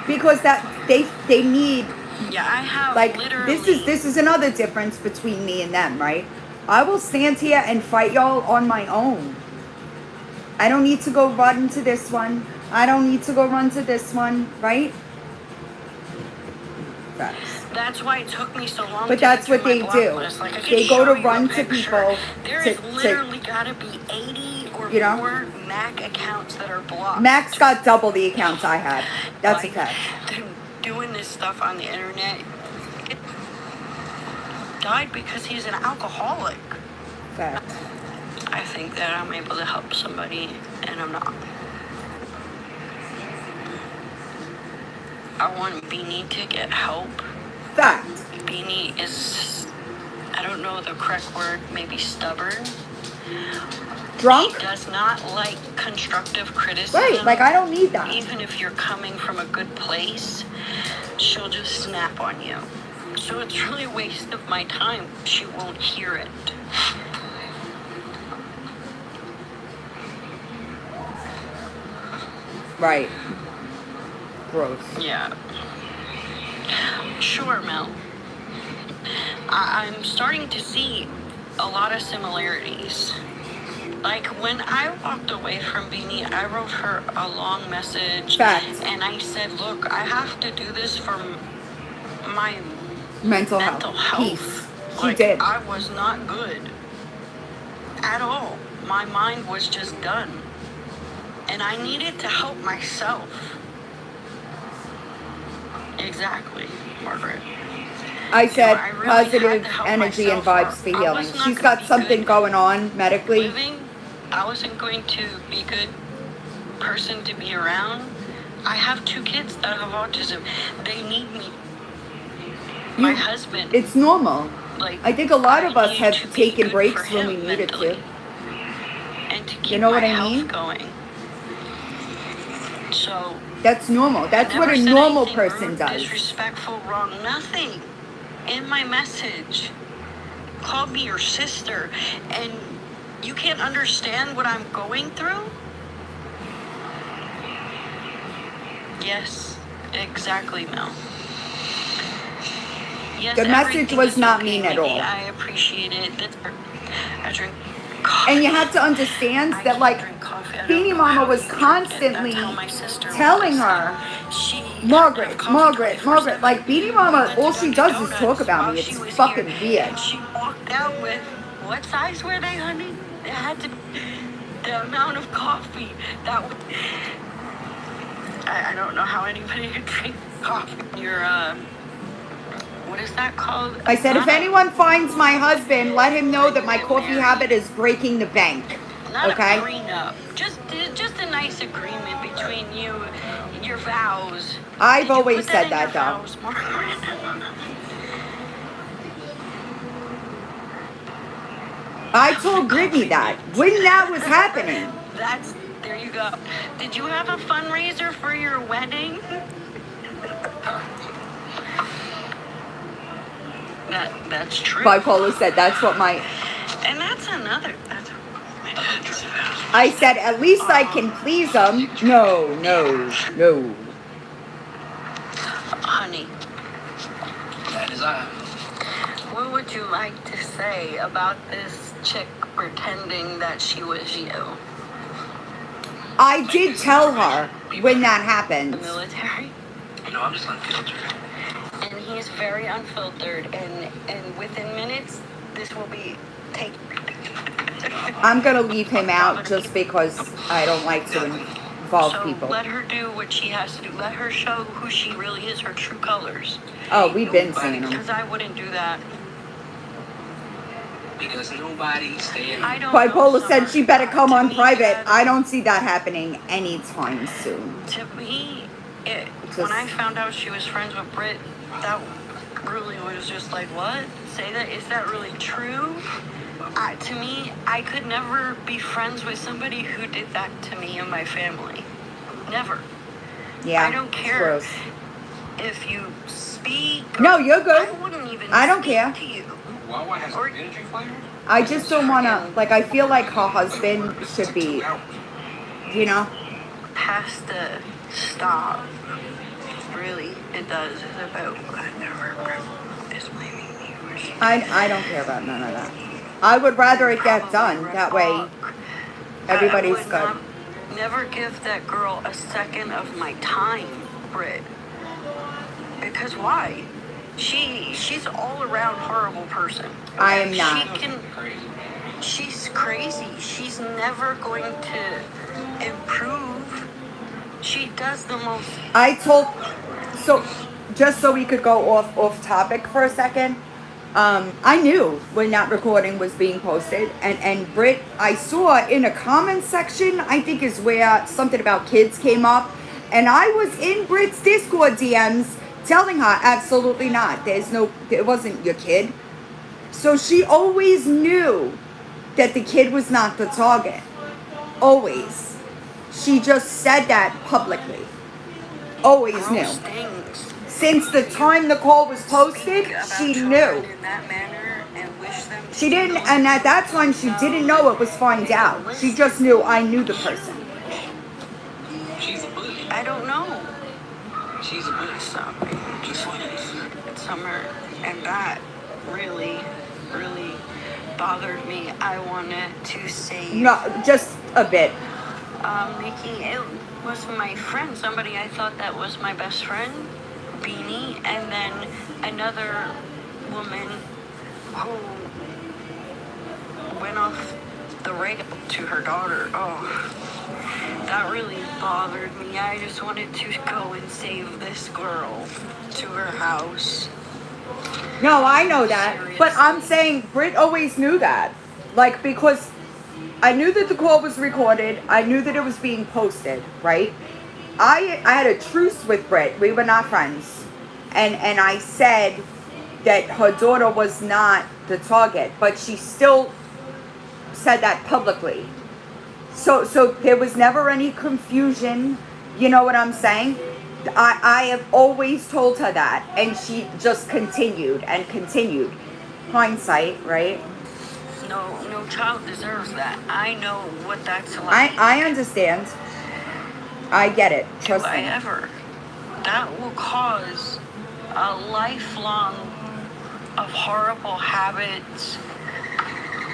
Speaker 1: Because that they need,
Speaker 3: Yeah, I have
Speaker 1: like,
Speaker 3: literally.
Speaker 1: this is another difference between me and them, right? I will stand here and fight y'all on my own. I don't need to go run to this one. I don't need to go run to this one, right? Facts.
Speaker 3: That's why it took me so long.
Speaker 1: But
Speaker 3: to
Speaker 1: that's
Speaker 3: get
Speaker 1: what
Speaker 3: through
Speaker 1: they
Speaker 3: my
Speaker 1: do.
Speaker 3: block list. Like, I could
Speaker 1: They go
Speaker 3: show
Speaker 1: to
Speaker 3: you a
Speaker 1: run to
Speaker 3: picture.
Speaker 1: people
Speaker 3: There's
Speaker 1: to-
Speaker 3: literally got to be 80 or
Speaker 1: You know?
Speaker 3: more Mac accounts that are blocked.
Speaker 1: Mac's got double the accounts I have. That's a
Speaker 3: Like,
Speaker 1: fact.
Speaker 3: they're doing this stuff on the internet. It died because he's an alcoholic.
Speaker 1: Fact.
Speaker 3: I think that I'm able to help somebody, and I'm not. I want Beanie to get help.
Speaker 1: Fact.
Speaker 3: Beanie is, I don't know the correct word, maybe stubborn.
Speaker 1: Drunk?
Speaker 3: She does not like constructive criticism.
Speaker 1: Right, like I don't need that.
Speaker 3: Even if you're coming from a good place, she'll just snap on you. So it's really a waste of my time. She won't hear it.
Speaker 1: Right. Gross.
Speaker 3: Yeah. Sure, Mel. I'm starting to see a lot of similarities. Like, when I walked away from Beanie, I wrote her a long message.
Speaker 1: Facts.
Speaker 3: And I said, look, I have to do this for my
Speaker 1: Mental
Speaker 3: health.
Speaker 1: Peace. She
Speaker 3: Like,
Speaker 1: did.
Speaker 3: I was not good at all. My mind was just done. And I needed to help myself. Exactly, Margaret.
Speaker 1: I said
Speaker 3: I really
Speaker 1: positive
Speaker 3: had to help
Speaker 1: energy and
Speaker 3: myself,
Speaker 1: vibes for
Speaker 3: or I
Speaker 1: healing.
Speaker 3: was not
Speaker 1: She's
Speaker 3: gonna
Speaker 1: got
Speaker 3: be
Speaker 1: something
Speaker 3: good
Speaker 1: going on medically.
Speaker 3: living. I wasn't going to be a good person to be around. I have 2 kids that have autism. They need me. My husband.
Speaker 1: It's normal.
Speaker 3: Like,
Speaker 1: I think a lot of us
Speaker 3: need
Speaker 1: have
Speaker 3: to be
Speaker 1: taken
Speaker 3: good
Speaker 1: breaks
Speaker 3: for
Speaker 1: when we
Speaker 3: him
Speaker 1: needed
Speaker 3: mentally,
Speaker 1: to.
Speaker 3: and to keep
Speaker 1: You know
Speaker 3: my
Speaker 1: what I
Speaker 3: health
Speaker 1: mean?
Speaker 3: going. So
Speaker 1: That's normal.
Speaker 3: I
Speaker 1: That's what
Speaker 3: never
Speaker 1: a
Speaker 3: said
Speaker 1: normal
Speaker 3: anything
Speaker 1: person
Speaker 3: rude,
Speaker 1: does.
Speaker 3: disrespectful, wrong, nothing. In my message, called me your sister, and you can't understand what I'm going through? Yes, exactly, Mel. Yes,
Speaker 1: The message
Speaker 3: everything
Speaker 1: was
Speaker 3: is
Speaker 1: not
Speaker 3: okay,
Speaker 1: mean at
Speaker 3: Mickey.
Speaker 1: all.
Speaker 3: I appreciate it. I drink coffee.
Speaker 1: And you have to understand that, like, Beanie Mama was constantly telling her, Margaret, like, Beanie Mama, all she does is talk about me. It's fucking weird.
Speaker 3: And she walked out with, what size were they, honey? It had to, the amount of coffee that would, I don't know how anybody could drink coffee. Your, what is that called?
Speaker 1: I said, if anyone finds my husband, let him know that my coffee habit is breaking the bank.
Speaker 3: Not
Speaker 1: Okay?
Speaker 3: a prenup. Just a nice agreement between you, your vows.
Speaker 1: I've
Speaker 3: Did you
Speaker 1: always
Speaker 3: put
Speaker 1: said
Speaker 3: in
Speaker 1: that,
Speaker 3: your
Speaker 1: though.
Speaker 3: vows, Margaret?
Speaker 1: I told Brittany that when that was happening.
Speaker 3: There you go. Did you have a fundraiser for your wedding? That's true.
Speaker 1: Bipolar said that's what my...
Speaker 3: And that's another...
Speaker 1: I said, at least I can please them. No.
Speaker 3: Honey.
Speaker 5: That is I.
Speaker 3: What would you like to say about this chick pretending that she was you?
Speaker 1: I did tell her when that happened.
Speaker 3: The military?
Speaker 5: No, I'm just unfiltered.
Speaker 3: And he's very unfiltered, and within minutes, this will be taken.
Speaker 1: I'm going to leave him out just because I don't like to involve people.
Speaker 3: Let her do what she has to do. Let her show who she really is, her true colors.
Speaker 1: Oh, we've been seeing them.
Speaker 3: Because I wouldn't do that.
Speaker 5: Because nobody staying.
Speaker 1: Bipolar said she better come on private. I don't see that happening anytime soon.
Speaker 3: To me, when I found out she was friends with Britt, that really was just like, what? Say that? Is that really true? To me, I could never be friends with somebody who did that to me and my family. Never.
Speaker 1: Yeah.
Speaker 3: I don't care if you speak.
Speaker 1: No, you're good.
Speaker 3: I wouldn't even
Speaker 1: I don't
Speaker 3: speak
Speaker 1: care.
Speaker 3: to you.
Speaker 5: Wawa has an energy flavor?
Speaker 1: I just don't want to, like, I feel like her husband should be, you know?
Speaker 3: Has to stop. Really, it does. It's about it's blaming me.
Speaker 1: I don't care about none of that. I would rather it get done. That way, everybody's good.
Speaker 3: Never give that girl a second of my time, Britt. Because why? She's all around horrible person.
Speaker 1: I am not.
Speaker 3: She's crazy. She's never going to improve. She does the most.
Speaker 1: So just so we could go off topic for a second. I knew when that recording was being posted, and Britt, I saw in a comment section, I think is where something about kids came up, and I was in Britt's Discord DMs telling her absolutely not. It wasn't your kid. So she always knew that the kid was not the target. Always. She just said that publicly. Always knew. Since the time the call was posted, she knew. She didn't, and at that time she didn't know it was find out. She just knew I knew the person.
Speaker 5: She's a bully.
Speaker 3: I don't know.
Speaker 5: She's a bully.
Speaker 3: Summer, and that really, really bothered me, I wanted to say.
Speaker 1: No, just a bit.
Speaker 3: Nikki, it was my friend, somebody I thought that was my best friend, Beanie, and then another woman who went off the rail to her daughter. Oh, that really bothered me. I just wanted to go and save this girl to her house.
Speaker 1: No, I know that. But I'm saying Britt always knew that. Like, because I knew that the call was recorded. I knew that it was being posted, right? I had a truce with Britt. We were not friends. And I said that her daughter was not the target. But she still said that publicly. So there was never any confusion. You know what I'm saying? I have always told her that, and she just continued and continued. Hindsight, right?
Speaker 3: No child deserves that. I know what that's like.
Speaker 1: I understand. I get it. Trust
Speaker 3: Do I
Speaker 1: me.
Speaker 3: ever? That will cause a lifelong of horrible habits,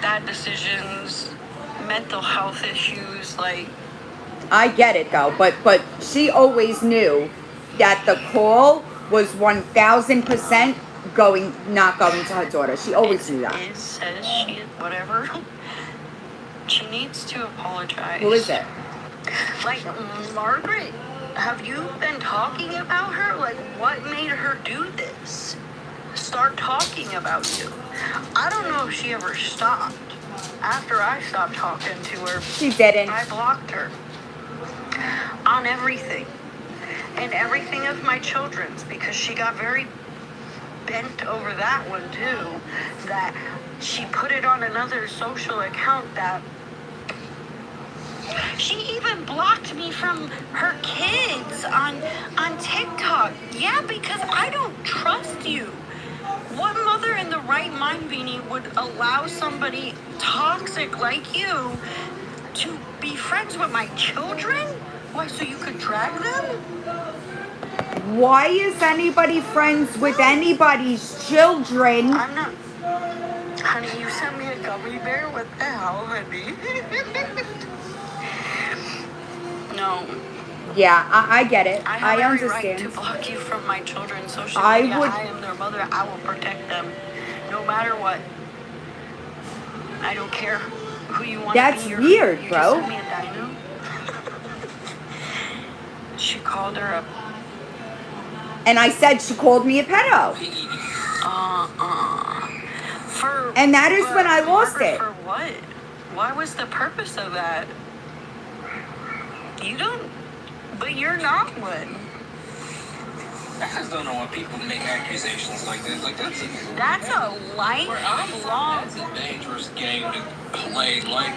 Speaker 3: bad decisions, mental health issues, like.
Speaker 1: I get it though, but she always knew that the call was 1,000% not going to her daughter. She always knew that.
Speaker 3: It says she, whatever. She needs to apologize.
Speaker 1: Who is it?
Speaker 3: Like, Margaret, have you been talking about her? Like, what made her do this? Start talking about you. I don't know if she ever stopped. After I stopped talking to her,
Speaker 1: She didn't.
Speaker 3: I blocked her on everything. And everything of my children's, because she got very bent over that one too, that she put it on another social account that she even blocked me from her kids on TikTok. Yeah, because I don't trust you. What mother in the right mind, Beanie, would allow somebody toxic like you to be friends with my children? Why, so you could drag them?
Speaker 1: Why is anybody friends with anybody's children?
Speaker 3: I'm not. Honey, you sent me a gummy bear? What the hell, honey? No.
Speaker 1: Yeah, I get it.
Speaker 3: I have every right
Speaker 1: understand.
Speaker 3: to block you from my children's social
Speaker 1: I
Speaker 3: media.
Speaker 1: would-
Speaker 3: I am their mother. I will protect them, no matter what. I don't care who you want
Speaker 1: That's
Speaker 3: to be.
Speaker 1: weird,
Speaker 3: You
Speaker 1: bro.
Speaker 3: just sent me a dino. She called her a.
Speaker 1: And I said she called me a pedo.
Speaker 3: For.
Speaker 1: And that is when I lost
Speaker 3: Margaret,
Speaker 1: it.
Speaker 3: For what? Why was the purpose of that? You don't. But you're not one.
Speaker 5: I just don't know why people make accusations like that. Like, that's a
Speaker 3: lifelong.
Speaker 5: That's a dangerous game to play. Like,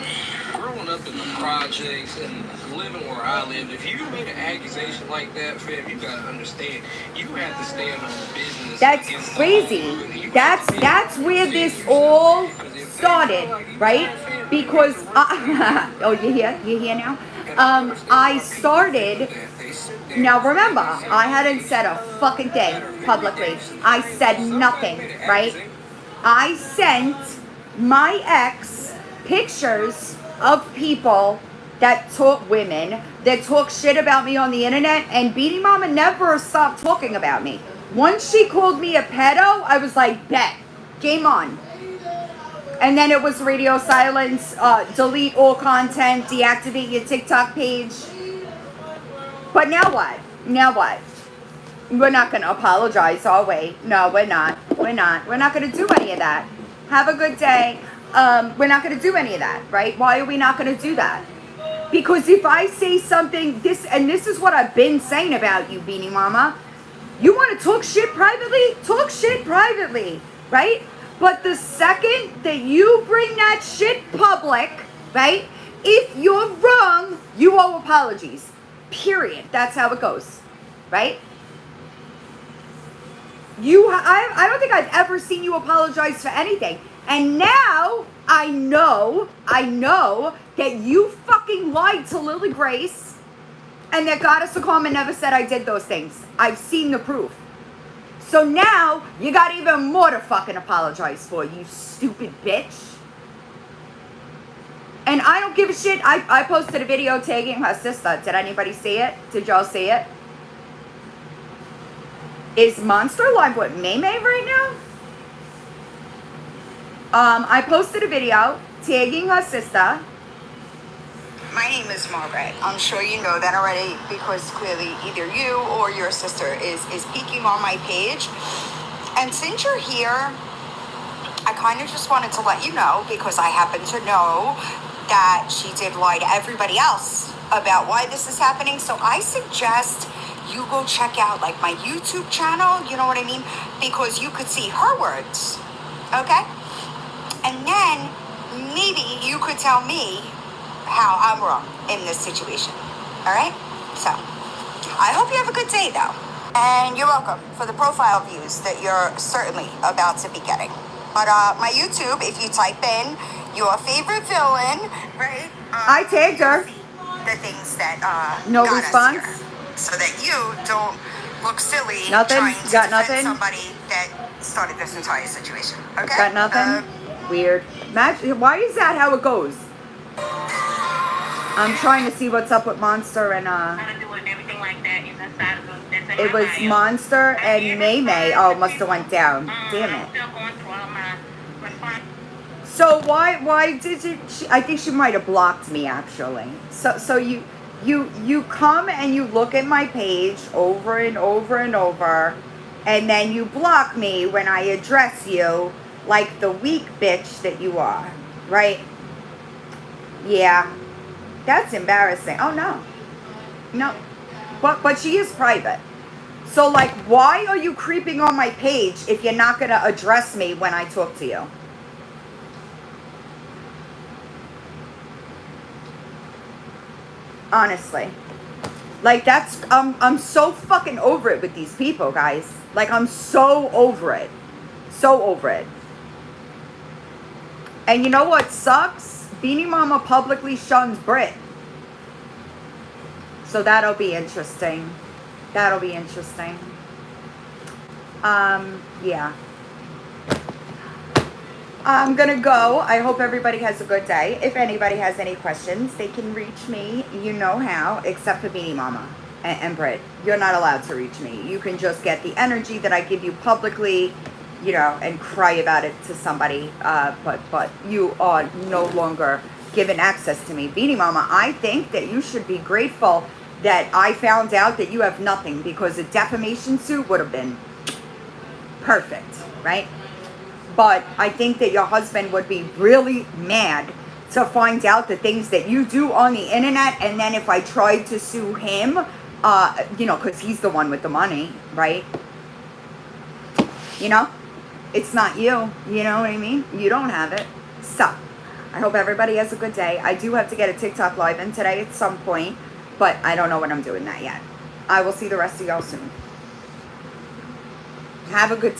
Speaker 5: growing up in the projects and living where I lived, if you made an accusation like that, fam, you gotta understand, you have to stand on business.
Speaker 1: That's
Speaker 5: against the
Speaker 1: crazy.
Speaker 5: law. You
Speaker 1: That's
Speaker 5: have to
Speaker 1: that's where
Speaker 5: defend
Speaker 1: this
Speaker 5: yourself.
Speaker 1: all
Speaker 5: Because if they
Speaker 1: started,
Speaker 5: feel like you
Speaker 1: right?
Speaker 5: got offended,
Speaker 1: Because
Speaker 5: you have to
Speaker 1: oh, you here now?
Speaker 5: And I understand
Speaker 1: I
Speaker 5: why people
Speaker 1: started.
Speaker 5: feel that. They sit there
Speaker 1: Now
Speaker 5: and
Speaker 1: remember,
Speaker 5: say
Speaker 1: I hadn't said a fucking thing publicly. I said nothing, right? I sent my ex pictures of people that talk women that talk shit about me on the internet, and Beanie Mama never stopped talking about me. Once she called me a pedo, I was like, bet, game on. And then it was radio silence, delete all content, deactivate your TikTok page. But now what? Now what? We're not going to apologize, are we? No, we're not. We're not. We're not going to do any of that. Have a good day. We're not going to do any of that, right? Why are we not going to do that? Because if I say something, this is what I've been saying about you, Beanie Mama. You want to talk shit privately? Talk shit privately, right? But the second that you bring that shit public, right? If you're wrong, you owe apologies. Period. That's how it goes, right? I don't think I've ever seen you apologize for anything. And now I know that you fucking lied to Lily Grace and that Goddess of Karma never said I did those things. I've seen the proof. So now you got even more to fucking apologize for, you stupid bitch. And I don't give a shit. I posted a video tagging her sister. Did anybody see it? Did y'all see it? Is Monster live with May right now? I posted a video tagging her sister. My name is Margaret. I'm sure you know that already because clearly either you or your sister is peeking on my page. And since you're here, I kind of just wanted to let you know because I happen to know that she did lie to everybody else about why this is happening. So I suggest you go check out like my YouTube channel, you know what I mean? Because you could see her words, okay? And then maybe you could tell me how I'm wrong in this situation, all right? So I hope you have a good day though. And you're welcome for the profile views that you're certainly about to be getting. But my YouTube, if you type in your favorite villain, right? I tagged her. The things that no got response. Us here, so that you don't look silly. Nothing. Trying to got nothing. Somebody that started this entire situation. Okay. Got nothing. Weird. Why is that how it goes? I'm trying to see what's up with Monster and it was Monster and May. Oh, must have went down. Damn it. So why did you? I think she might have blocked me actually. So you come and you look at my page over and over and over, and then you block me when I address you like the weak bitch that you are, right? Yeah, that's embarrassing. Oh no, but she is private. So like, why are you creeping on my page if you're not gonna address me when I talk to you? Honestly, like that's I'm so fucking over it with these people, guys. Like I'm so over it, And you know what sucks? Beanie Mama publicly shuns Brit, so that'll be interesting. Yeah. I'm gonna go. I hope everybody has a good day. If anybody has any questions, they can reach me. You know how, except for Beanie Mama and Brit. You're not allowed to reach me. You can just get the energy that I give you publicly, you know, and cry about it to somebody. But you are no longer given access to me. Beanie Mama, I think that you should be grateful that I found out that you have nothing, because a defamation suit would have been perfect, right? But I think that your husband would be really mad to find out the things that you do on the internet. And then if I tried to sue him, you know, because he's the one with the money, right? You know, it's not you. You know what I mean? You don't have it. So I hope everybody has a good day. I do have to get a TikTok live in today at some point, but I don't know when I'm doing that yet. I will see the rest of y'all soon. Have a good